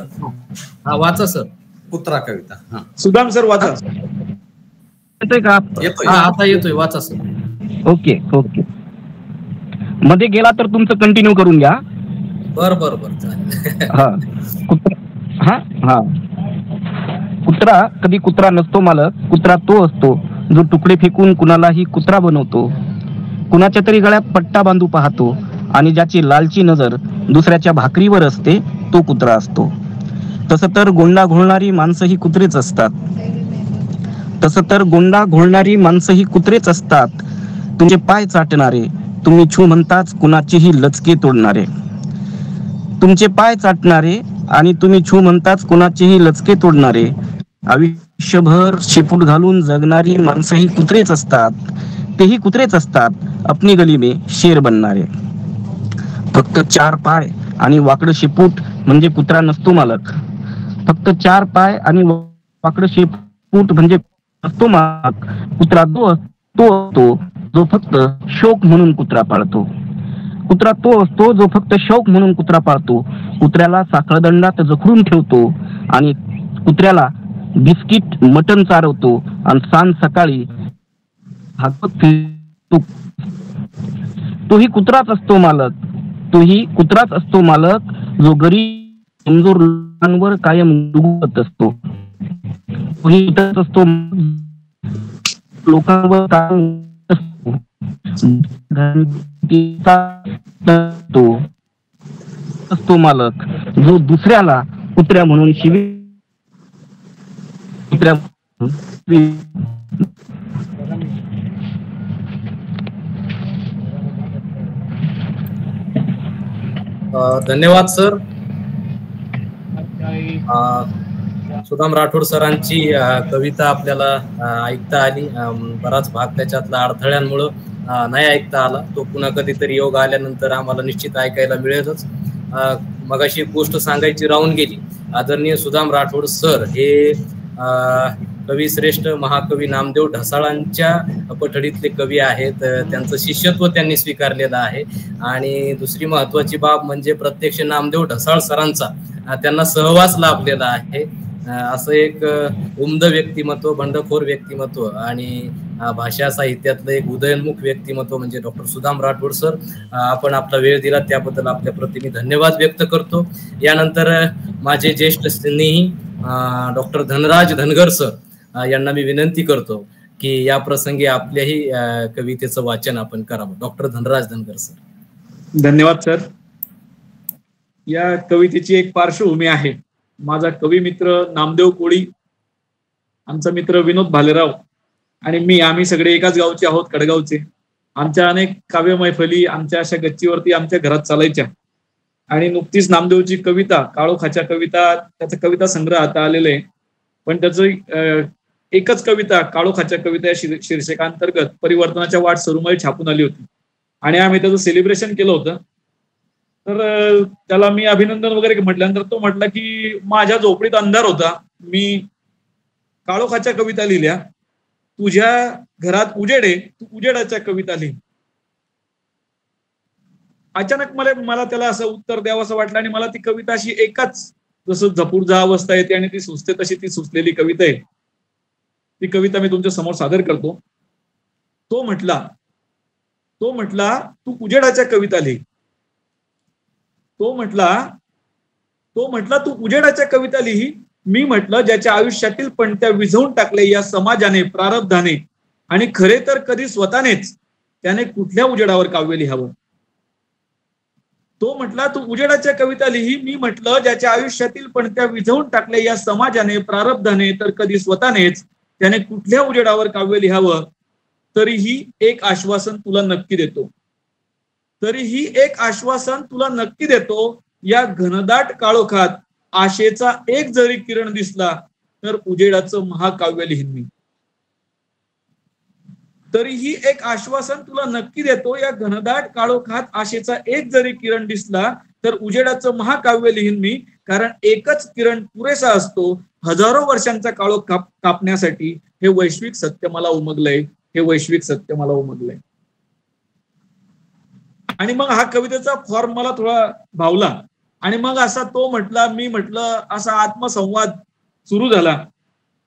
हा वाचा सर कुत्रा कविता. सुदाम सर वाचा. येतोय का? आता येतोय, वाचा सर. Okay okay. मध्ये गेला तर तुमचं कंटिन्यू करून घ्या. बर बर बर चालेल. हा कुत्रा कधी कुत्रा नसतो मालक. कुत्रा तो असतो जो तुकडे फेकून कुणालाही कुत्रा बनवतो. कुणाच्या तरी गळ्यात पट्टा बांधू पाहतो आणि ज्याची लालची नजर दुसऱ्याच्या भाकरीवर असते तो कुत्रा असतो. तसं तर गोंडा घोळणारी माणसंही कुत्रेच असतात. तसं तर गोंडा घोळणारी माणसंही कुत्रेच असतात. तुमचे पाय चाटणारे, तुम्ही छू म्हणताच कुणाचीही लचके तोडणारे, तुमचे पाय चाटणारे आणि तुम्ही छू म्हणताच कुणाचेही लचके तोडणारे, आयुष्यभर शेपूट घालून जगणारी माणसंही कुत्रेच असतात, तेही कुत्रेच असतात, अपनी गली में शेर बनणारे. फक्त 4 पाय आणि वाकडं शेपूट म्हणजे कुत्रा नसतो मालक. फक्त 4 पाय आणि वाकडं शेपूट म्हणजे नसतो मालक. कुत्रा तो असतो जो फक्त शौक म्हणून कुत्रा पाळतो. कुत्रा तो असतो जो फक्त शौक म्हणून कुत्रा पाळतो. कुत्र्याला साखळदंडात जखडून ठेवतो आणि कुत्र्याला बिस्किट मटण चारवतो आणि सांज सकाळी हातपाय फिरतो. तोही कुत्राच असतो मालक. तोही कुत्राच असतो मालक जो गरीब कमजोर लोकांवर कायम डुगत असतो. तोही कुत्राच असतो लोकांवर कायम असतो मालक जो दुसऱ्याला कुत्र्या म्हणून शिवी कुत्र्या धन्यवाद सर. सुदाम राठोड सरांची कविता आपल्याला ऐकता आली. बराच भाग त्याच्यातला अडथळ्यांमुळं नाही ऐकता आला. तो पुन्हा कधीतरी योग आल्यानंतर आम्हाला निश्चित ऐकायला मिळेलच. मगाशी एक गोष्ट सांगायची राहून गेली. आदरणीय सुदाम राठोड सर हे कवी श्रेष्ठ महाकवी नामदेव ढसाळांच्या पठडीतले कवी आहेत. त्यांचं शिष्यत्व त्यांनी स्वीकारलेलं आहे. आणि दुसरी महत्वाची बाब म्हणजे प्रत्यक्ष नामदेव ढसाळ सरांचा त्यांना सहवास लाभलेला आहे. असं एक उमद व्यक्तिमत्व, बंडखोर व्यक्तिमत्व आणि भाषा साहित्यातलं एक उदयोन्मुख व्यक्तिमत्व म्हणजे डॉक्टर सुदाम राठोड सर. आपण आपला वेळ दिला त्याबद्दल आपल्या प्रति धन्यवाद व्यक्त करतो. यानंतर माझे ज्येष्ठ स्नेही डॉक्टर धनराज धनगर सर यांना मी विनंती करतो की या प्रसंगी आपल्याही कवितेचं वाचन आपण करावं. Doctor Dhanraj Dhangar sir. धन्यवाद सर. या कवितेची एक पार्श्वभूमी आहे. माझा कवी मित्र नामदेव कोळी, आमचा मित्र विनोद भालेराव आणि आम्ही सगळे एकाच गावचे आहोत, कडगावचे. आमच्या अनेक काव्य मैफली आमच्या अशा गच्चीवरती आमच्या घरात चालायच्या. आणि नुकतीच नामदेवची कविता काळोखाच्या कविता, त्याचा कविता संग्रह आता आलेला आहे. पण त्याचं एकच कविता काळोखाच्या कविता या शीर्षकांतर्गत परिवर्तनाच्या वाट सरुमाई छापून आली होती आणि आम्ही त्याचं सेलिब्रेशन केलं होतं. तर त्याला मी अभिनंदन वगैरे म्हटल्यानंतर तो म्हटला की माझ्या झोपडीत अंधार होता, मी काळोखाच्या कविता लिहिल्या, तुझ्या घरात उजेड आहे, तू उजेडाच्या कविता लिही. अचानक मला त्याला असं उत्तर द्यावं असं वाटलं आणि मला ती कविता अशी एकाच, जसं झपूट जा अवस्था येते आणि ती सुचते तशी ती सुचलेली कविता आहे. ती कविता मी तुमच्या समोर सादर करतो. तो म्हटला तू उजेडाच्या कविता लिही. तो म्हटला तू उजेडाच्या कविता लिही. मी म्हटलं ज्याच्या आयुष्यातील पणत्या विझवून टाकले या समाजाने, प्रारब्धाने आणि खरे तर कधी स्वतःनेच, त्याने कुठल्या उजेडावर काव्य लिहावं. तो म्हटला तू उजेडाच्या कविता लिही. मी म्हटलं ज्याच्या आयुष्यातील पणत्या विझवून टाकले या समाजाने, प्रारब्धाने तर कधी स्वतःनेच, त्याने कुठल्या उजेडावर काव्य लिहावं. तरीही एक आश्वासन तुला नक्की देतो, या घनदाट काळोखात आशेचा एक जरी किरण दिसला तर उजेडाचं महाकाव्य लिहीन मी. तरीही एक आश्वासन तुला नक्की देतो, या घनदाट काळोखात आशेचा एक जरी किरण दिसला तर उजेडाचं महाकाव्य लिहीन मी. कारण एकच किरण पुरेसा असतो हजारो वर्षांचा काळोख कापण्यासाठी. हे वैश्विक सत्य मला उमगलंय. आणि मग हा कवितेचा फॉर्म मला थोडा भावला आणि मग असा तो म्हटला, मी म्हटलं, असा आत्मसंवाद सुरू झाला.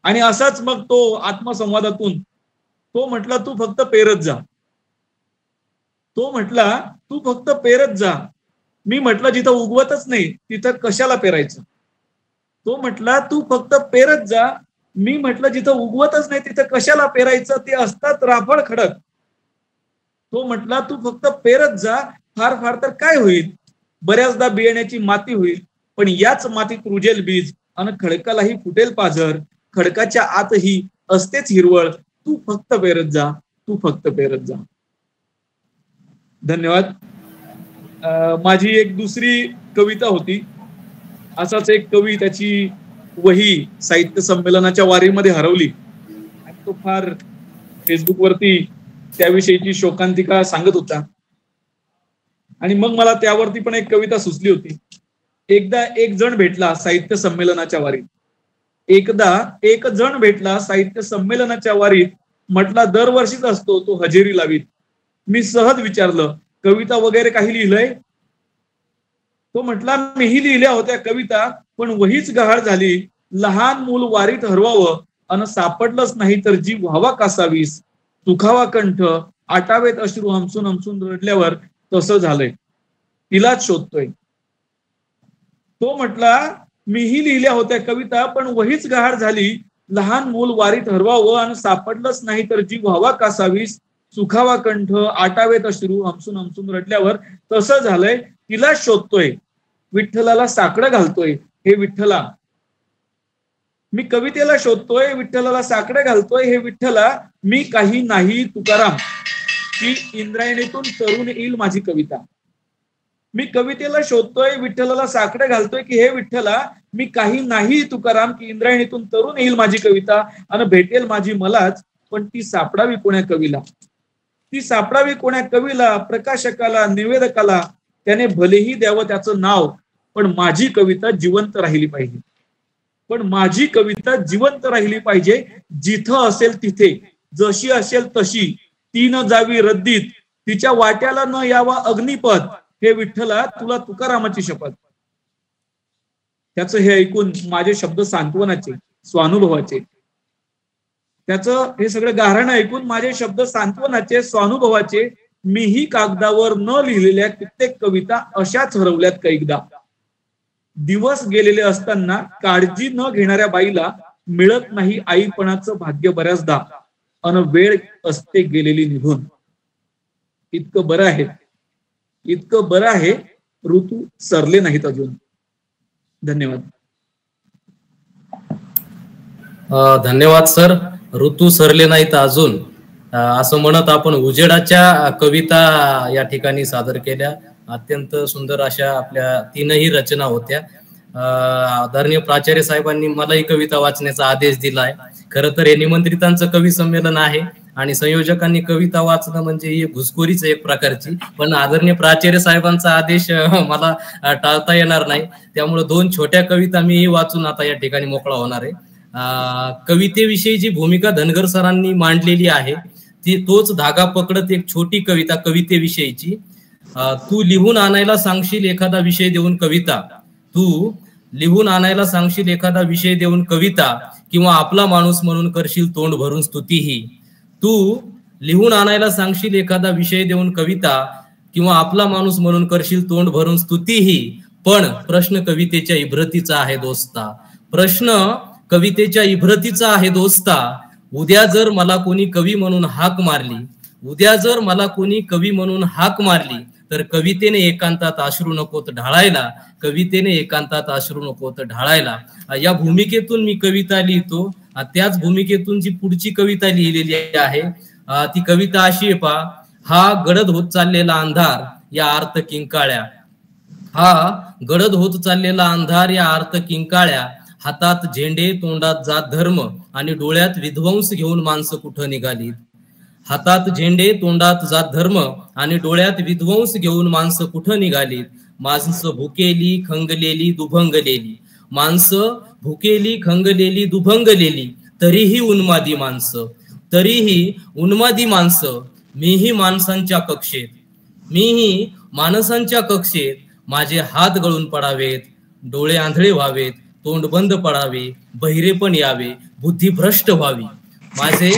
आणि असाच मग तो आत्मसंवादातून तो म्हटला तू फक्त पेरत जा. मी म्हटलं जिथं उगवतच नाही तिथं कशाला पेरायचं. तो म्हटला तू फक्त पेरत जा. मी म्हटलं जिथं उगवतच नाही तिथं कशाला पेरायचं, ते असतात राफळ खडक. तो म्हटला तू फक्त पेरत जा, फार तर काय होईल, बऱ्याचदा बियाण्याची माती होईल, पण याच मातीत रुजेल बीज आणि खडकालाही फुटेल पाझर. खडकाच्या आतही असतेच हिरवळ. तू फक्त पेरत जा. धन्यवाद. माझी एक दुसरी कविता होती. असाच एक कवी त्याची वही साहित्य संमेलनाच्या वारीमध्ये हरवली आणि तो फार फेसबुकवरती त्याविषयीची शोकांतिका सांगत होता. आणि मग मला त्यावरती पण एक कविता सुचली होती. एकदा एक जण भेटला साहित्य संमेलनाच्या वारीत. एकदा एक जण भेटला साहित्य संमेलनाच्या वारीत, म्हटला दरवर्षीच असतो तो हजेरी लावीत. मी सहज विचारलं, कविता वगैरे काही लिहिलंय? तो म्हटला, मीही लिहिल्या होत्या कविता, पण वहीच गहाळ झाली. लहान मूल वारीत हरवावं अन सापडलंच नाही तर जीव व्हावा कासावीस. सुखावा कंठ, आटावेत अश्रू हमसून हमसून रडल्यावर तसं झालंय. तिलाच शोधतोय. तो म्हटला, मीही लिहिल्या होत्या कविता, पण वहीच गहाळ झाली. लहान मूल वारीत हरवावं आणि सापडलंच नाही तर जीव व्हावा कासावीस. सुखावा कंठ, आटावेत अश्रू हमसून हमसून रडल्यावर तसं झालंय. तिलाच शोधतोय, विठ्ठलाला साकडं घालतोय. हे विठ्ठला, मी कवितेला शोधतोय, विठ्ठलाला साकडं घालतोय. हे विठ्ठला, मी काही नाही तुकाराम, की इंद्रायणीतून तरुण येईल माझी कविता. मी कवितेला शोधतोय, विठ्ठलाला साकडं घालतोय, की हे विठ्ठला, मी काही नाही तुकाराम, की इंद्रायणीतून तरुण येईल माझी कविता आणि भेटेल माझी मलाच. पण ती सापडावी कोण्या कवीला, ती सापडावी कोण्या कवीला, प्रकाशकाला, निवेदकाला. त्याने भलेही द्यावं त्याचं नाव, पण माझी कविता जिवंत राहिली पाहिजे. पण माझी कविता जिवंत राहिली पाहिजे. जिथं असेल तिथे, जशी असेल तशी, ती न जावी रद्दीत, तिच्या वाट्याला न यावा अग्निपथ. हे विठ्ठला, तुला तुकारामाची शपथ. त्याचं हे ऐकून माझे शब्द सांत्वनाचे, स्वानुभवाचे, त्याचं हे सगळं गाऱ्हाणं ऐकून माझे शब्द सांत्वनाचे, स्वानुभवाचे. मीही कागदावर न लिहिलेल्या कित्येक कविता अशाच हरवल्यात कैकदा. दिवस गेलेले असताना काळजी न घेणाऱ्या बाईला मिळत नाही आईपणाचं भाग्य बऱ्याचदा, अन वेळ असते गेलेली निघून. इतकं बरं आहे, इतकं बरं आहे, ऋतू सरले नाहीत अजून. धन्यवाद. धन्यवाद सर. ऋतू सरले नाहीत अजून असं म्हणत आपण उजेडाच्या कविता या ठिकाणी सादर केल्या. अत्यंत सुंदर अशा आपल्या तीनही रचना होत्या. आदरणीय प्राचार्य साहेबांनी मलाही कविता वाचण्याचा आदेश दिलाय. खरं तर हे निमंत्रितांचं कवी संमेलन आहे आणि संयोजकांनी कविता वाचणं म्हणजे ही घुसखोरीच एक प्रकारची. पण आदरणीय प्राचार्य साहेबांचा आदेश मला टाळता येणार नाही. त्यामुळे 2 छोट्या कविता मी वाचून आता या ठिकाणी मोकळा होणार आहे. कवितेविषयी जी भूमिका धनगर सरांनी मांडलेली आहे ती तोच धागा पकडत एक छोटी कविता कवितेविषयीची. तू लिहून आणायला सांगशील एखादा विषय देऊन कविता, तू लिहून आणायला सांगशील एखादा विषय देऊन कविता, किंवा आपला माणूस म्हणून करशील तोंड भरून स्तुतीही. तू लिहून आणायला सांगशील एखादा विषय देऊन कविता, किंवा आपला माणूस म्हणून करशील तोंड भरून स्तुतीही. पण प्रश्न कवितेच्या इब्रतीचा आहे दोस्ता, प्रश्न कवितेच्या इब्रतीचा आहे दोस्ता. उद्या जर मला कोणी कवी म्हणून हाक मारली, उद्या जर मला कोणी कवी म्हणून हाक मारली, तर कवितेने एकांतात अश्रू नकोत ढाळायला, कवितेने एकांतात अश्रू नकोत ढाळायला. या भूमिकेतून मी कविता लिहितो. त्याच भूमिकेतून जी पुढची कविता लिहिलेली आहे ती कविता अशी आहे पहा. हा गडद होत चाललेला अंधार या आर्त किंकाळ्या, हा गडद होत चाललेला अंधार या आर्त किंकाळ्या. हातात झेंडे, तोंडात जात धर्म आणि डोळ्यात विध्वंस घेऊन माणसं कुठं निघालीत. हातात झेंडे, तोंडात जात धर्म आणि डोळ्यात विध्वंस घेऊन माणसं कुठं निघालीत. माणसं भुकेली, खंगलेली, दुभंगलेली, माणसं भुकेली, खंगलेली, दुभंगलेली, तरीही उन्मादी माणसं, तरीही उन्मादी माणसं. मीही माणसांच्या कक्षेत, मीही माणसांच्या कक्षेत. माझे हात गळून पडावेत, डोळे आंधळे व्हावेत, तोंड बंद पडावे, बहिरे पण यावे, बुद्धी भ्रष्ट व्हावी. माझे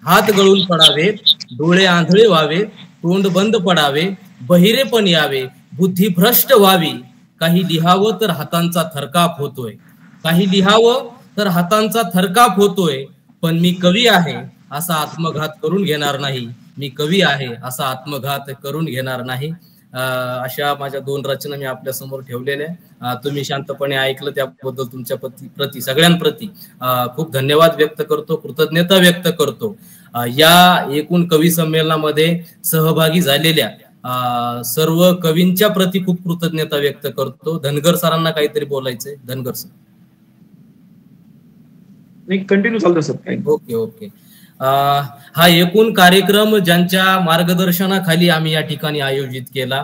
हात गळून पडावेत, डोळे आंधळे व्हावेत, तोंड बंद पडावे, बहिरे पण यावे, बुद्धी भ्रष्ट व्हावी. काही लिहावं तर हातांचा थरकाप होतोय, काही लिहावं तर हातांचा थरकाप होतोय. पण मी कवी आहे असा आत्मघात करून घेणार नाही, मी कवी आहे असा आत्मघात करून घेणार नाही. अशा माझ्या 2 रचना मी आपल्या समोर ठेवलेल्या. तुम्ही शांतपणे ऐकलं त्याबद्दल तुमच्या प्रति सगळ्यांप्रती खूप धन्यवाद व्यक्त करतो, कृतज्ञता व्यक्त करतो. या एकूण कवी संमेलनामध्ये सहभागी झालेल्या सर्व कवींच्या प्रती खूप कृतज्ञता व्यक्त करतो. धनगर सरांना काहीतरी बोलायचंय. धनगर सर. कंटिन्यू चालतं सर. Okay okay. हा एकूण कार्यक्रम ज्यांच्या मार्गदर्शनाखाली आम्ही या ठिकाणी आयोजित केला,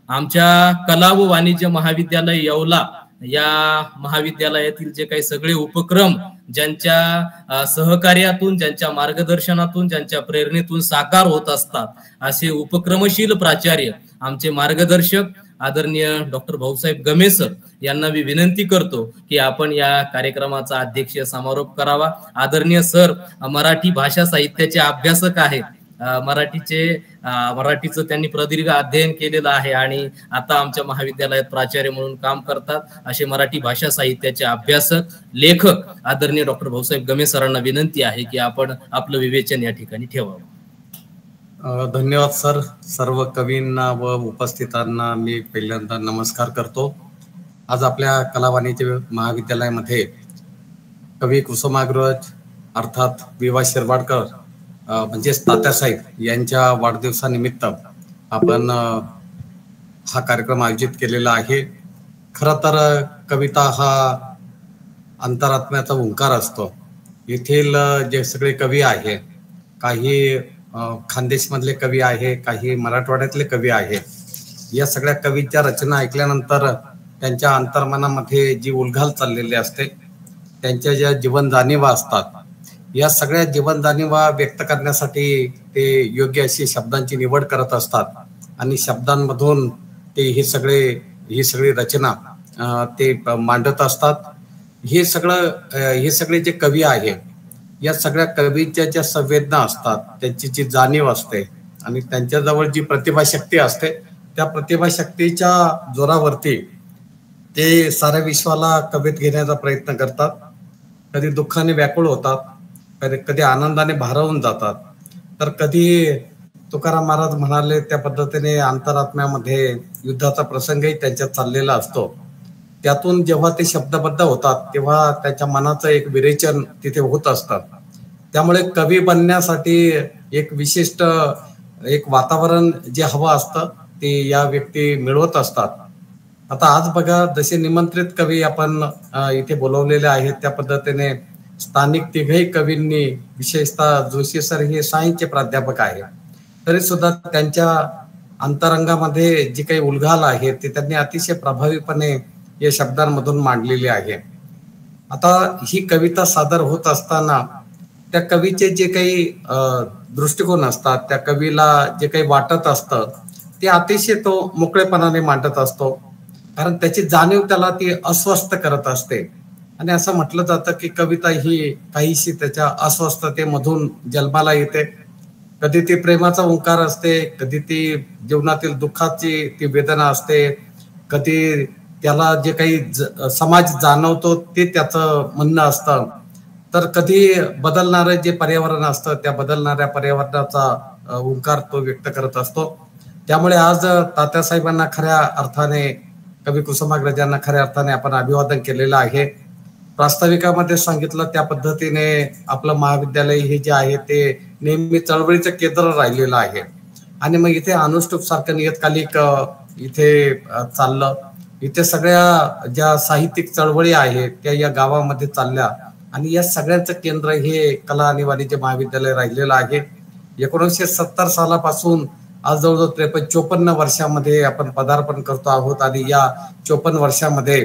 आमच्या कला व वाणिज्य महाविद्यालय येवला या महाविद्यालयातील जे काही सगळे उपक्रम ज्यांच्या सहकार्यातून, ज्यांच्या मार्गदर्शनातून, ज्यांच्या प्रेरणेतून साकार होत असतात, असे उपक्रमशील प्राचार्य आमचे मार्गदर्शक आदरणीय डॉक्टर भाऊसाहेब गमे सर यांना मी विनंती करतो की आपण या कार्यक्रमाचा अध्यक्षीय समारोप करावा. आदरणीय सर मराठी भाषा साहित्याचे अभ्यासक आहेत. मराठीचं त्यांनी प्रदीर्घ अध्ययन केलेलं आहे आणि आता आमच्या महाविद्यालयात प्राचार्य म्हणून काम करतात. असे मराठी भाषा साहित्याचे अभ्यासक, लेखक आदरणीय डॉक्टर भाऊसाहेब गमे सरांना विनंती आहे की आपण आपलं विवेचन या ठिकाणी ठेवावं. धन्यवाद सर. सर्व कवींना व उपस्थितांना मी पहिल्यांदा नमस्कार करतो. आज आपल्या कला वाणिज्य महाविद्यालयामध्ये कवी कुसुमाग्रज अर्थात विवा शिरवाडकर म्हणजेच तात्यासाहेब यांच्या वाढदिवसानिमित्त आपण हा कार्यक्रम आयोजित केलेला आहे. खरं तर कविता हा अंतरात्म्याचा ओंकार असतो. येथील जे सगळे कवी आहे, काही खानदेशमधले कवी आहे, काही मराठवाड्यातले कवी आहे, या सगळ्या कवीच्या रचना ऐकल्यानंतर त्यांच्या अंतर्मनामध्ये जी उलघाल चाललेली असते, त्यांच्या ज्या जीवन जाणीवा असतात, या सगळ्या जीवन जाणीवा व्यक्त करण्यासाठी ते योग्य अशी शब्दांची निवड करत असतात आणि शब्दांमधून ते ही सगळी रचना ते मांडत असतात. हे सगळे जे कवी आहे, या सगळ्या कवीच्या ज्या संवेदना असतात, त्यांची जी जाणीव असते आणि त्यांच्याजवळ जी प्रतिभाशक्ती असते, त्या प्रतिभाशक्तीच्या जोरावरती ते साऱ्या विश्वाला कवेत घेण्याचा प्रयत्न करतात. कधी दुःखाने व्याकुळ होतात, कधी आनंदाने भारावून जातात, तर कधी तुकाराम महाराज म्हणाले त्या पद्धतीने अंतरात्म्यामध्ये युद्धाचा प्रसंगही त्यांच्यात चाललेला असतो. त्यातून जेव्हा ते शब्दबद्ध होतात तेव्हा त्याच्या मनाचं एक विरेचन तिथे होत असतात. त्यामुळे कवी बनण्यासाठी एक विशिष्ट एक वातावरण जे हवं असतं ते या व्यक्ती मिळवत असतात. आता आज बघा, जसे निमंत्रित कवी आपण इथे बोलवलेले आहेत, त्या पद्धतीने स्थानिक तिघही कवींनी, विशेषतः जोशी सर हे सायन्सचे प्राध्यापक आहे, तरी सुद्धा त्यांच्या अंतरंगामध्ये जी काही उलघाल आहे ते त्यांनी अतिशय प्रभावीपणे या शब्दांमधून मांडलेली आहे. आता ही कविता सादर होत असताना त्या कवीचे जे काही दृष्टिकोन असतात, त्या कवीला जे काही वाटत असतं ते अतिशय तो मोकळेपणाने मांडत असतो, कारण त्याची जाणीव त्याला ती अस्वस्थ करत असते. आणि असं म्हटलं जातं की कविता ही काहीशी त्याच्या अस्वस्थतेमधून जन्माला येते. कधी ती प्रेमाचा ओंकार असते, कधी ती जीवनातील दुःखाची ती वेदना असते, कधी त्याला जे काही समाज जाणवतो ते त्याचं म्हणणं असतं, तर कधी बदलणारं जे पर्यावरण असतं त्या बदलणाऱ्या पर्यावरणाचा ओंकार तो व्यक्त करत असतो. त्यामुळे आज तात्यासाहेबांना खऱ्या अर्थाने, कवी कुसुमाग्रजांना खऱ्या अर्थाने आपण अभिवादन केलेलं आहे. प्रास्ताविकामध्ये सांगितलं त्या पद्धतीने आपलं महाविद्यालय हे जे आहे ते नेहमी चळवळीचं केंद्र राहिलेलं आहे. आणि मग इथे अनुष्टुप सारखं नियतकालिक इथे चाललं. इथे सगळ्या ज्या साहित्यिक चळवळी आहेत त्या या गावामध्ये चालल्या आणि या सगळ्यांचं केंद्र हे कला आणि वाणिज्य महाविद्यालय राहिलेलं आहे. 1970 सालापासून आज जवळजवळ 54 वर्षामध्ये आपण पदार्पण करतो आहोत आणि या 54 वर्षामध्ये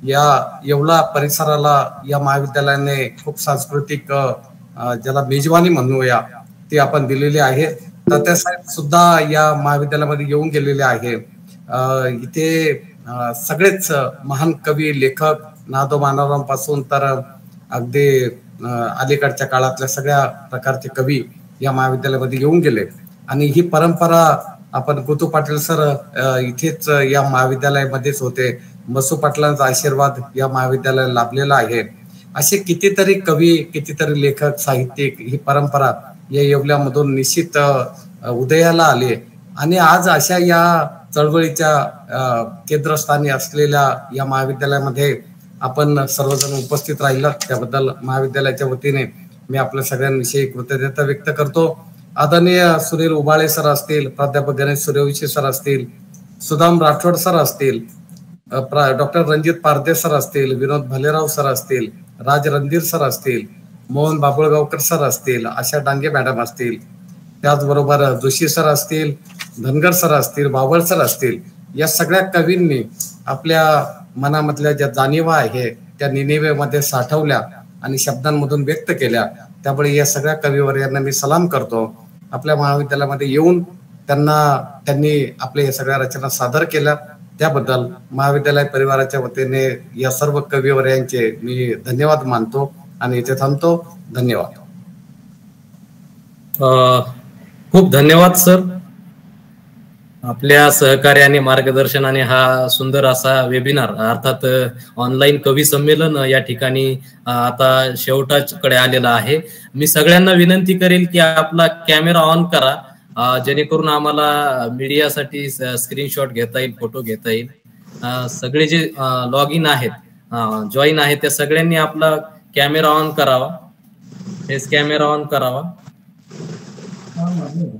या येवला परिसराला या महाविद्यालयाने खूप सांस्कृतिक ज्याला मेजवानी म्हणूया ती आपण दिलेली आहे. तात्यासाहेब सुद्धा या महाविद्यालयामध्ये येऊन गेलेले आहे. इथे सगळेच महान कवी, लेखक, नादो मानवराम पासून तर अगदी अलीकडच्या काळातल्या सगळ्या प्रकारचे कवी या महाविद्यालयामध्ये येऊन गेले आणि ही परंपरा आपण गुतू पाटील सर इथेच या महाविद्यालयामध्येच होते. मसू पाटलांचा आशीर्वाद या महाविद्यालयाला लाभलेला आहे. असे कितीतरी कवी, कितीतरी लेखक, साहित्यिक ही परंपरा या येवल्यामधून निश्चित उदयाला आली आणि आज अशा या चळवळीच्या केंद्रस्थानी असलेल्या या महाविद्यालयामध्ये आपण सर्वजण उपस्थित राहिलात त्याबद्दल महाविद्यालयाच्या वतीने मी आपल्या सगळ्यांविषयी कृतज्ञता व्यक्त करतो. आदरणीय सुनील उबाळे सर असतील, प्राध्यापक गणेश सूर्यवंशी सर असतील, सुदाम राठोड सर असतील, डॉक्टर रणजित पारदे सर असतील, विनोद भालेराव सर असतील, राज रणधीर सर असतील, मोहन बाबुळगावकर सर असतील, आशा डांगे मॅडम असतील, त्याचबरोबर जोशी सर असतील, धनगर सर असतील, बावळ सर असतील, या सगळ्या कवींनी आपल्या मनामधल्या ज्या जाणीवा आहे त्या निनेवेमध्ये साठवल्या आणि शब्दांमधून व्यक्त केल्या. त्यामुळे या सगळ्या कविवर्यांना मी सलाम करतो. आपल्या महाविद्यालयामध्ये येऊन त्यांनी आपल्या या सगळ्या रचना सादर केल्या, त्याबद्दल महाविद्यालय परिवाराच्या वतीने या सर्व कविवर्यांचे मी धन्यवाद मानतो आणि इथे थांबतो. धन्यवाद. खूप धन्यवाद सर. आपल्या सहकार्याने मार्गदर्शनाने हा सुंदर असा वेबिनार अर्थात ऑनलाईन कवी संमेलन या ठिकाणी आता शेवटाकडे आलेला आहे. मी सगळ्यांना विनंती करेल की आपला कॅमेरा ऑन करा, जेणेकरून आम्हाला मीडियासाठी स्क्रीनशॉट घेता येईल, फोटो घेता येईल. सगळे जे लॉग इन आहेत, जॉईन आहेत, त्या सगळ्यांनी आपला कॅमेरा ऑन करावा, फेस कॅमेरा ऑन करावा.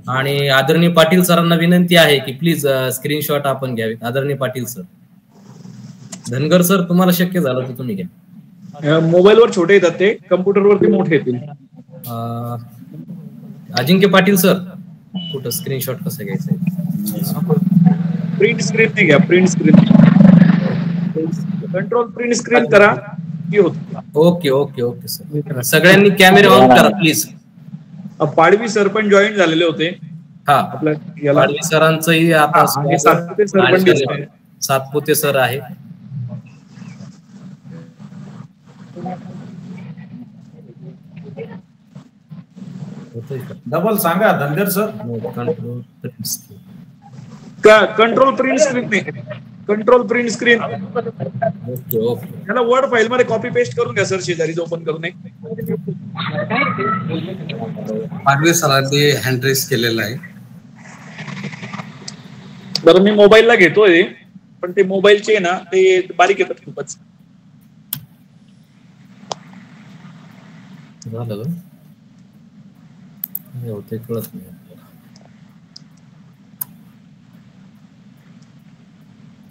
आणि आदरणीय पाटील सरांना विनंती आहे की प्लीज स्क्रीनशॉट आपण घ्यावेत. आदरणीय पाटील सर. धनगर सर, तुम्हाला शक्य झालं तर तुम्ही घ्या. मोबाईलवर छोटे येतात ते, कम्प्युटरवरती मोठे येतील. अजिंक्य पाटील सर, कुठं स्क्रीनशॉट कसं घ्यायचं? प्रिंट स्क्रीन नाही घ्या, print screen. Control print screen करा की होत. Okay okay okay sir. सगळ्यांनी कॅमेरा ऑन करा प्लीज. पाडवी सर पण जॉईन झालेले होते. हा, पाडवी सरांचंही आता सातपुते सर आहे. डबल सांगा Dhangar sir. Control print screen नाही, कंट्रोल प्रिंट स्क्रीन. त्याला वर्ड फाईल मध्ये कॉपी पेस्ट करून घ्या सर, शेजारी ओपन करून. पाडवी सरांनी हँड रेस केलेला आहे. बरं, मी मोबाईलला घेतोय, पण ते मोबाईलचे ना ते बारीक येतात खूपच. कळत नाही.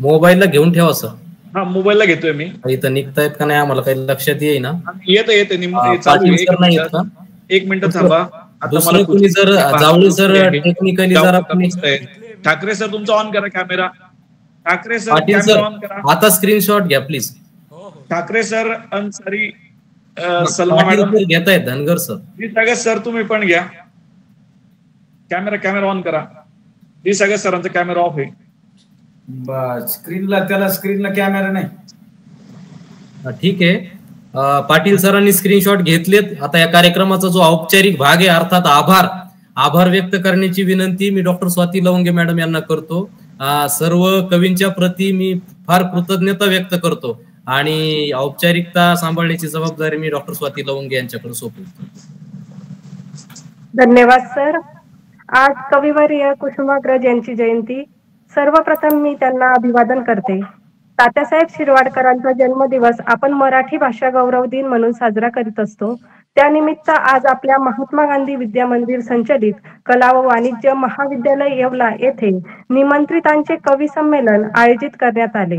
मोबाईलला घेऊन ठेवा सर. हा, मोबाईलला घेतोय मी. इथं निघतायत का नाही आम्हाला काही लक्षात येईना. येते एक मिनिट थांबा. दुसरं कुणी जर जावळे सर टेक्निकली जरा ठाकरे सर तुमचा ऑन करा camera. Thackeray sir Patil sir आता स्क्रीनशॉट घ्या please. Thackeray sir, Ansari, Salma madam घेत आहेत. धनगर सर, सगळे सर तुम्ही पण घ्या. कॅमेरा ऑन करा. ही सगळ्या सरांचा कॅमेरा ऑफ आहे. स्क्रीनला कॅमेरा नाही. ठीक आहे. पाटील सरांनी स्क्रीनशॉट घेतलेत. आता या कार्यक्रमाचा जो औपचारिक भाग आहे अर्थात आभार व्यक्त करण्याची विनंती मी डॉक्टर स्वाती लवंगे मॅडम यांना करतो. सर्व कवींच्या प्रती मी फार कृतज्ञता व्यक्त करतो आणि औपचारिकता सांभाळण्याची जबाबदारी मी डॉक्टर स्वाती लवंगे यांच्याकडे सोपवतो. धन्यवाद सर. आज कविवर्य कुसुमाग्रज यांची जयंती. सर्वप्रथम मी त्यांना अभिवादन करते. तात्यासाहेब शिरवाडकरांचा जन्मदिवस आपण मराठी भाषा गौरव दिन म्हणून साजरा करीत असतो. त्यानिमित्त आज आपल्या महात्मा गांधी विद्या मंदिर संचलित कला व वाणिज्य महाविद्यालय येवला येथे निमंत्रितांचे कवी संमेलन आयोजित करण्यात आले.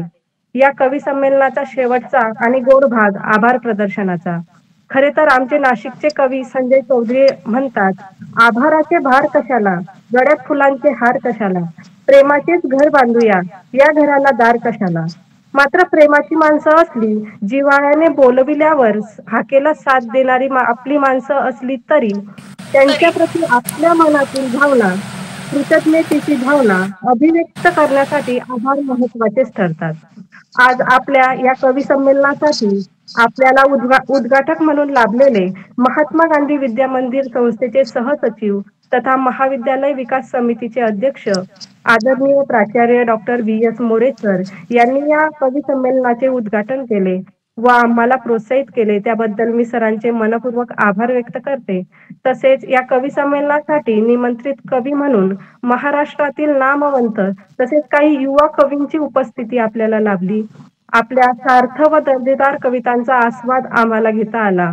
या कवी संमेलनाचा शेवटचा आणि गोड भाग आभार प्रदर्शनाचा. खरे तर आमचे नाशिकचे कवी संजय चौधरी म्हणतात, आभाराचे भार कशाला, गळ्यात फुलांचे हार कशाला, प्रेमाचेच घर बांधूया, या घराला दार कशाला. मात्र प्रेमाची माणसं असली, जिव्हाळ्याने बोलविल्यावर हाकेला साथ देणारी आपली माणसं असली तरी त्यांच्या प्रती आपल्या मनातील भावना, कृतज्ञतेची भावना अभिव्यक्त करण्यासाठी आभार महत्वाचेच ठरतात. आज आपल्या या कवी संमेलनासाठी आपल्याला उद्घाटक म्हणून लाभलेले महात्मा गांधी विद्या मंदिर संस्थेचे सहसचिव तथा महाविद्यालय विकास समितीचे अध्यक्ष आदरणीय प्राचार्य डॉक्टर VS मोरे सर यांनी या कवी संमेलनाचे उद्घाटन केले व आम्हाला प्रोत्साहित केले, त्याबद्दल मी सरांचे मनपूर्वक आभार व्यक्त करते. तसेच या कवी संमेलनासाठी निमंत्रित कवी म्हणून महाराष्ट्रातील नामवंत तसेच काही युवा कवींची उपस्थिती आपल्याला लाभली. आपल्या सार्थ व दर्जेदार कवितांचा आस्वाद आम्हाला घेता आला,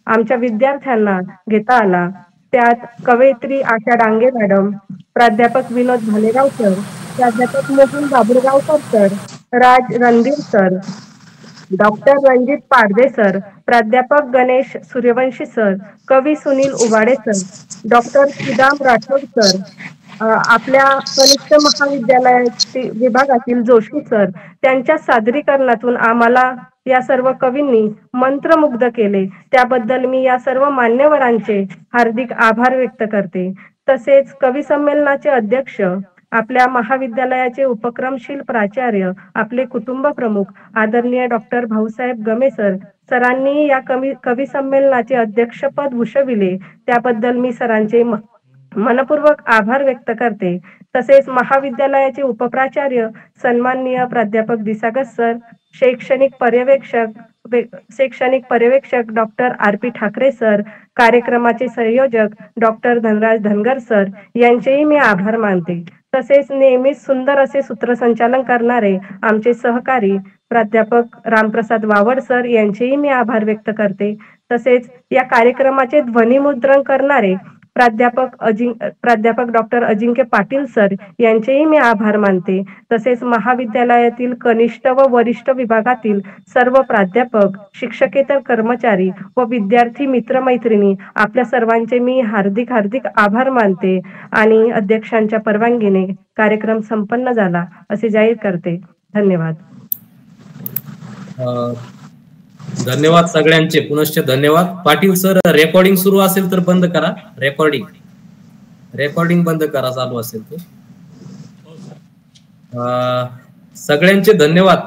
आमच्या विद्यार्थ्यांना घेता आला. त्यात कवयित्री आशा डांगे मॅडम, प्राध्यापक विनोद भालेराव सर, प्राध्यापक Mohan Babulgaonkar sir, Raj Randhir sir, doctor Ranjit Parde sir, प्राध्यापक गणेश सूर्यवंशी सर, कवी Sunil Ubade sir, doctor Sudam Rathod sir, आपल्या कनिष्ठ महाविद्यालयातील विभागातील जोशी सर, त्यांच्या सादरीकरणातून आम्हाला या सर्व कवींनी मंत्रमुग्ध केले. त्याबद्दल मी या सर्व मान्यवरांचे हार्दिक आभार व्यक्त करते. तसेच कवी संमेलनाचे अध्यक्ष, आपल्या महाविद्यालयाचे उपक्रमशील प्राचार्य, आपले कुटुंब प्रमुख आदरणीय डॉक्टर भाऊसाहेब गमे सर, सरांनी या कवी संमेलनाचे अध्यक्षपद भूषविले, त्याबद्दल मी सरांचे मनपूर्वक आभार व्यक्त करते. तसेच महाविद्यालयाचे उपप्राचार्य सन्माननीय प्राध्यापक दिसागस सर, शैक्षणिक पर्यवेक्षक डॉक्टर RP ठाकरे सर, कार्यक्रमाचे संयोजक डॉक्टर धनराज धनगर सर यांचेही मी आभार मानते. तसेच नेहमीच सुंदर असे सूत्रसंचालन करणारे आमचे सहकारी प्राध्यापक रामप्रसाद वावड सर यांचेही मी आभार व्यक्त करते. तसेच या कार्यक्रमाचे ध्वनिमुद्रण करणारे प्राध्यापक डॉक्टर अजिंक्य पाटील सर यांचेही मी आभार मानते. तसेच महाविद्यालयातील कनिष्ठ व वरिष्ठ विभागातील सर्व प्राध्यापक, शिक्षकेतर कर्मचारी व विद्यार्थी मित्रमैत्रिणी आपल्या सर्वांचे मी हार्दिक आभार मानते आणि अध्यक्षांच्या परवानगीने कार्यक्रम संपन्न झाला असे जाहीर करते. धन्यवाद. धन्यवाद सगळ्यांचे, पुनश्च धन्यवाद. पाटील सर, रेकॉर्डिंग सुरू असेल तर बंद करा. रेकॉर्डिंग बंद करा चालू असेल तर. सगळ्यांचे धन्यवाद.